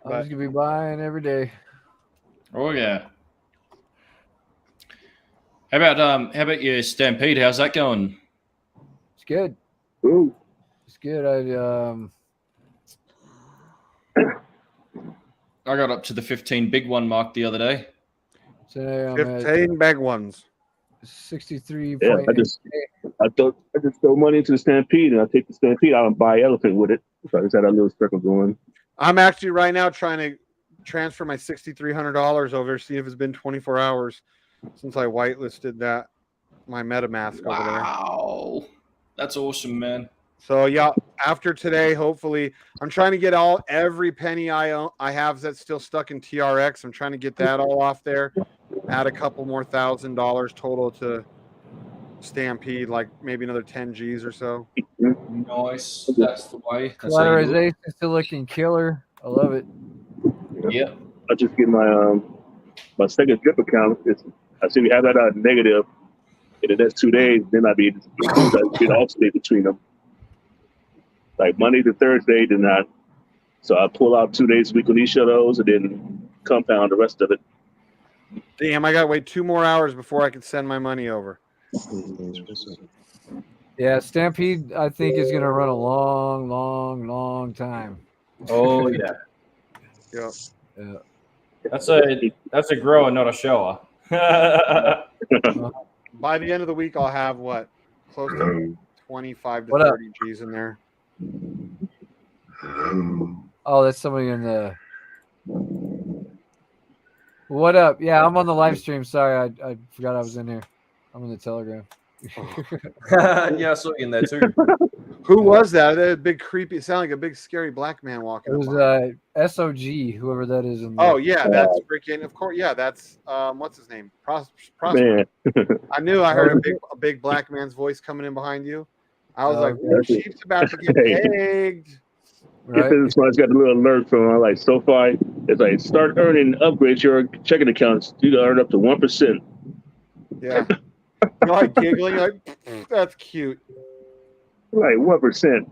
I'm just gonna be buying every day.
Oh yeah. How about your Stampede? How's that going?
It's good.
Ooh.
It's good.
I got up to the 15 big one mark the other day.
Today I'm
15 big ones.
63.
Yeah, I just throw money into the Stampede, and I take the Stampede out and buy Elephant with it. So I just had a little circle going.
I'm actually right now trying to transfer my $6,300 over, see if it's been 24 hours since I whitelisted my MetaMask over there.
Wow, that's awesome, man.
So yeah, after today, hopefully, I'm trying to get every penny I have that's still stuck in TRX. I'm trying to get that all off there. Add a couple more $1,000 total to Stampede, like maybe another 10 G's or so.
Nice. That's the way.
Collateralization is still looking killer. I love it.
Yeah.
I just get my second drip account. I see we have that negative in the next 2 days. Then I'd be get alternate between them. Like Monday to Thursday, then so I pull out 2 days a week on each of those, and then compound the rest of it.
Damn, I gotta wait 2 more hours before I can send my money over.
Yeah, Stampede, I think, is gonna run a long, long, long time.
Oh yeah.
Yeah.
Yeah.
That's a grower, not a shower.
By the end of the week, I'll have close to 25 to 30 G's in there.
Oh, that's somebody in the. What up? Yeah, I'm on the live stream. Sorry, I forgot I was in here. I'm in the Telegram.
Yeah, I saw you in there too.
Who was that? That big creepy. It sounded like a big scary black man walking.
It was SOG, whover that is.
Oh yeah, that's freaking. Of course, yeah, that's what's his name? Prosper.
Man.
I knew I heard a big black man's voice coming in behind you. I was like, "Ooh, sheep's about to get egged."
Right. This one's got a little alert from like SoFi. It's like start earning upgrades your checking accounts. You can earn up to 1%.
Yeah. You're like giggling, like that's cute.
Like 1%.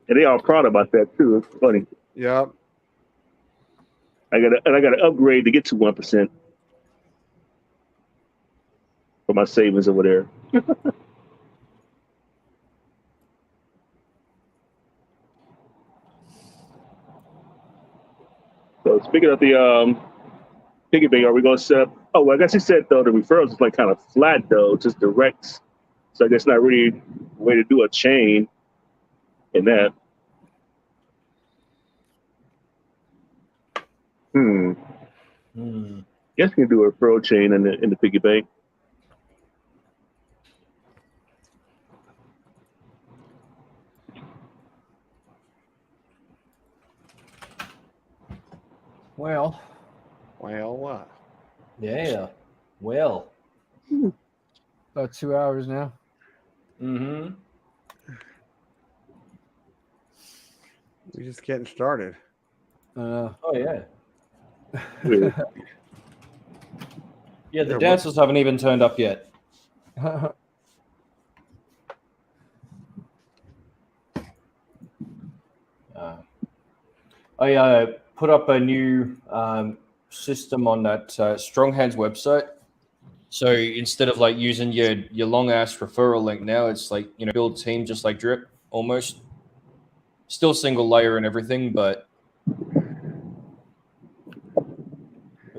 And they all proud about that too. It's funny.
Yeah.
I gotta upgrade to get to 1% for my savings over there. So speaking of the piggy bank, are we going to set up? Oh, well, I guess he said though the referrals is like kind of flat though, just direct. So I guess not really a way to do a chain in that. Guess you can do a referral chain in the piggy bank.
Well,
what?
Yeah. Well.
About 2 hours now.
Mm-hmm.
We're just getting started.
Oh yeah. Yeah, the dancers haven't even turned up yet. I put up a new system on that Strong Hands website. So instead of like using your long ass referral link now, it's like, you know, build team just like Drip almost. Still single layer and everything, but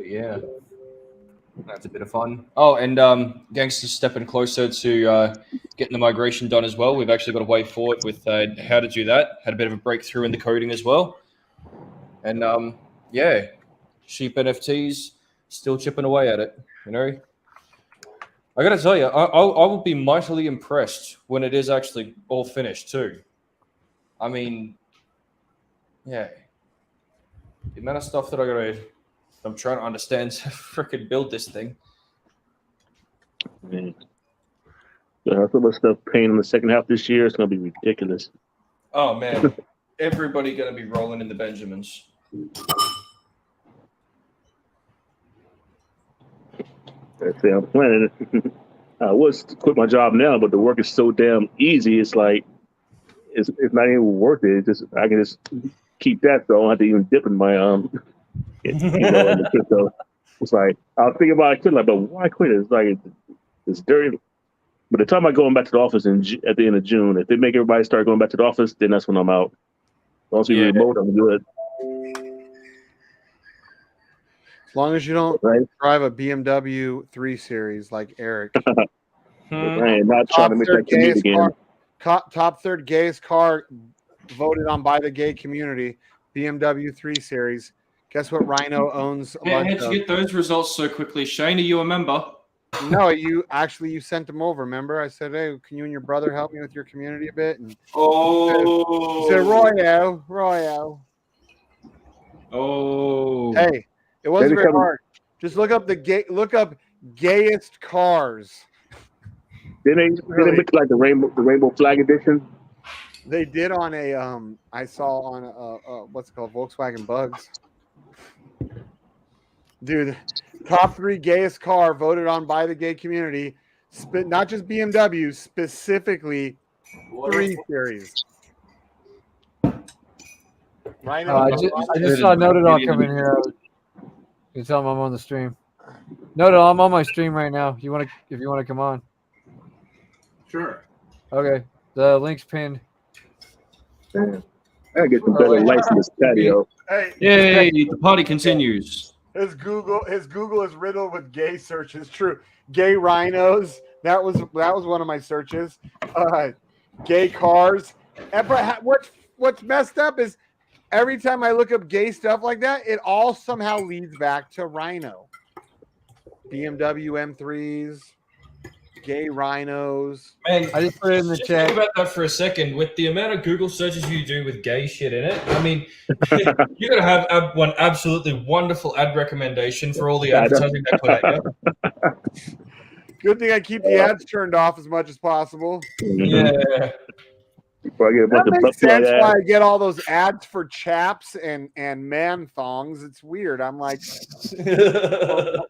yeah, that's a bit of fun. Oh, and Gangster's stepping closer to getting the migration done as well. We've actually got a way forward with how to do that. Had a bit of a breakthrough in the coding as well. And yeah, Sheep NFTs still chipping away at it, you know. I got to tell you, I will be mightily impressed when it is actually all finished too. I mean, yeah, the amount of stuff that I'm trying to understand to freaking build this thing.
Man. So much stuff paying in the second half this year. It's gonna be ridiculous.
Oh man, everybody gonna be rolling in the Benjamins.
That's it. I'm planning it. I was to quit my job now, but the work is so damn easy. It's like it's not even worth it. It's just I can just keep that, so I don't have to even dip in my in the crypto. It's like I was thinking about quitting, but why quit? It's like it's dirty. But the time I going back to the office at the end of June, if they make everybody start going back to the office, then that's when I'm out. Once we remote, I'm good.
As long as you don't drive a BMW 3 Series like Eric.
Right, not trying to make that commute again.
Top third gayest car voted on by the gay community, BMW 3 Series. Guess what Rhino owns a bunch
How'd
of?
you get those results so quickly? Shane, are you a member?
No, you sent them over. Remember, I said, "Hey, can you and your brother help me with your community a bit?" And
oh,
he said, Royo.
Oh,
hey, it wasn't very hard. Just look up gayest cars.
Did they make like the rainbow flag edition?
They did on a I saw on a what's it called, Volkswagen Bugs. Dude, top 3 gayest car voted on by the gay community, not just BMW, specifically 3 Series.
Right I just saw Notodog come in here. You tell him I'm on the stream. Notodog, I'm on my stream right now. If you want to come on.
Sure.
Okay. The link's pinned.
Damn. I gotta get some better lights in this patio.
Hey,
yay! The party continues.
His Google is riddled with gay searches. True, gay rhinos. That was one of my searches. Gay cars. And what's messed up is every time I look up gay stuff like that, it all somehow leads back to Rhino. BMW M3s, gay rhinos.
Man,
I just put it in the chat.
Think about that for a second. With the amount of Google searches you do with gay shit in it, I mean, you're gonna have one absolutely wonderful ad recommendation for all the advertising they put at you.
Good thing I keep the ads turned off as much as possible.
Yeah.
That makes sense why I get all those ads for chaps and man thongs. It's weird. I'm like,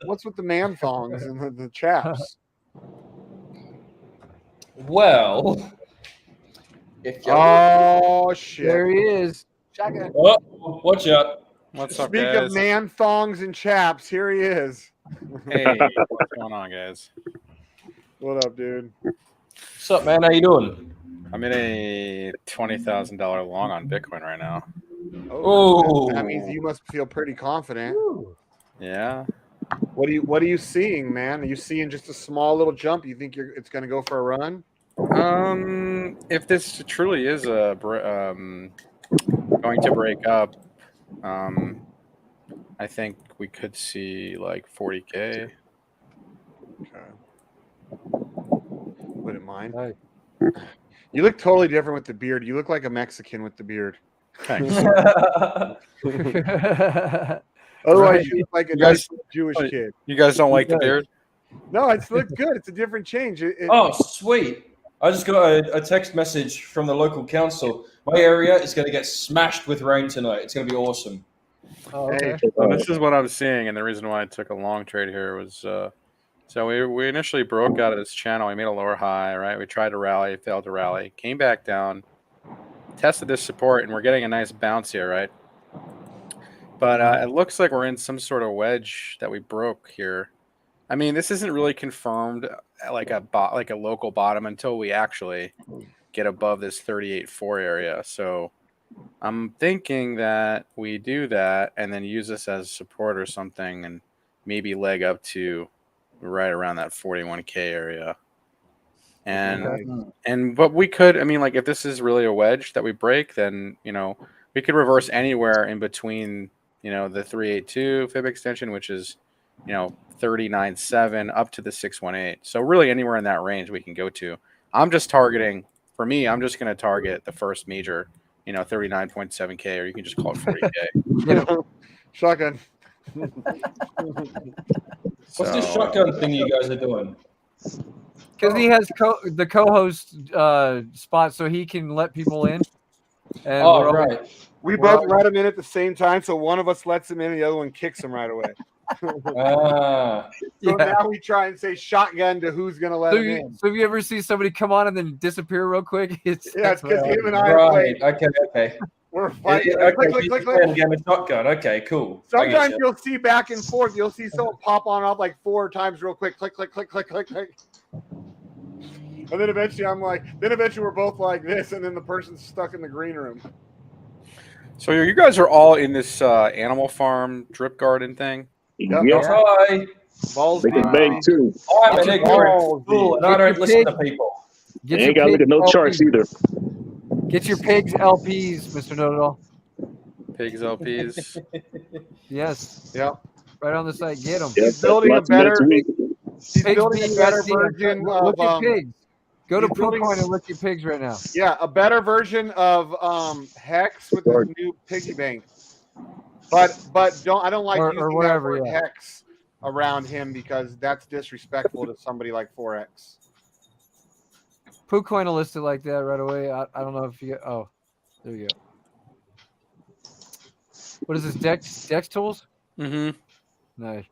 what's with the man thongs and the chaps?
Well,
oh shit!
There he is. Shotgun.
Oh, watch out!
What's up,
Speak
guys?
of man thongs and chaps, here he is.
Hey, what's going on, guys?
What up, dude?
What's up, man? How you doing?
I'm in a $20,000 long on Bitcoin right now.
Oh, that means you must feel pretty confident.
Yeah.
What are you seeing, man? Are you seeing just a small little jump? You think it's going to go for a run?
If this truly is going to break up, I think we could see like 40K.
Okay. Wouldn't mind. You look totally different with the beard. You look like a Mexican with the beard.
Thanks.
Otherwise, you look like a nice Jewish kid.
You guys don't like the beard?
No, it looks good. It's a different change.
Oh, sweet. I just got a text message from the local council. My area is going to get smashed with rain tonight. It's going to be awesome.
Oh, okay.
So this is what I was seeing, and the reason why I took a long trade here was So we initially broke out of this channel. We made a lower high, right? We tried to rally, failed to rally, came back down, tested this support, and we're getting a nice bounce here, right? But it looks like we're in some sort of wedge that we broke here. I mean, this isn't really confirmed like a local bottom until we actually get above this 38.4 area. So I'm thinking that we do that and then use this as support or something, and maybe leg up to right around that 41K area. But we could, I mean, like if this is really a wedge that we break, then we could reverse anywhere in between the 382 fib extension, which is 39.7 up to the 618. So really anywhere in that range we can go to. I'm just targeting, for me, I'm just going to target the first major 39.7K, or you can just call it 40K.
Shotgun.
What's this shotgun thing you guys are doing?
Because he has the co-host spot, so he can let people in. And
right.
We both let him in at the same time, so one of us lets him in, and the other one kicks him right away. So now we try and say shotgun to who's going to let him in.
So if you ever see somebody come on and then disappear real quick, it's
because him and I are playing.
Okay.
We're fighting. Click.
Game of shotgun. Okay, cool.
Sometimes you'll see back and forth. You'll see someone pop on off like 4 times real quick. Click. And then eventually we're both like this, and then the person's stuck in the green room.
So you guys are all in this Animal Farm drip garden thing?
Yep.
Hi.
Balls
they can bang too.
I'm an ignorant fool, and I don't listen to people.
They ain't got to look at no charts either.
Get your pigs LPs, Mr. Know-It-All.
Pigs LPs.
Yes.
Yep.
Right on the site. Get them.
He's building a better version of
look at pigs. Go to ProCoin and look at pigs right now.
Yeah, a better version of Hex with this new piggy bank. But I don't like using that word Hex around him because that's disrespectful to somebody like Forex.
ProCoin will list it like that right away. I don't know if you. Oh, there you go. What is this? Dex tools?
Mm-hmm.
Nice.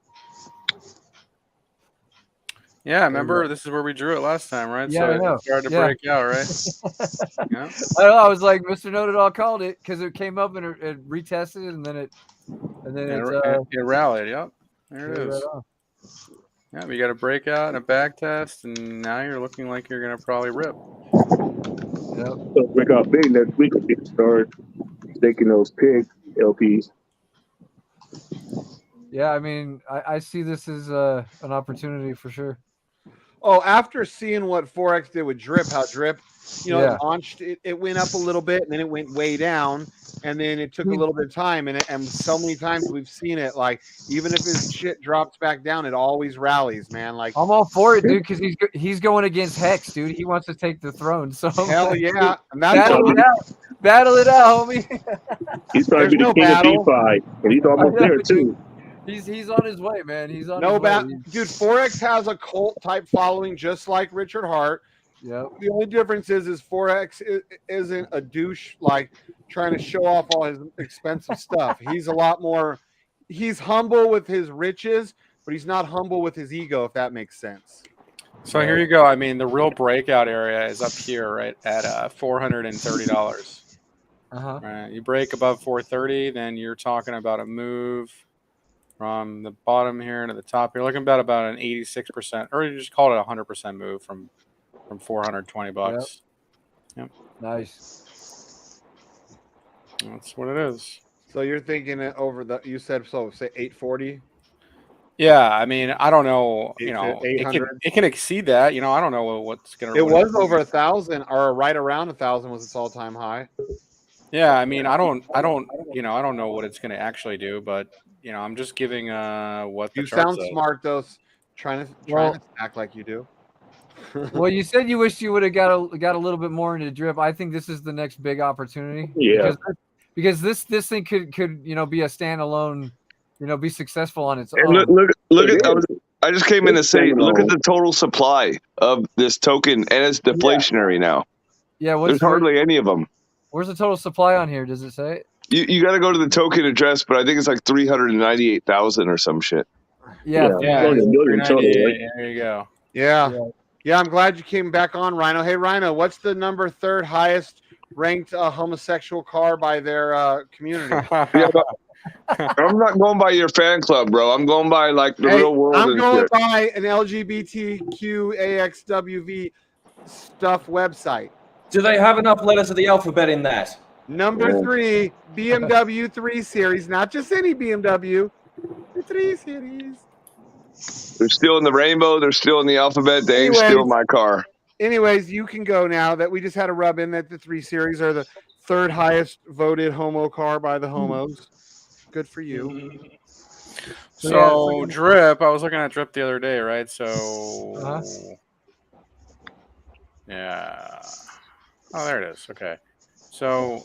Yeah, remember this is where we drew it last time, right?
Yeah, I know.
It started to break out, right? Yeah.
I was like, Mr. Know-It-All called it because it came up and it retested, and then
it rallied. Yep, there it is.
Right,
yeah, we got a breakout and a back test, and now you're looking like you're gonna probably rip.
Yep.
So break out big next week. We can start taking those pig LPs.
Yeah, I mean, I see this as an opportunity for sure.
Oh, after seeing what Forex did with Drip, how Drip, it launched, it went up a little bit, and then it went way down, and then it took a little bit of time, and so many times we've seen it, like, even if his shit drops back down, it always rallies, man. Like,
I'm all for it, dude, because he's going against Hex, dude. He wants to take the throne. So
hell yeah. And
battle it out, homie.
He's trying to be the king of DeFi, and he's almost there, too.
He's on his way, man. He's on
his way.
Dude,
Forex has a cult type following just like Richard Hart.
Yep.
The only difference is Forex isn't a douche like trying to show off all his expensive stuff. He's a lot more he's humble with his riches, but he's not humble with his ego, if that makes sense.
So here you go. I mean, the real breakout area is up here, right, at $430. Right. You break above 430, then you're talking about a move from the bottom here to the top. You're looking about an 86%, or you just call it a 100% move from $420. Yep.
Nice.
That's what it is.
So you're thinking it over you said so say 840?
Yeah, I mean, I don't know, it can exceed that, I don't know what's going to.
It was over 1,000 or right around 1,000 was its all-time high.
Yeah, I mean, I don't know what it's going to actually do, but I'm just giving what the
you
chart
sound
says.
smart though, trying to act like you do.
Well, you said you wished you would have got a little bit more into drip. I think this is the next big opportunity.
Yeah.
Because this thing could be a standalone, be successful on its own.
Look at I just came in to say, look at the total supply of this token, and it's deflationary now.
Yeah,
there's hardly any of them.
Where's the total supply on here? Does it say it?
You got to go to the token address, but I think it's like 398,000 or some shit.
Yeah,
Yeah,
only a million total,
398.
right?
There you go.
Yeah, I'm glad you came back on, Rhino. Hey, Rhino, what's the number 3rd highest ranked homosexual car by their community?
Yeah, but I'm not going by your fan club, bro. I'm going by like the
Hey,
real world
I'm
and
going
shit.
by an LGBTQAXWV stuff website.
Do they have enough letters of the alphabet in that?
Number 3, BMW 3 Series, not just any BMW, the 3 Series.
They're still in the rainbow. They're still in the alphabet. They ain't still my car.
Anyways, you can go now that we just had a rub in that the 3 Series are the 3rd highest voted homo car by the homos. Good for you.
So Drip, I was looking at Drip the other day, right? So yeah. Oh, there it is. Okay. So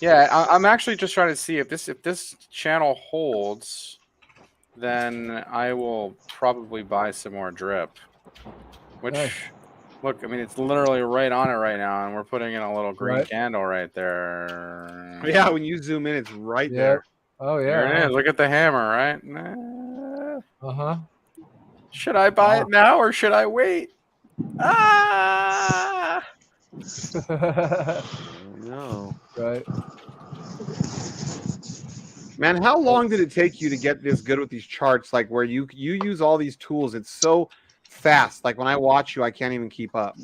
yeah, I'm actually just trying to see if this channel holds, then I will probably buy some more Drip. Which look, I mean, it's literally right on it right now, and we're putting in a little green candle right there.
Yeah, when you zoom in, it's right there.
Oh yeah.
There it is. Look at the hammer, right? Should I buy it now or should I wait? Ah!
No.
Right.
Man, how long did it take you to get this good with these charts? Like where you use all these tools, it's so fast. Like when I watch you, I can't even keep up.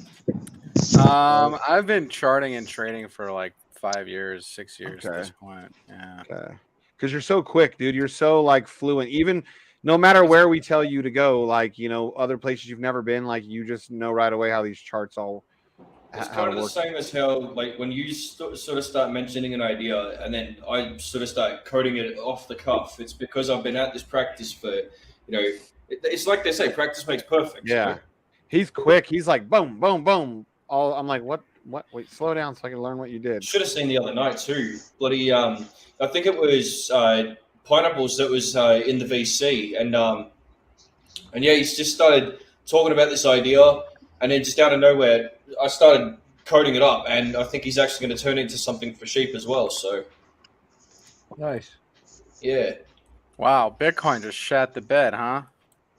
I've been charting and trading for like 5 years, 6 years at this point. Yeah.
Okay. Because you're so quick, dude. You're so like fluent. Even no matter where we tell you to go, like other places you've never been, like you just know right away how these charts all.
It's kind of the same as how, like, when you sort of start mentioning an idea and then I sort of start coding it off the cuff. It's because I've been at this practice for, it's like they say, practice makes perfect.
Yeah, he's quick. He's like boom, boom, boom. All I'm like, what? Wait, slow down so I can learn what you did.
Should have seen the other night too. Bloody, I think it was Pineapples that was in the VC, and yeah, he's just started talking about this idea, and then just out of nowhere, I started coding it up, and I think he's actually going to turn it into something for sheep as well. So
nice.
Yeah.
Wow, Bitcoin just shat the bed, huh?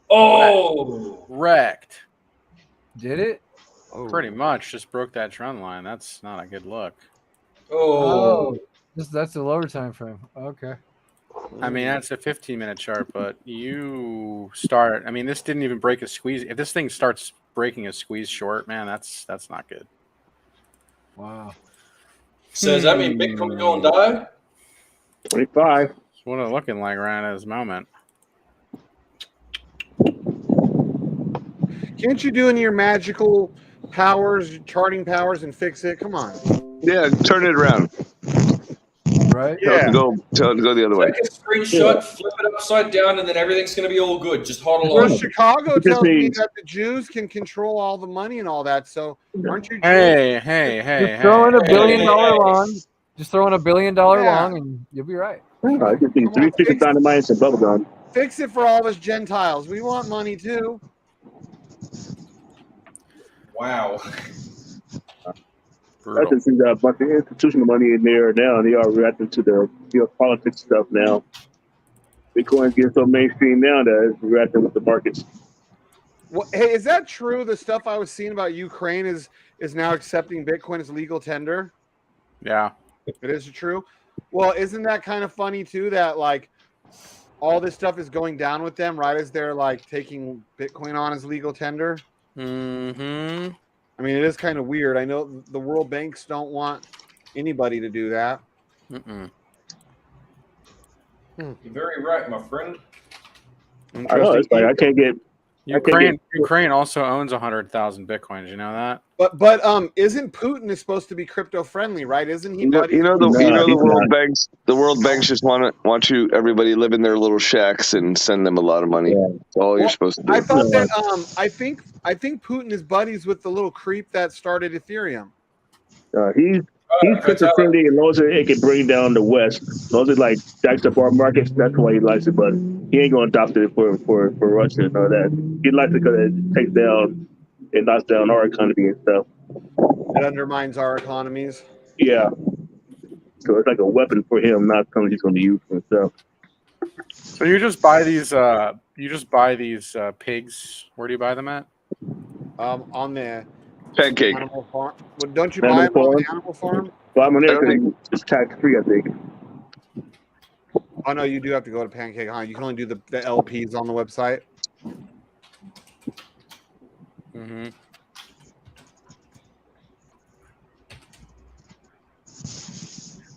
Oh,
wrecked.
Did it?
Pretty much just broke that trend line. That's not a good look.
Oh, that's the lower time frame. Okay.
I mean, that's a 15-minute chart, but you start. I mean, this didn't even break a squeeze. If this thing starts breaking a squeeze short, man, that's not good.
Wow.
So does that mean Bitcoin going down?
25.
That's what it's looking like right at this moment.
Can't you do any of your magical powers, charting powers, and fix it? Come on.
Yeah, turn it around.
Right?
Tell it to go the other way.
Take a screenshot, flip it upside down, and then everything's going to be all good. Just hodl
Well,
on.
Chicago tells me that the Jews can control all the money and all that. So aren't you?
Hey.
Just throw in $1 billion long. Just throw in $1 billion long, and you'll be right.
I just need 3 pieces of dynamite and bubble gum.
Fix it for all us Gentiles. We want money too.
Wow.
I just see a bunch of institutional money in there now. They are reacting to the politics stuff now. Bitcoin's getting so mainstream now that it's reacting with the markets.
Well, hey, is that true? The stuff I was seeing about Ukraine is now accepting Bitcoin as legal tender.
Yeah,
it is true. Well, isn't that kind of funny too? That like all this stuff is going down with them right as they're like taking Bitcoin on as legal tender.
Mm-hmm.
I mean, it is kind of weird. I know the world banks don't want anybody to do that.
Mm-mm.
You're very right, my friend.
I know. It's like I can't get.
Ukraine also owns 100,000 Bitcoins. You know that?
But isn't Putin is supposed to be crypto friendly, right? Isn't he?
The world banks. The world banks just want you everybody live in their little shacks and send them a lot of money. That's all you're supposed to do.
I thought that I think Putin is buddies with the little creep that started Ethereum.
He's crypto friendly as long as it can bring down the West. As long as it like jacks up our markets, that's why he likes it. But he ain't gonna adopt it for Russia and all that. He likes it because it takes down, it knocks down our economy and stuff.
It undermines our economies.
Yeah. So it's like a weapon for him, not something he's going to use for himself.
So you just buy these pigs. Where do you buy them at?
On the
Pancake.
animal farm. Well, don't you buy them on the animal farm?
Well, I'm on there
I don't
because it's tax free, I think.
Oh no, you do have to go to Pancake Hunt. You can only do the LPs on the website.
Mm-hmm.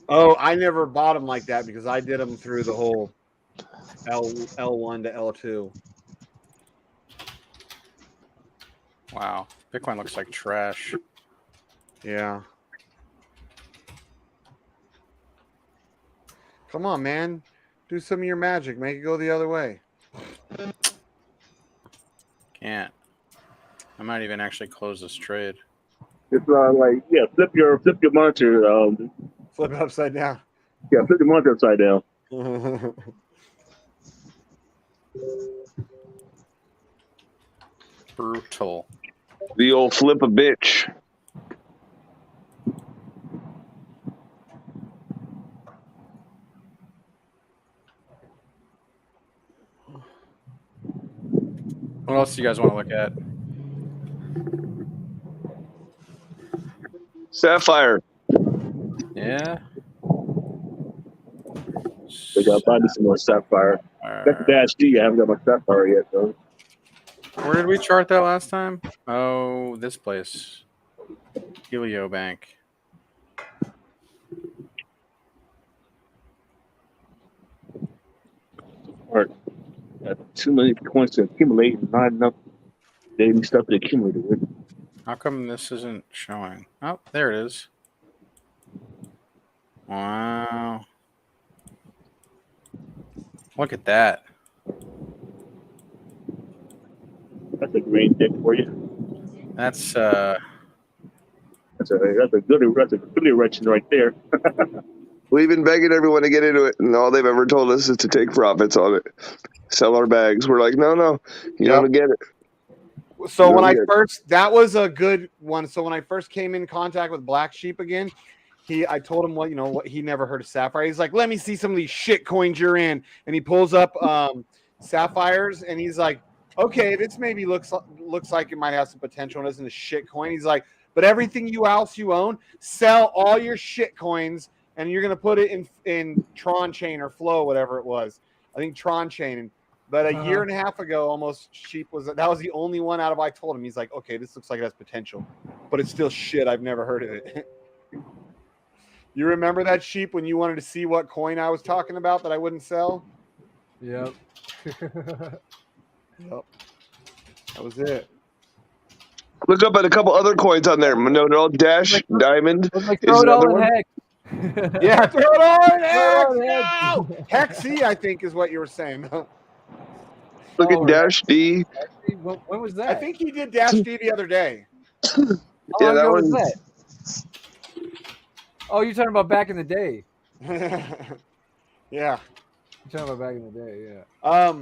Oh, I never bought them like that because I did them through the whole L1 to L2.
Wow, Bitcoin looks like trash.
Yeah. Come on, man. Do some of your magic. Make it go the other way.
Can't. I might even actually close this trade.
It's flip your monitor.
Flip it upside down.
Yeah, flip the monitor upside down.
Brutal.
The old flip a bitch.
What else do you guys want to look at?
Sapphire.
Yeah.
We got to buy me some more Sapphire. That's the Dash D. I haven't got my Sapphire yet, though.
Where did we chart that last time? Oh, this place. Helio Bank.
Or too many coins to accumulate and not enough daily stuff to accumulate with.
How come this isn't showing? Oh, there it is. Wow. Look at that.
That's a great dick for you.
That's
a good erection right there.
We've been begging everyone to get into it, and all they've ever told us is to take profits on it, sell our bags. We're like, no, you don't get it.
So when that was a good one. So when I first came in contact with BlackSheep again, I told him what he never heard of Sapphire. He's like, let me see some of these shit coins you're in, and he pulls up Sapphires, and he's like, okay, this maybe looks like it might have some potential. It isn't a shit coin. He's like, but everything else you own, sell all your shit coins, and you're gonna put it in Tron Chain or Flow, whatever it was. I think Tron Chain. But a year and a half ago, almost Sheep was the only one out of I told him. He's like, okay, this looks like it has potential, but it's still shit. I've never heard of it. You remember that, Sheep, when you wanted to see what coin I was talking about that I wouldn't sell?
Yep.
Yep. That was it.
Look up at a couple other coins on there. No, Dash, Diamond.
Throw it all in Hex.
Yeah, throw it all in Hex. No! Hexy, I think, is what you were saying.
Look at Dash D.
When was that?
I think he did Dash D the other day.
How long ago was that? Oh, you're talking about back in the day.
Yeah.
You're talking about back in the day, yeah.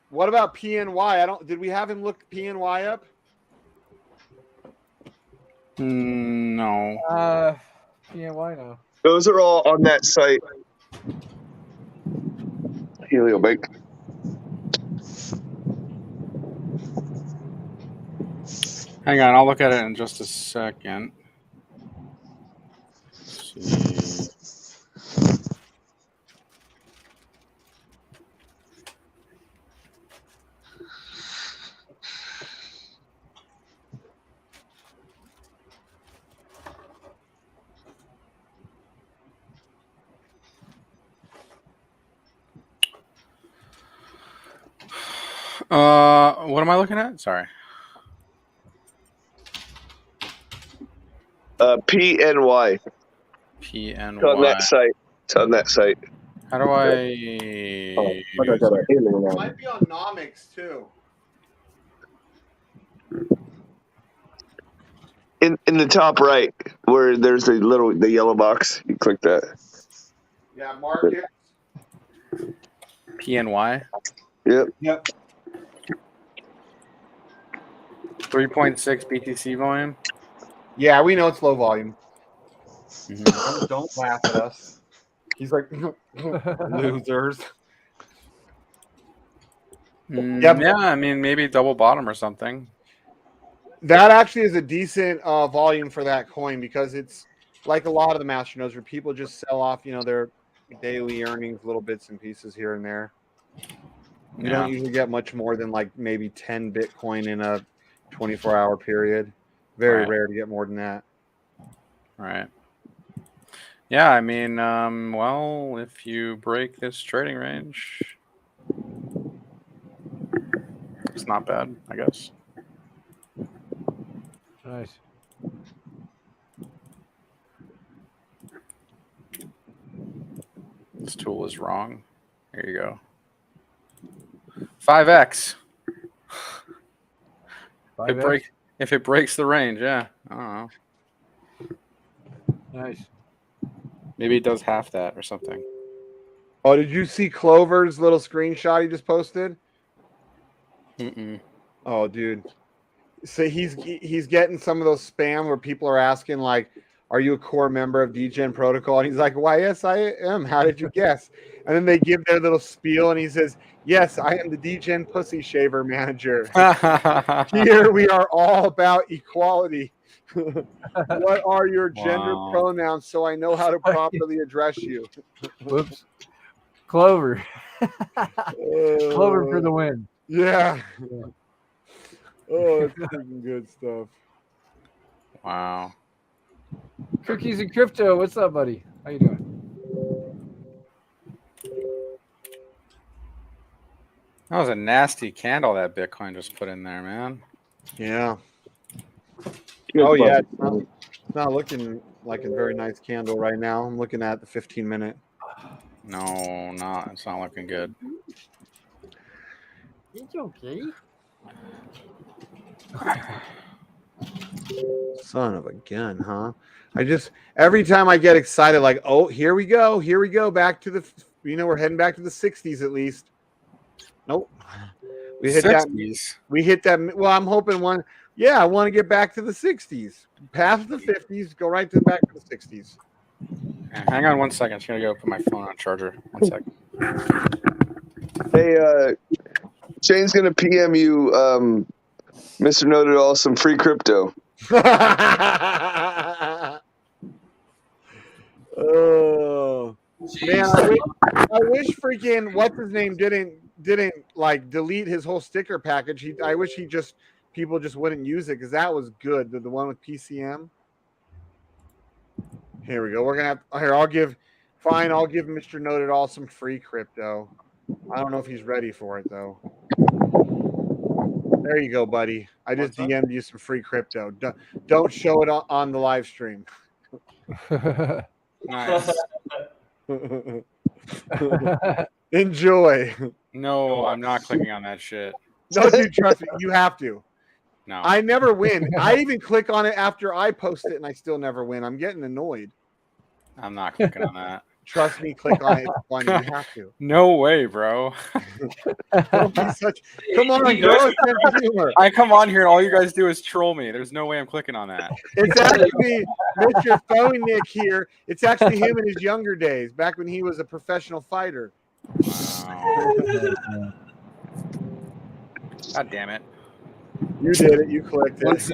What about PNY? Did we have him look PNY up?
No.
PNY no.
Those are all on that site. Helio Bank.
Hang on, I'll look at it in just a second. Let's see. What am I looking at? Sorry.
PNY.
PNY.
It's on that site. It's on that site.
How do I?
It might be on Nomics too.
In the top right, where there's the yellow box, you click that.
Yeah, market.
PNY.
Yep.
3.6 BTC volume.
Yeah, we know it's low volume.
Mm-hmm.
Don't laugh at us. He's like, losers.
Yeah, I mean, maybe double bottom or something.
That actually is a decent volume for that coin because it's like a lot of the masternodes where people just sell off, their daily earnings, little bits and pieces here and there. You don't usually get much more than like maybe 10 Bitcoin in a 24-hour period. Very rare to get more than that.
Right. Yeah, I mean, well, if you break this trading range, it's not bad, I guess.
Nice.
This tool is wrong. Here you go. 5x. If it breaks the range, yeah. I don't know.
Nice.
Maybe it does half that or something.
Oh, did you see Clover's little screenshot he just posted?
Mm-mm.
Oh, dude. So he's getting some of those spam where people are asking like, "Are you a core member of Degen Protocol?" And he's like, "Why, yes, I am. How did you guess?" And then they give their little spiel, and he says, "Yes, I am the Degen Pussy Shaver Manager. Here we are all about equality. What are your gender pronouns so I know how to properly address you?"
Whoops. Clover. Clover for the win.
Yeah. Oh, it's freaking good stuff.
Wow.
Cookies and Crypto, what's up, buddy? How you doing?
That was a nasty candle that Bitcoin just put in there, man.
Yeah. Oh, yeah. It's not looking like a very nice candle right now. I'm looking at the 15-minute.
No, it's not looking good.
It's okay.
Son of a gun, huh? Every time I get excited, like, oh, here we go, back to the, we're heading back to the 60s at least. Nope. We hit
60s.
that. Well, I'm hoping one. Yeah, I want to get back to the 60s. Past the 50s, go right back to the 60s.
Hang on 1 second. I'm just going to go put my phone on charger. 1 second.
Hey, Shane's going to PM you, Mr. Noted All, some free crypto.
Oh man, I wish freaking what's his name didn't like delete his whole sticker package. I wish people just wouldn't use it because that was good. The one with PCM. Here we go. We're gonna have here. I'll give Mr. Noted All some free crypto. I don't know if he's ready for it though. There you go, buddy. I just DM'd you some free crypto. Don't show it on the live stream.
Nice.
Enjoy.
No, I'm not clicking on that shit.
No, dude, trust me. You have to.
No.
I never win. I even click on it after I post it, and I still never win. I'm getting annoyed.
I'm not clicking on that.
Trust me, click on it. It's funny. You have to.
No way, bro.
Don't be such. Come on, grow a sense of humor.
I come on here and all you guys do is troll me. There's no way I'm clicking on that.
It's actually Mr. Phony Nick here. It's actually him in his younger days, back when he was a professional fighter.
Wow. God damn it.
You did it. You clicked it.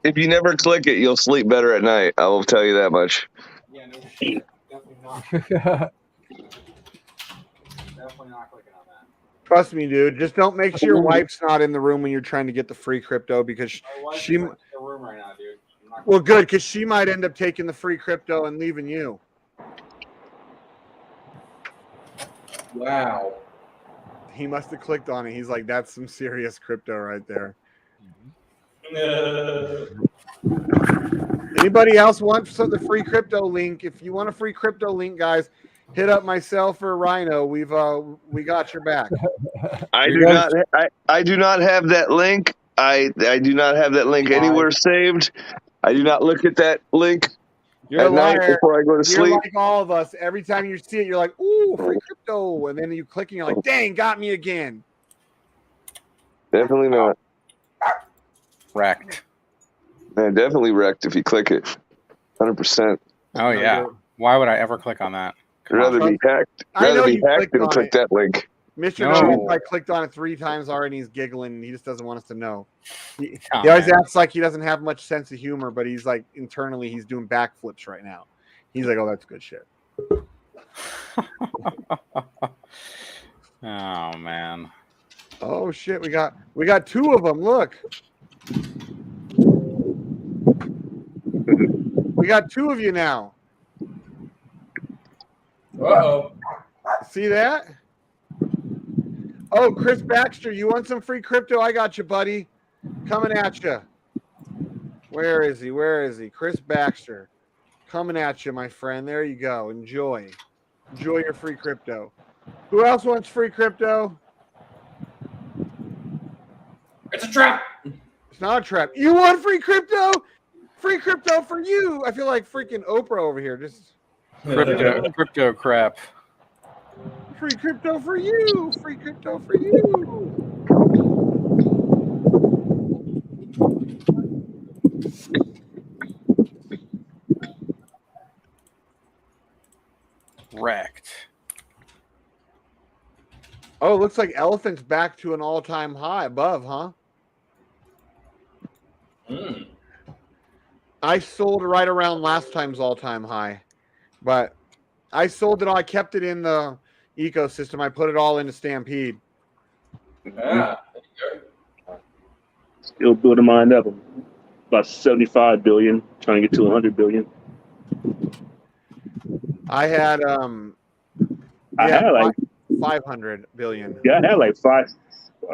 If you never click it, you'll sleep better at night. I will tell you that much.
Yeah, no shit. Definitely not. Definitely not clicking on that.
Trust me, dude. Just don't make sure your wife's not in the room when you're trying to get the free crypto because she.
In the room right now, dude.
Well, good, because she might end up taking the free crypto and leaving you.
Wow.
He must have clicked on it. He's like, that's some serious crypto right there. Anybody else want the free crypto link? If you want a free crypto link, guys, hit up myself or Rhino. We got your back.
I do not have that link. I do not have that link anywhere saved. I do not look at that link
You're
at
a
night
liar.
before I go to
You're
sleep.
like all of us. Every time you see it, you're like, ooh, free crypto. And then you click and you're like, dang, got me again.
Definitely not.
Wrecked.
Man, definitely wrecked if you click it. 100%.
Oh yeah. Why would I ever click on that? Come
Rather
on.
be hacked.
I know
Rather be
you
hacked
clicked
than
on
click
it.
that link.
Mr.
No.
Noted probably clicked on it 3 times already. And he's giggling. And he just doesn't want us to know. He
Oh,
always
man.
acts like he doesn't have much sense of humor, but he's like internally he's doing backflips right now. He's like, "Oh, that's good shit."
Oh man.
Oh shit, we got 2 of them. Look, we got 2 of you now.
Uh-oh.
See that? Oh, Chris Baxter, you want some free crypto? I got you, buddy. Coming at you. Where is he? Where is he? Chris Baxter. Coming at you, my friend. There you go. Enjoy. Enjoy your free crypto. Who else wants free crypto?
It's a trap.
It's not a trap. You want free crypto? Free crypto for you. I feel like freaking Oprah over here. Just
Crypto crap.
free crypto for you. Free crypto for you.
Wrecked.
Oh, it looks like Elephant's back to an all-time high above, huh? I sold right around last time's all-time high, but I sold it all. I kept it in the ecosystem. I put it all into Stampede.
Ah, there you go.
Still building mine up. About 75 billion, trying to get to 100 billion.
I had
I had like
500 billion.
Yeah, I had like 5.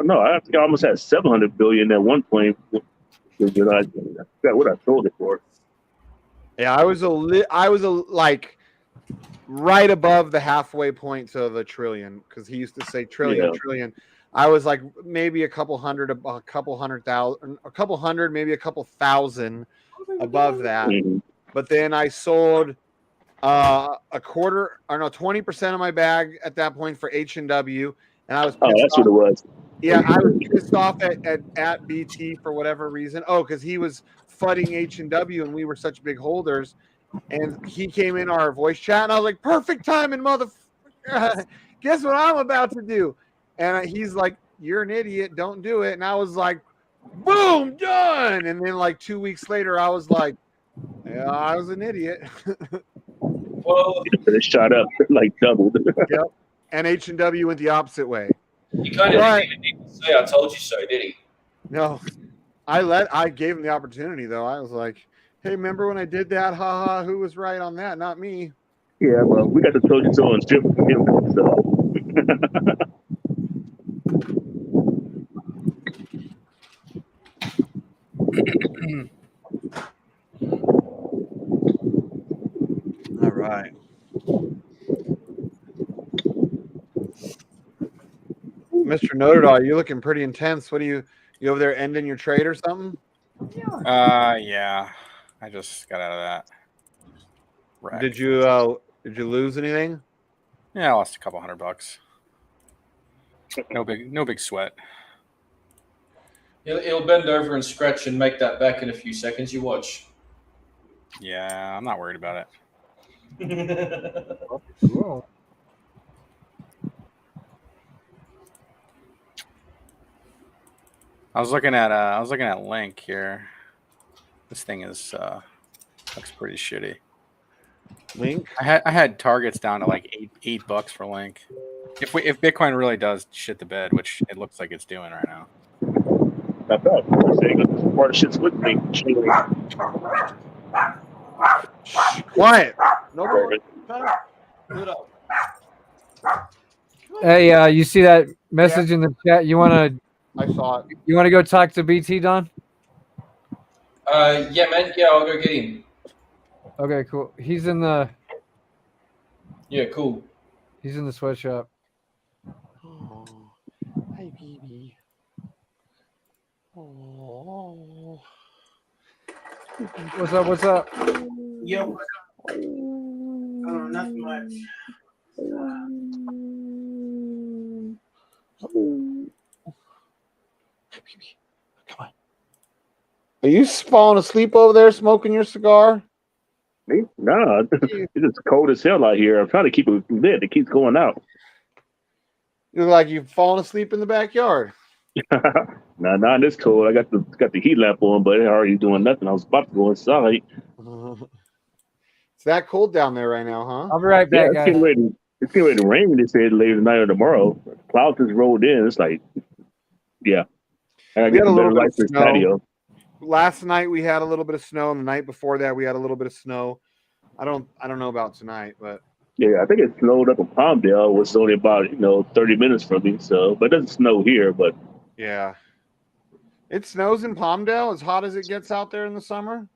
No, I think I almost had 700 billion at one point. I forgot what I sold it for.
Yeah, I was like right above the halfway point of a trillion because he used to say trillion,
Yeah.
trillion. I was like maybe a couple hundred, maybe a couple thousand above that.
Mhm.
But then I sold a quarter, or no, 20% of my bag at that point for H&W, and I was
Oh,
pissed
that's
off.
what it was.
Yeah, I was pissed off at BT for whatever reason. Oh, because he was fudding H&W, and we were such big holders. And he came in our voice chat, and I was like, "Perfect timing, motherfucker! Guess what I'm about to do?" And he's like, "You're an idiot. Don't do it." And I was like, "Boom, done!" And then like 2 weeks later, I was like, "Yeah, I was an idiot."
Well,
It shot up like doubled.
Yep. And H&W went the opposite way.
He kind of didn't even need to say "I told you so," did he?
No, I gave him the opportunity though. I was like, "Hey, remember when I did that? Ha ha! Who was right on that? Not me."
Yeah, well, we got the told you so on strip from him. So.
All right. Mr. Notre-Dame, you're looking pretty intense. What are you over there ending your trade or something?
Yeah. I just got out of that. Wrecked.
Did you lose anything?
Yeah, I lost a couple $100. No big sweat.
He'll bend over and scratch and make that back in a few seconds. You watch.
Yeah, I'm not worried about it.
Cool.
I was looking at Link here. This thing is looks pretty shitty.
Link?
I had targets down to like $8 for Link. If Bitcoin really does shit the bed, which it looks like it's doing right now.
Not bad. I'm saying part of shit's with me.
Quiet. Nobody.
Hey, you see that message in the chat? You wanna?
I saw it.
You wanna go talk to BT, Don?
Yeah, man. Yeah, I'll go get him.
Okay, cool. He's in the.
Yeah, cool.
He's in the sweatshop.
Oh, hi, baby. Oh.
What's up? What's up?
Yo. Oh, nothing much.
Come on. Are you falling asleep over there smoking your cigar?
Me? No, it's just cold as hell out here. I'm trying to keep it lit. It keeps going out.
You look like you've fallen asleep in the backyard.
Nah, not this cold. I got the heat lamp on, but it already doing nothing. I was about to go inside.
It's that cold down there right now, huh?
I'll be right back,
It's
guys.
getting ready to rain. They said later tonight or tomorrow. Clouds just rolled in. It's like, yeah. I gotta
We
get
had a
some better
little bit
light
of
for
snow.
patio.
Last night we had a little bit of snow, and the night before that we had a little bit of snow. I don't know about tonight, but
Yeah, I think it snowed up in Palmdale. It was only about 30 minutes from me. So, but it doesn't snow here. But
yeah. It snows in Palmdale as hot as it gets out there in the summer.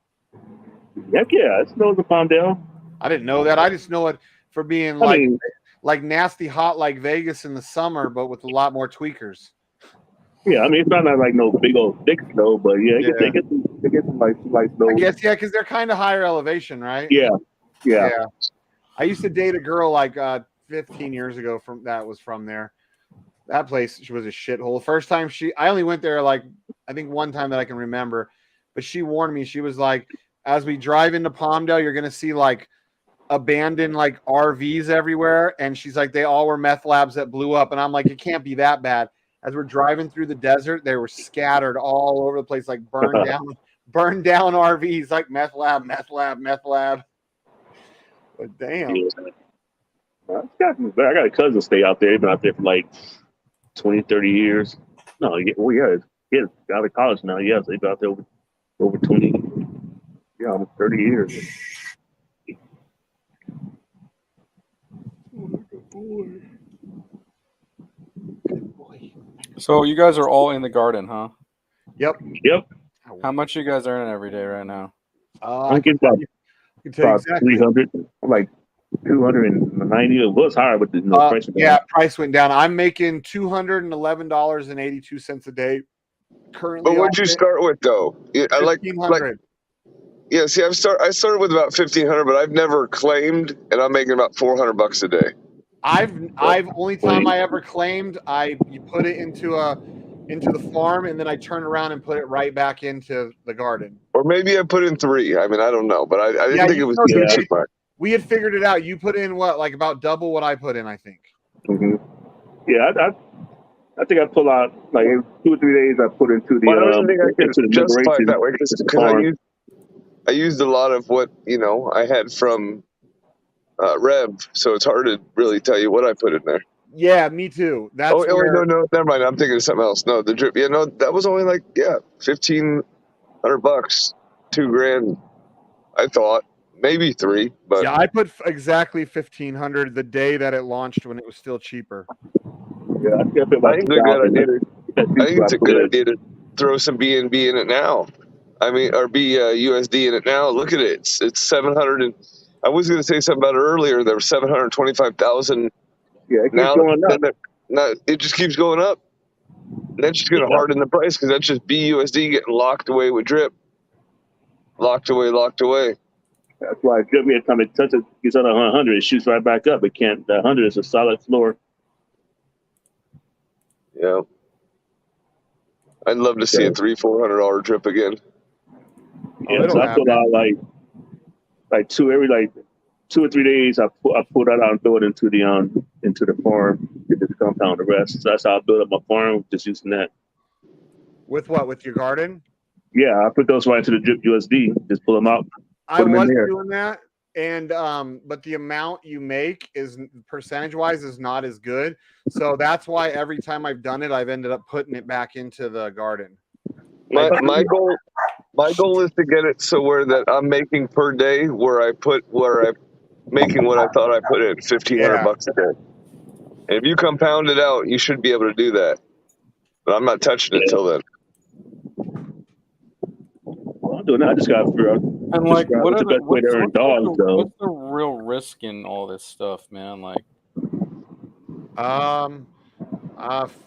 heck yeah, it snows in Palmdale.
I didn't know that. I just know it for being like nasty hot like Vegas in the summer, but with a lot more tweakers.
Yeah, I mean it's not like no big old thick snow, but yeah, it gets some light snow.
I guess yeah, because they're kind of higher elevation, right?
Yeah.
I used to date a girl like 15 years ago from there. That place was a shithole. First time I only went there like I think one time that I can remember, but she warned me. She was like, as we drive into Palmdale, you're gonna see like abandoned like RVs everywhere, and she's like, they all were meth labs that blew up, and I'm like, it can't be that bad. As we're driving through the desert, they were scattered all over the place, like burned down RVs, like meth lab. But damn.
Yeah. I got a cousin stay out there. He's been out there for like 20, 30 years. No, he's out of college now. Yeah, so he's been out there over 20, almost 30 years.
So you guys are all in the garden, huh?
Yep.
How much you guys earning every day right now?
I'm getting about 300, like 290. It was higher, but the price.
Price went down. I'm making $211.82 a day currently.
But what'd you start with though? I like
1,500.
Yeah, see, I started with about 1,500, but I've never claimed, and I'm making about $400 a day.
I've only time I ever claimed, you put it into the farm, and then I turn around and put it right back into the garden.
Or maybe I put in 3. I mean, I don't know, but I didn't think it was too cheap.
We had figured it out. You put in what, like about double what I put in, I think.
Mm-hmm. Yeah, I think I pull out like 2 or 3 days. I put into the.
I don't think I can justify it that way because I used a lot of what I had from Rev, so it's hard to really tell you what I put in there.
Yeah, me too. That's
no, never mind. I'm thinking of something else. No, the drip. Yeah, no, that was only like $1,500, $2,000. I thought maybe 3, but
yeah, I put exactly $1,500 the day that it launched when it was still cheaper.
Yeah, I think
it's a good idea to throw some BNB in it now. I mean, or BUSD in it now. Look at it. It's 700 and I was going to say something about it earlier. There were 725,000.
Yeah, it keeps going up.
It just keeps going up. And that's just going to harden the price because that's just BUSD getting locked away with drip. Locked away.
That's why drip every time it touches, gets on 100, it shoots right back up. It can't. The 100 is a solid floor.
Yeah. I'd love to see a $300-$400 drip again.
Yeah, so I pull out like 2 or 3 days. I pull that out and throw it into the farm, get this compound the rest. So that's how I build up my farm, just using that.
With what? With your garden?
Yeah, I put those right into the drip USD. Just pull them out.
I was doing that, and but the amount you make is percentage-wise is not as good. So that's why every time I've done it, I've ended up putting it back into the garden.
My goal is to get it so where that I'm making per day where I'm making what I thought I put in $1,500 a day. And if you compound it out, you should be able to do that. But I'm not touching it till then.
Well, I'm doing that. I just got to figure out.
And like, what's
the best way to earn dollars, though?
What's the real risk in all this stuff, man? Like,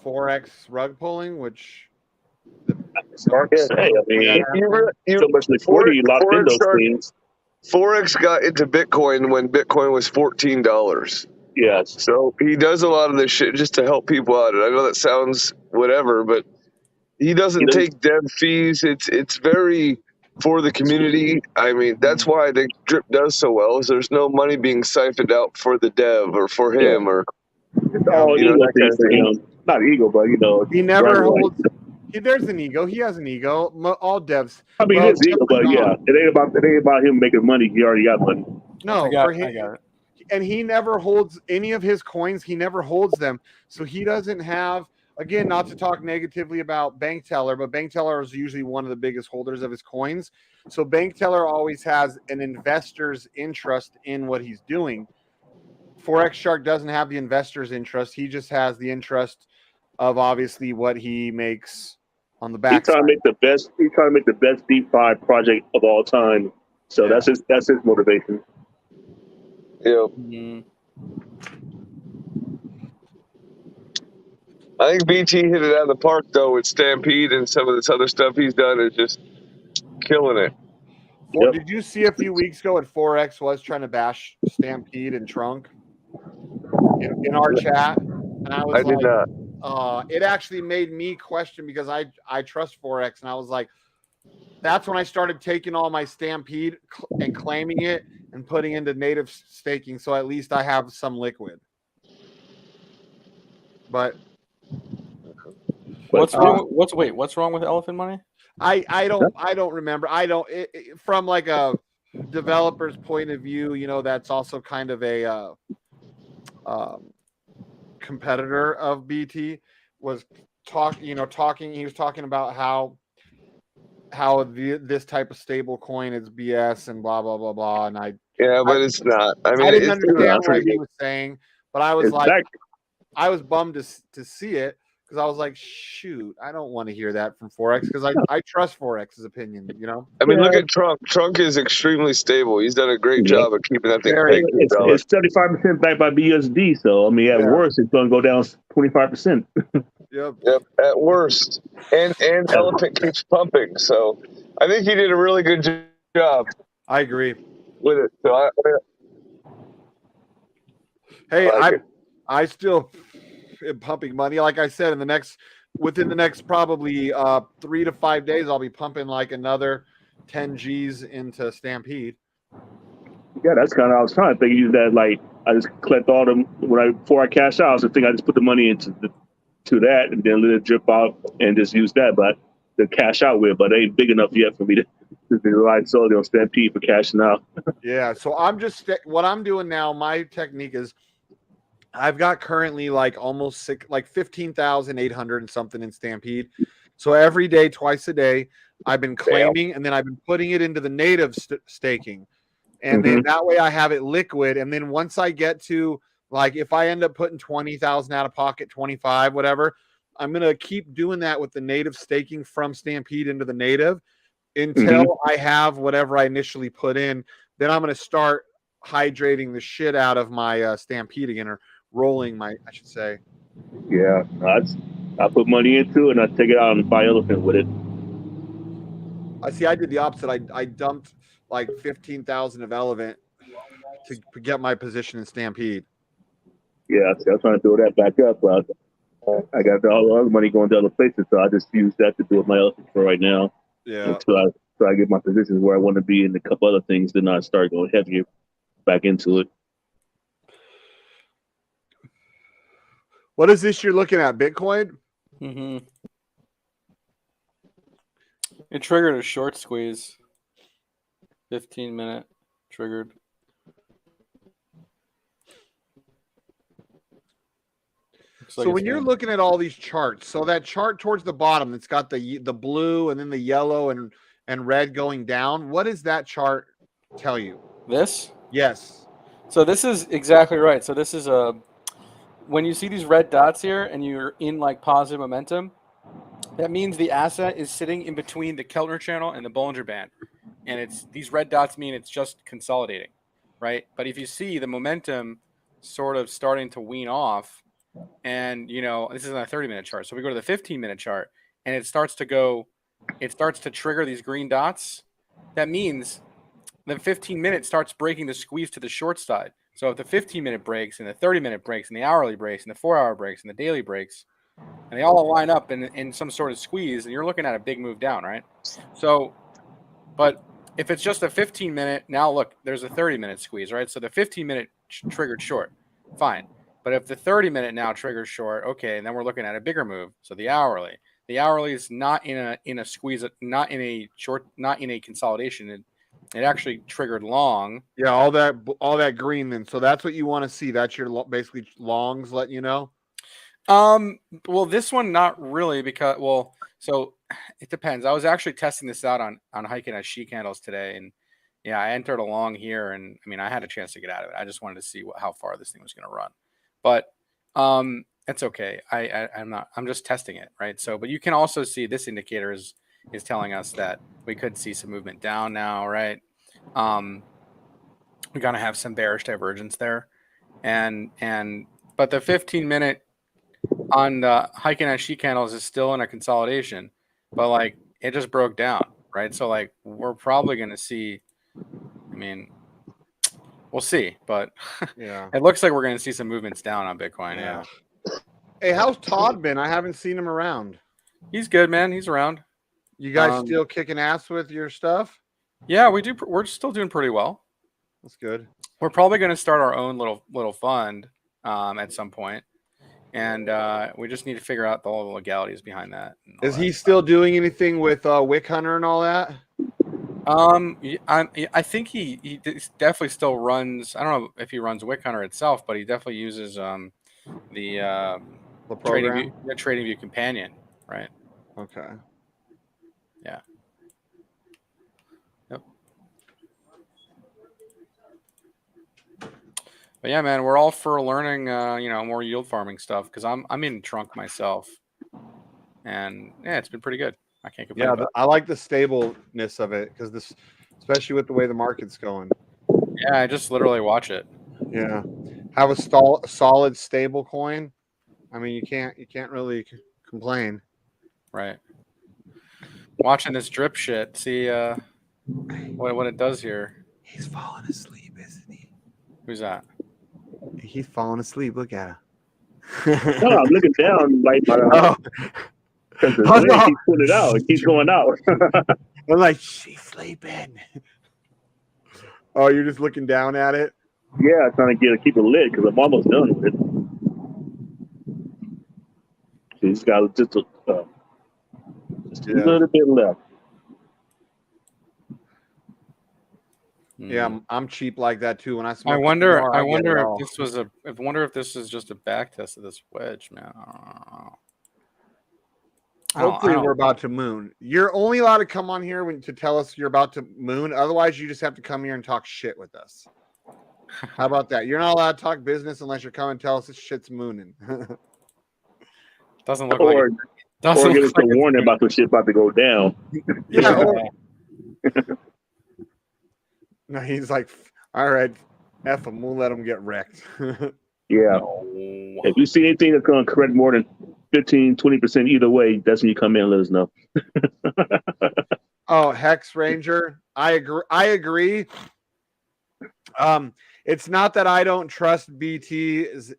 Forex rug pulling, which
it's hard to say. I mean, so much liquidity locked in those things.
Forex got into Bitcoin when Bitcoin was $14.
Yes.
So he does a lot of this shit just to help people out. And I know that sounds whatever, but He doesn't take dev fees. It's very for the community. I mean, that's why the drip does so well. Is there's no money being siphoned out for the dev or for him or
It's all
you know,
ego
that
thing
kind of
for
thing.
him. Not ego, but
He never holds. There's an ego. He has an ego. All devs.
I mean,
well,
his ego, but yeah, it ain't about him making money. He already got money.
No,
I
for him,
got it.
and he never holds any of his coins. He never holds them, so he doesn't have. Again, not to talk negatively about Bank Teller, but Bank Teller is usually one of the biggest holders of his coins. So Bank Teller always has an investor's interest in what he's doing. Forex Shark doesn't have the investor's interest. He just has the interest of obviously what he makes on the back.
He's trying to make the best. He's trying to make the best DeFi project of all time. So that's his motivation.
Yeah. I think BT hit it out of the park though with Stampede and some of this other stuff he's done is just killing it.
Well, did you see a few weeks ago what Forex was trying to bash Stampede and Trunk in our chat? And I was
I did
not. It actually made me question because I trust Forex, and I was like, that's when I started taking all my Stampede and claiming it and putting into native staking, so at least I have some liquid. But
what's wrong? What's wrong with Elephant Money?
I don't remember. From like a developer's point of view, you know, that's also kind of a competitor of BT was talking. He was talking about how this type of stable coin is BS and blah blah blah blah. And
but it's not. I mean,
I didn't
it's
understand what he
good.
was saying, but I was I was bummed to see it because I was like, shoot, I don't want to hear that from Forex because I trust Forex's opinion, you know.
I mean, look at Trunk. Trunk is extremely stable. He's done a great job of keeping that thing pegged to the dollar.
It's 75% backed by BUSD. So I mean, at worst, it's going to go down 25%.
Yep.
At worst, and Elephant keeps pumping. So I think he did a really good job.
I agree
with it. So
I still am pumping money. Like I said, within the next probably 3 to 5 days, I'll be pumping like another 10 G's into Stampede.
Yeah, that's kind of I was trying to think. Use that like I just collect all them before I cash out. I was thinking I just put the money into that and then let it drip out and just use that, but to cash out with. But it ain't big enough yet for me to rely solely on Stampede for cashing out.
Yeah, so what I'm doing now. My technique is I've got currently like almost 15,800 and something in Stampede. So every day, twice a day, I've been claiming and then I've been putting it into the native staking. And then that way I have it liquid. And then once I get to like, if I end up putting 20,000 out of pocket, 25, whatever, I'm going to keep doing that with the native staking from Stampede into the native until I have whatever I initially put in. Then I'm going to start hydrating the shit out of my Stampede again, or rolling I should say.
Yeah, I put money into it and I take it out and buy Elephant with it.
I did the opposite. I dumped like 15,000 of Elephant to get my position in Stampede.
Yeah, I was trying to throw that back up. I got all the other money going to other places, so I just use that to do my Elephant for right now.
Yeah.
Until I get my positions where I want to be in a couple other things, then I start going heavier back into it.
What is this you're looking at? Bitcoin?
Mm-hmm. It triggered a short squeeze. 15-minute triggered.
So when you're looking at all these charts, so that chart towards the bottom that's got the blue and then the yellow and red going down, what does that chart tell you?
This?
Yes.
So this is exactly right. So this is when you see these red dots here and you're in like positive momentum, that means the asset is sitting in between the Keltner channel and the Bollinger Band. And these red dots mean it's just consolidating, right? But if you see the momentum sort of starting to wean off, and this is on a 30-minute chart. So we go to the 15-minute chart and it starts to trigger these green dots. That means the 15-minute starts breaking the squeeze to the short side. So if the 15-minute breaks and the 30-minute breaks and the hourly breaks and the 4-hour breaks and the daily breaks, and they all line up in some sort of squeeze, and you're looking at a big move down, right? So, but if it's just a 15-minute, now look, there's a 30-minute squeeze, right? So the 15-minute triggered short, fine. But if the 30-minute now triggers short, okay, and then we're looking at a bigger move. So the hourly is not in a squeeze, not in a short, not in a consolidation. It actually triggered long.
Yeah, all that green then. So that's what you want to see. That's your basically longs letting you know.
Well, this one not really because so it depends. I was actually testing this out on hiking as sheet candles today, and yeah, I entered along here, and I mean I had a chance to get out of it. I just wanted to see how far this thing was going to run, but it's okay. I'm just testing it, right? So, but you can also see this indicator is telling us that we could see some movement down now, right? We're gonna have some bearish divergence there, but the 15-minute on the hiking as sheet candles is still in a consolidation, but like it just broke down, right? So like we're probably going to see, I mean, we'll see, but
yeah,
it looks like we're going to see some movements down on Bitcoin. Yeah.
Hey, how's Todd been? I haven't seen him around.
He's good, man. He's around.
You guys still kicking ass with your stuff?
Yeah, we do. We're still doing pretty well.
That's good.
We're probably going to start our own little fund at some point. And we just need to figure out all the legalities behind that.
Is he still doing anything with Wick Hunter and all that?
I think he definitely still runs. I don't know if he runs Wick Hunter itself, but he definitely uses the Trading View Companion, right?
Okay.
Yeah. Yep. But yeah, man, we're all for learning, more yield farming stuff because I'm in trunk myself, and yeah, it's been pretty good. I can't complain.
Yeah, I like the stableness of it because this, especially with the way the market's going.
Yeah, I just literally watch it.
Yeah, have a solid stable coin. I mean, you can't really complain.
Right. Watching this drip shit, see what it does here.
He's falling asleep, isn't he?
Who's that?
He's falling asleep. Look at him.
No, I'm looking down like because the wind keeps putting it out. It keeps going out.
I'm like, she's sleeping. Oh, you're just looking down at it?
Yeah, trying to keep it lit because I'm almost done with it. She's got just a little bit left.
Yeah, I'm cheap like that too. When I
I wonder if this is just a back test of this wedge, man.
Hopefully we're about to moon. You're only allowed to come on here to tell us you're about to moon. Otherwise, you just have to come here and talk shit with us. How about that? You're not allowed to talk business unless you're coming and tell us this shit's mooning.
Doesn't look
or give us a warning about the shit about to go down.
Yeah. No, he's like, all right, F him. We'll let him get wrecked.
Yeah. If you see anything that's going to correct more than 15, 20% either way, that's when you come in and let us know.
Oh, Hex Ranger. I agree. It's not that I don't trust BT's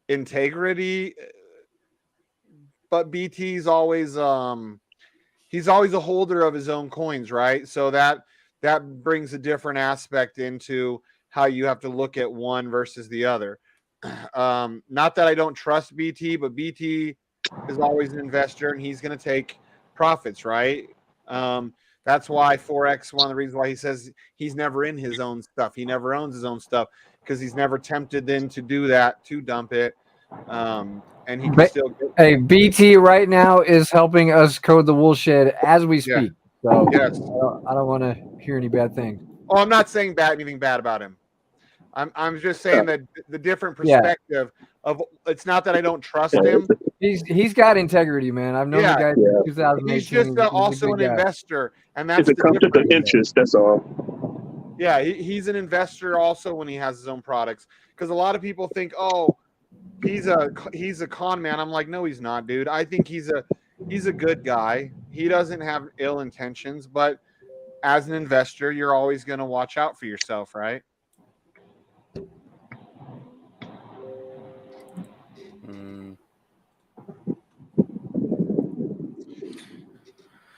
integrity, but BT's always he's always a holder of his own coins, right? So that brings a different aspect into how you have to look at one versus the other. Not that I don't trust BT, but BT is always an investor and he's going to take profits, right? That's why Forex, one of the reasons why he says he's never in his own stuff. He never owns his own stuff because he's never tempted then to do that, to dump it. And he can still get.
Hey, BT right now is helping us code the woolshed as we speak. So
yes.
I don't want to hear any bad things.
Oh, I'm not saying anything bad about him. I'm just saying that the different perspective of it's not that I don't trust him.
He's got integrity, man. I've known the guy since 2018.
He's just also an investor, and that's
it's a conflict of interest. That's all.
Yeah, he's an investor also when he has his own products. Because a lot of people think, oh, he's a con man. I'm like, no, he's not, dude. I think he's a good guy. He doesn't have ill intentions, but as an investor, you're always going to watch out for yourself, right?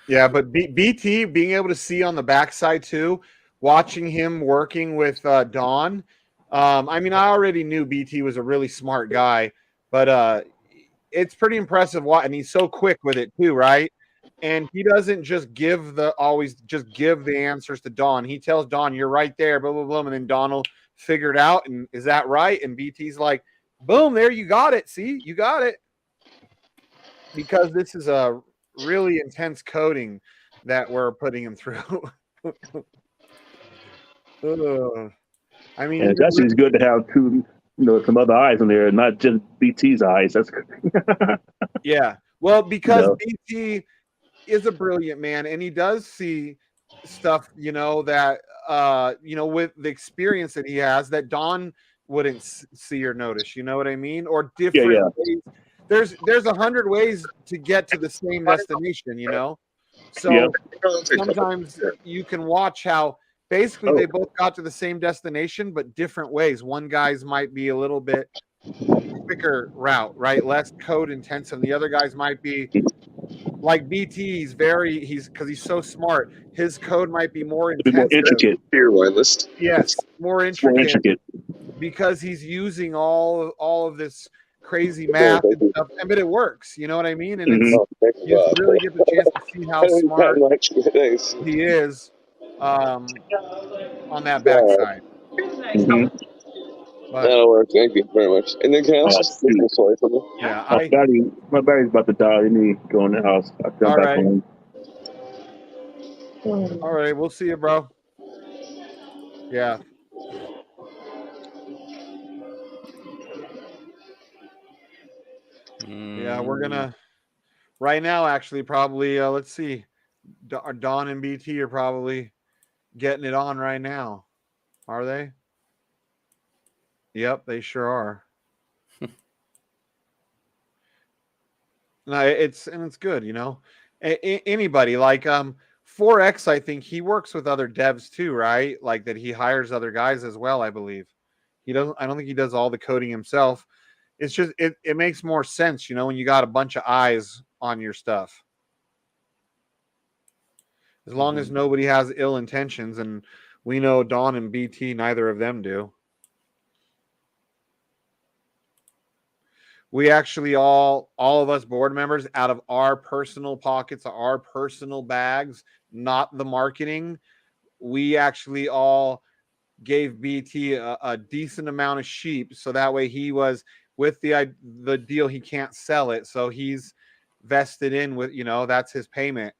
Yeah, but BT being able to see on the backside too, watching him working with Don. I mean, I already knew BT was a really smart guy, but it's pretty impressive. And he's so quick with it too, right? And he doesn't just always just give the answers to Don. He tells Don, "You're right there," blah blah blah, and then Don will figure it out. And is that right? And BT's like, "Boom, there you got it. See, you got it." Because this is a really intense coding that we're putting him through. I mean,
and it's actually good to have two, some other eyes in there, not just BT's eyes. That's
yeah. Well, because
No.
BT is a brilliant man, and he does see stuff, that with the experience that he has, that Don wouldn't see or notice. You know what I mean? Or different ways. There's 100 ways to get to the same destination. So sometimes you can watch how basically they both got to the same destination, but different ways. One guy's might be a little bit quicker route, right? Less code intensive. The other guys might be like BT. Because he's so smart. His code might be more intensive.
More intricate. Here, wireless.
Yes, more intricate. Because he's using all of this crazy math and stuff, but it works. You know what I mean? And you really get the chance to see how smart he is on that backside.
That'll work. Thank you very much. And then can I also sorry for me?
Yeah,
my battery's about to die. Let me go in the house. I'll come back home.
All right, we'll see you, bro. Yeah. Yeah, we're gonna right now. Actually, probably. Let's see. Dawn and BT are probably getting it on right now. Are they? Yep, they sure are. No, it's good. Anybody like 4X. I think he works with other devs too, right? Like that he hires other guys as well. I believe he doesn't. I don't think he does all the coding himself. It's just it makes more sense, when you got a bunch of eyes on your stuff. As long as nobody has ill intentions, and we know Dawn and BT, neither of them do. We actually all of us board members, out of our personal pockets, our personal bags, not the marketing, we actually all gave BT a decent amount of sheep, so that way he was with the deal. He can't sell it, so he's vested in with that's his payment.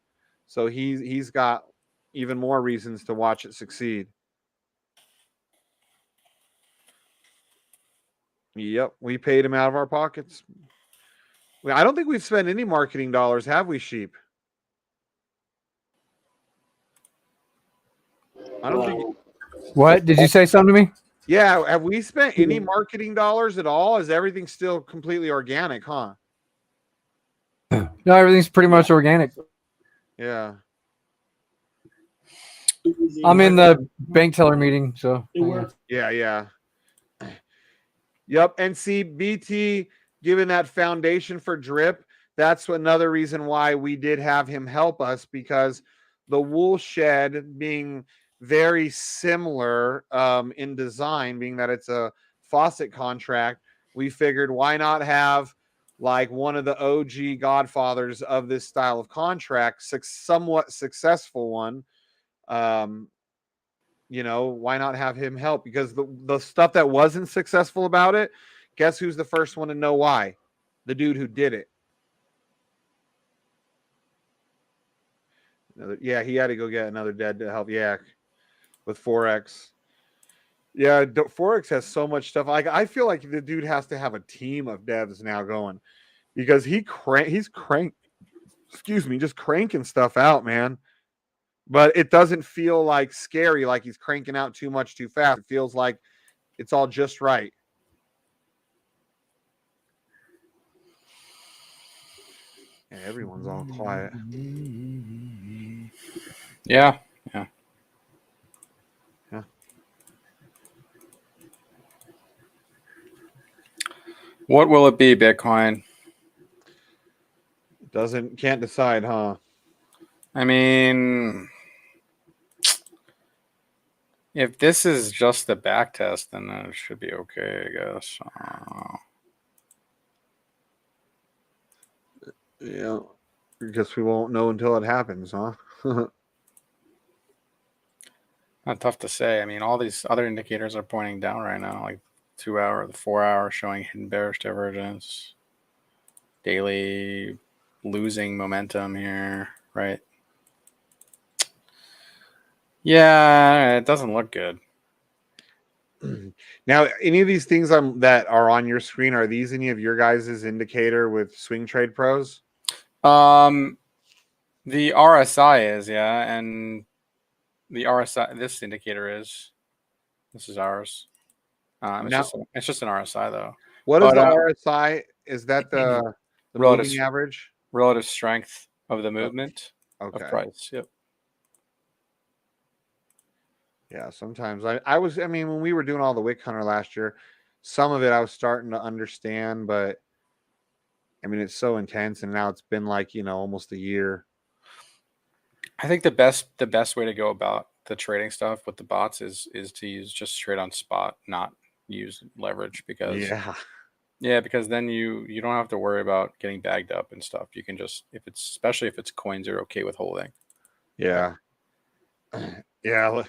So he's got even more reasons to watch it succeed. Yep, we paid him out of our pockets. I don't think we've spent any marketing dollars, have we, Sheep? I don't think.
What did you say? Something to me?
Yeah, have we spent any marketing dollars at all? Is everything still completely organic, huh?
No, everything's pretty much organic.
Yeah.
I'm in the bank teller meeting, so
yeah. Yep. And see, BT given that foundation for drip, that's another reason why we did have him help us, because the wool shed being very similar in design, being that it's a faucet contract, we figured why not have like one of the OG godfathers of this style of contract, somewhat successful one. Why not have him help? Because the stuff that wasn't successful about it, guess who's the first one to know why? The dude who did it. Yeah, he had to go get another dead to help Yak with 4X. Yeah, 4X has so much stuff. Like I feel like the dude has to have a team of devs now going, because he's just cranking stuff out, man. But it doesn't feel like scary, like he's cranking out too much too fast. It feels like it's all just right. Yeah, everyone's all quiet.
Yeah. What will it be, Bitcoin?
Can't decide, huh?
I mean, if this is just the back test, then it should be okay, I guess.
Yeah. I guess we won't know until it happens, huh?
Not tough to say. I mean, all these other indicators are pointing down right now, like 2 hour, the 4 hour showing hidden bearish divergence, daily losing momentum here, right? Yeah, it doesn't look good.
Now, any of these things that are on your screen, are these any of your guys' indicator with Swing Trade Pros?
The RSI is, yeah, and the RSI, this indicator is. This is ours. It's just an RSI though.
What is the RSI? Is that the moving average?
Relative strength of the movement of price. Yep.
Yeah, sometimes I mean, when we were doing all the Wick Hunter last year, some of it I was starting to understand, but I mean, it's so intense, and now it's been like, almost a year.
I think the best way to go about the trading stuff with the bots is to use just trade on spot, not use leverage, because because then you don't have to worry about getting bagged up and stuff. You can just, especially if it's coins you're okay with holding.
Yeah. Yeah.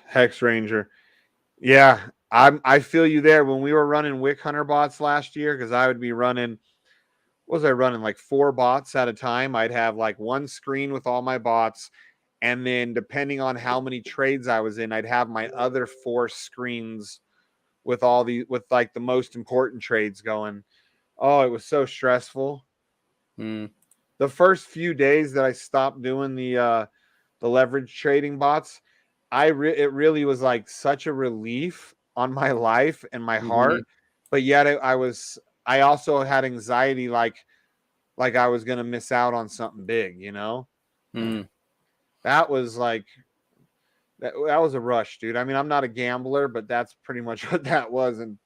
Hex Ranger. Yeah. I feel you there. When we were running Wick Hunter bots last year, because I would be running, what was I running? Like 4 bots at a time. I'd have like one screen with all my bots. And then depending on how many trades I was in, I'd have my other 4 screens with like the most important trades going. Oh, it was so stressful. The first few days that I stopped doing the leverage trading bots, it really was like such a relief on my life and my heart. But yet I also had anxiety, like I was going to miss out on something big, That was like, that was a rush, dude. I mean, I'm not a gambler, but that's pretty much what that was. And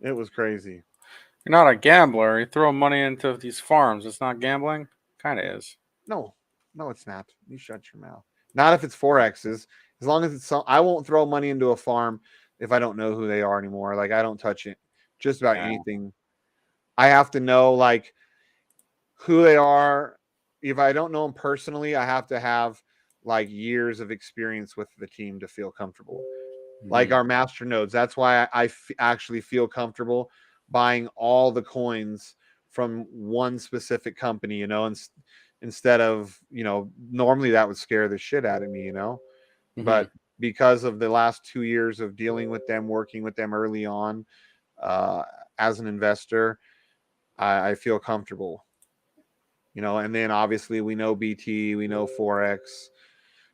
it was crazy.
You're not a gambler. You throw money into these farms. It's not gambling. Kind of is.
No, it's not. You shut your mouth. Not if it's Forexes. As long as it's I won't throw money into a farm if I don't know who they are anymore. Like, I don't touch it. Just about anything. I have to know like who they are. If I don't know them personally, I have to have like years of experience with the team to feel comfortable. Like our master nodes. That's why I actually feel comfortable buying all the coins from one specific company, instead of, normally that would scare the shit out of me, But because of the last 2 years of dealing with them, working with them early on, as an investor, I feel comfortable, and then obviously we know BT, we know Forex,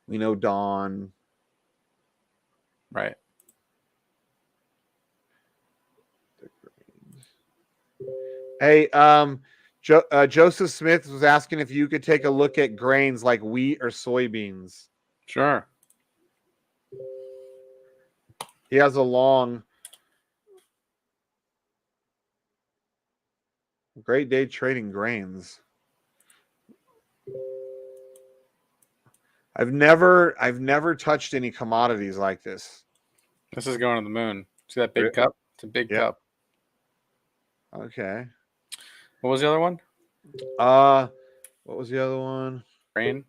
we know Dawn.
Right.
Hey, Joseph Smith was asking if you could take a look at grains like wheat or soybeans.
Sure.
He has a long, great day trading grains. I've never touched any commodities like this.
This is going to the moon. See that big cup? It's a big cup.
Okay.
What was the other one?
What was the other one?
Grain?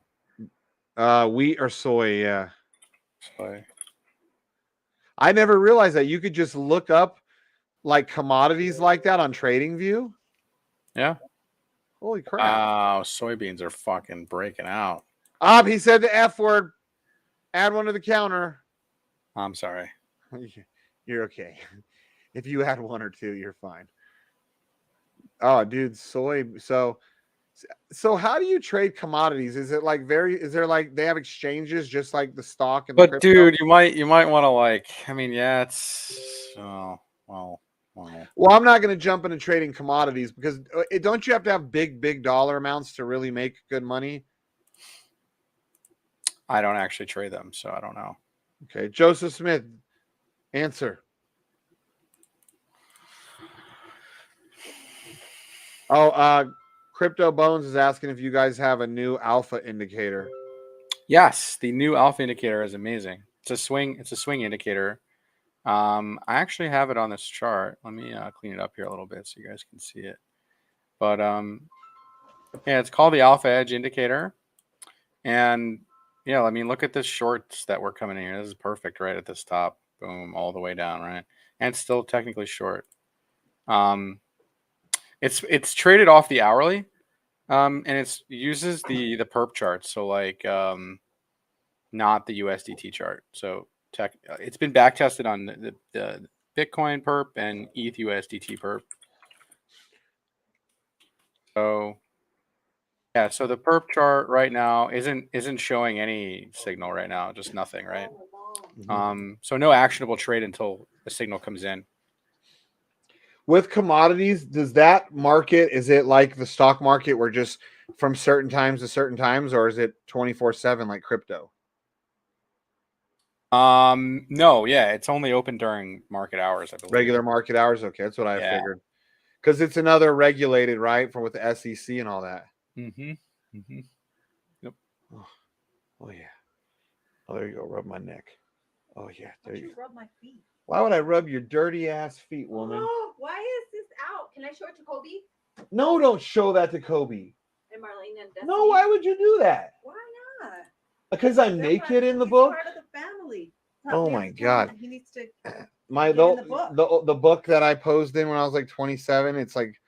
Wheat or soy, yeah.
Soy.
I never realized that you could just look up like commodities like that on TradingView.
Yeah.
Holy crap.
Wow, soybeans are fucking breaking out.
He said the F word. Add one to the counter.
I'm sorry.
You're okay. If you add 1 or 2, you're fine. Oh, dude, soy. So how do you trade commodities? Is it like is there like they have exchanges just like the stock and
but
the
dude, you might want to like, I mean, yeah, it's well,
I'm not going to jump into trading commodities because don't you have to have big dollar amounts to really make good money?
I don't actually trade them, so I don't know.
Okay, Joseph Smith, answer. Crypto Bones is asking if you guys have a new alpha indicator.
Yes, the new alpha indicator is amazing. It's a swing indicator. I actually have it on this chart. Let me clean it up here a little bit so you guys can see it. But yeah, it's called the Alpha Edge indicator. And yeah, I mean, look at the shorts that were coming in here. This is perfect right at this top. Boom, all the way down, right? And it's still technically short. It's traded off the hourly, and it uses the perp chart. So like, not the USDT chart. So it's been back tested on the Bitcoin perp and ETH USDT perp. So yeah, so the perp chart right now isn't showing any signal right now, just nothing, right? So no actionable trade until the signal comes in.
With commodities, does that market, is it like the stock market where just from certain times to certain times, or is it 24/7 like crypto?
No, yeah, it's only open during market hours, I believe.
Regular market hours? Okay, that's what I figured. Because it's another regulated, right? From with the SEC and all that.
Yep.
Oh yeah. Oh, there you go. Rub my neck. Oh yeah, there you go.
Rub my feet.
Why would I rub your dirty ass feet, woman?
Oh, why is this out? Can I show it to Kobe
No, don't show that to Kobe.
and Marlene and Destiny?
No, why would you do that?
Why not?
Because I'm naked in the book.
Part of the family.
Oh my God.
He needs to.
The book that I posed in when I was like 27, it's like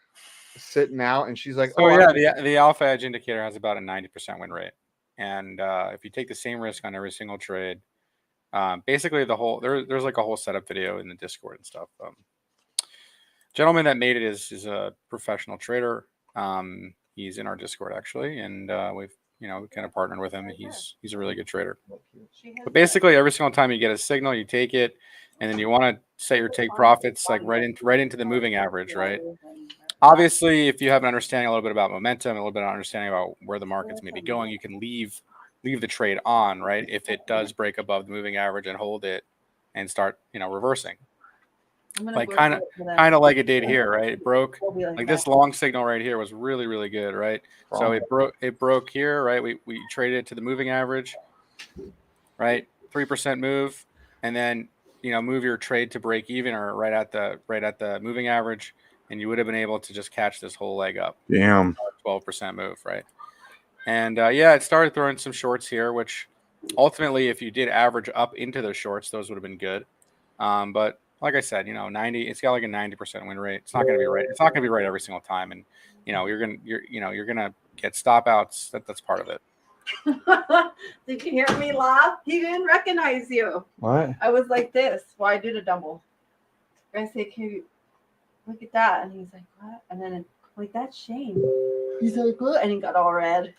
sitting out, and she's like,
"Oh yeah, the Alpha Edge indicator has about a 90% win rate, and if you take the same risk on every single trade, basically there's like a whole setup video in the Discord and stuff. Gentleman that made it is a professional trader. He's in our Discord actually, and we kind of partnered with him. He's a really good trader. But basically, every single time you get a signal, you take it, and then you want to set your take profits like right into the moving average, right? Obviously, if you have an understanding a little bit about momentum, a little bit of understanding about where the markets may be going, you can leave the trade on, right? If it does break above the moving average and hold it and start, reversing. Like kind of like it did here, right? It broke like this long signal right here was really, really good, right? So it broke here, right? We traded it to the moving average, right? 3% move, and then move your trade to break even or right at the moving average, and you would have been able to just catch this whole leg up.
Damn.
12% move, right? And yeah, it started throwing some shorts here, which ultimately, if you did average up into those shorts, those would have been good. But like I said, 90, it's got like a 90% win rate. It's not going to be right. It's not going to be right every single time. And, you're going to get stop outs. That's part of it.
Did you hear me laugh? He didn't recognize you.
What?
I was like this. Well, I did a double. I said, "Can you look at that?" And he's like, "What?" And then like, "That's Shane." He's like, "What?" And he got all red.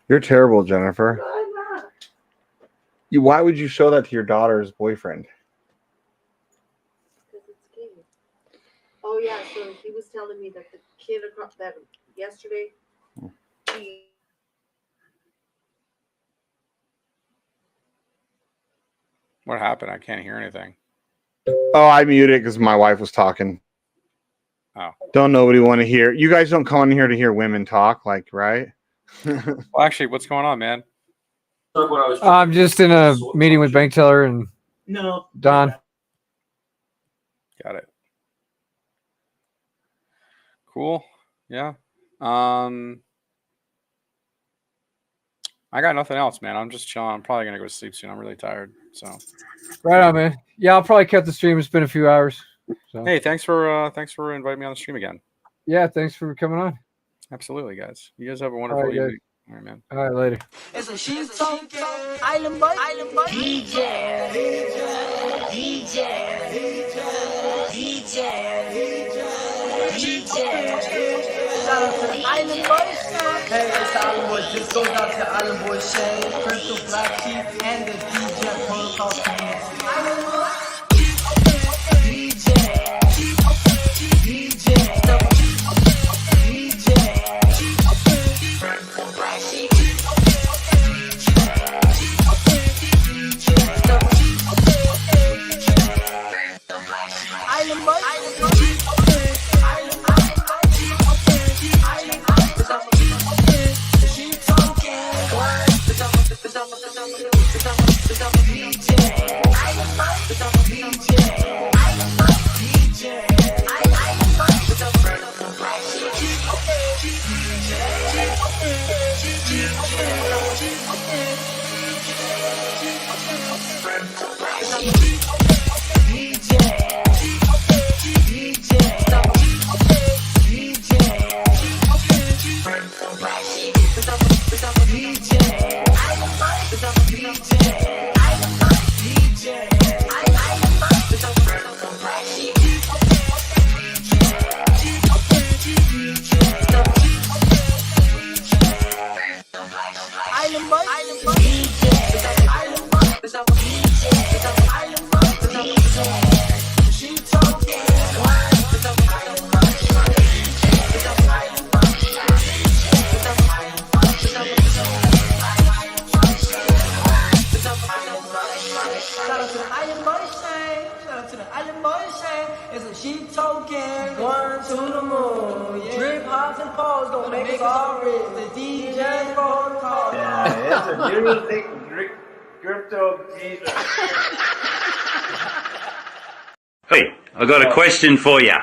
You're terrible, Jennifer.
I'm not.
Why would you show that to your daughter's boyfriend?
Because it's gay. Oh yeah, so he was telling me that the kid across that yesterday.
What happened? I can't hear anything.
Oh, I muted because my wife was talking.
Oh.
Don't nobody want to hear. You guys don't come in here to hear women talk, like, right?
Well, actually, what's going on, man?
I'm just in a meeting with Bank Teller and Don.
Got it. Cool. Yeah. I got nothing else, man. I'm just chilling. I'm probably gonna go to sleep soon. I'm really tired. So.
Right on, man. Yeah, I'll probably cut the stream. It's been a few hours. So.
Hey, thanks for inviting me on the stream again.
Yeah, thanks for coming on.
Absolutely, guys. You guys have a wonderful evening. All right, man.
All right, later.
It's a she's talking island boy. DJ. Shout out to the Island Boys. Hey, it's the Island Boys. This goes out to Island Boy Shay, Crystal, BlackSheep, and the DJ Protocol community. Island Boys. Island Boys. Shout out to the Iron Motion. Shout out to the Iron Motion. It's a sheep token. Going to the moon. Yeah. Drip, hops, and poles gonna make us all rich. The DJ protocol.
Yeah, it's a music crypto Jesus.
Hey, I got a question for you.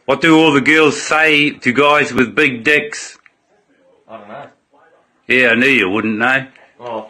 What do all the girls say to guys with big dicks?
I don't know.
Yeah, I knew you wouldn't know.
Oh,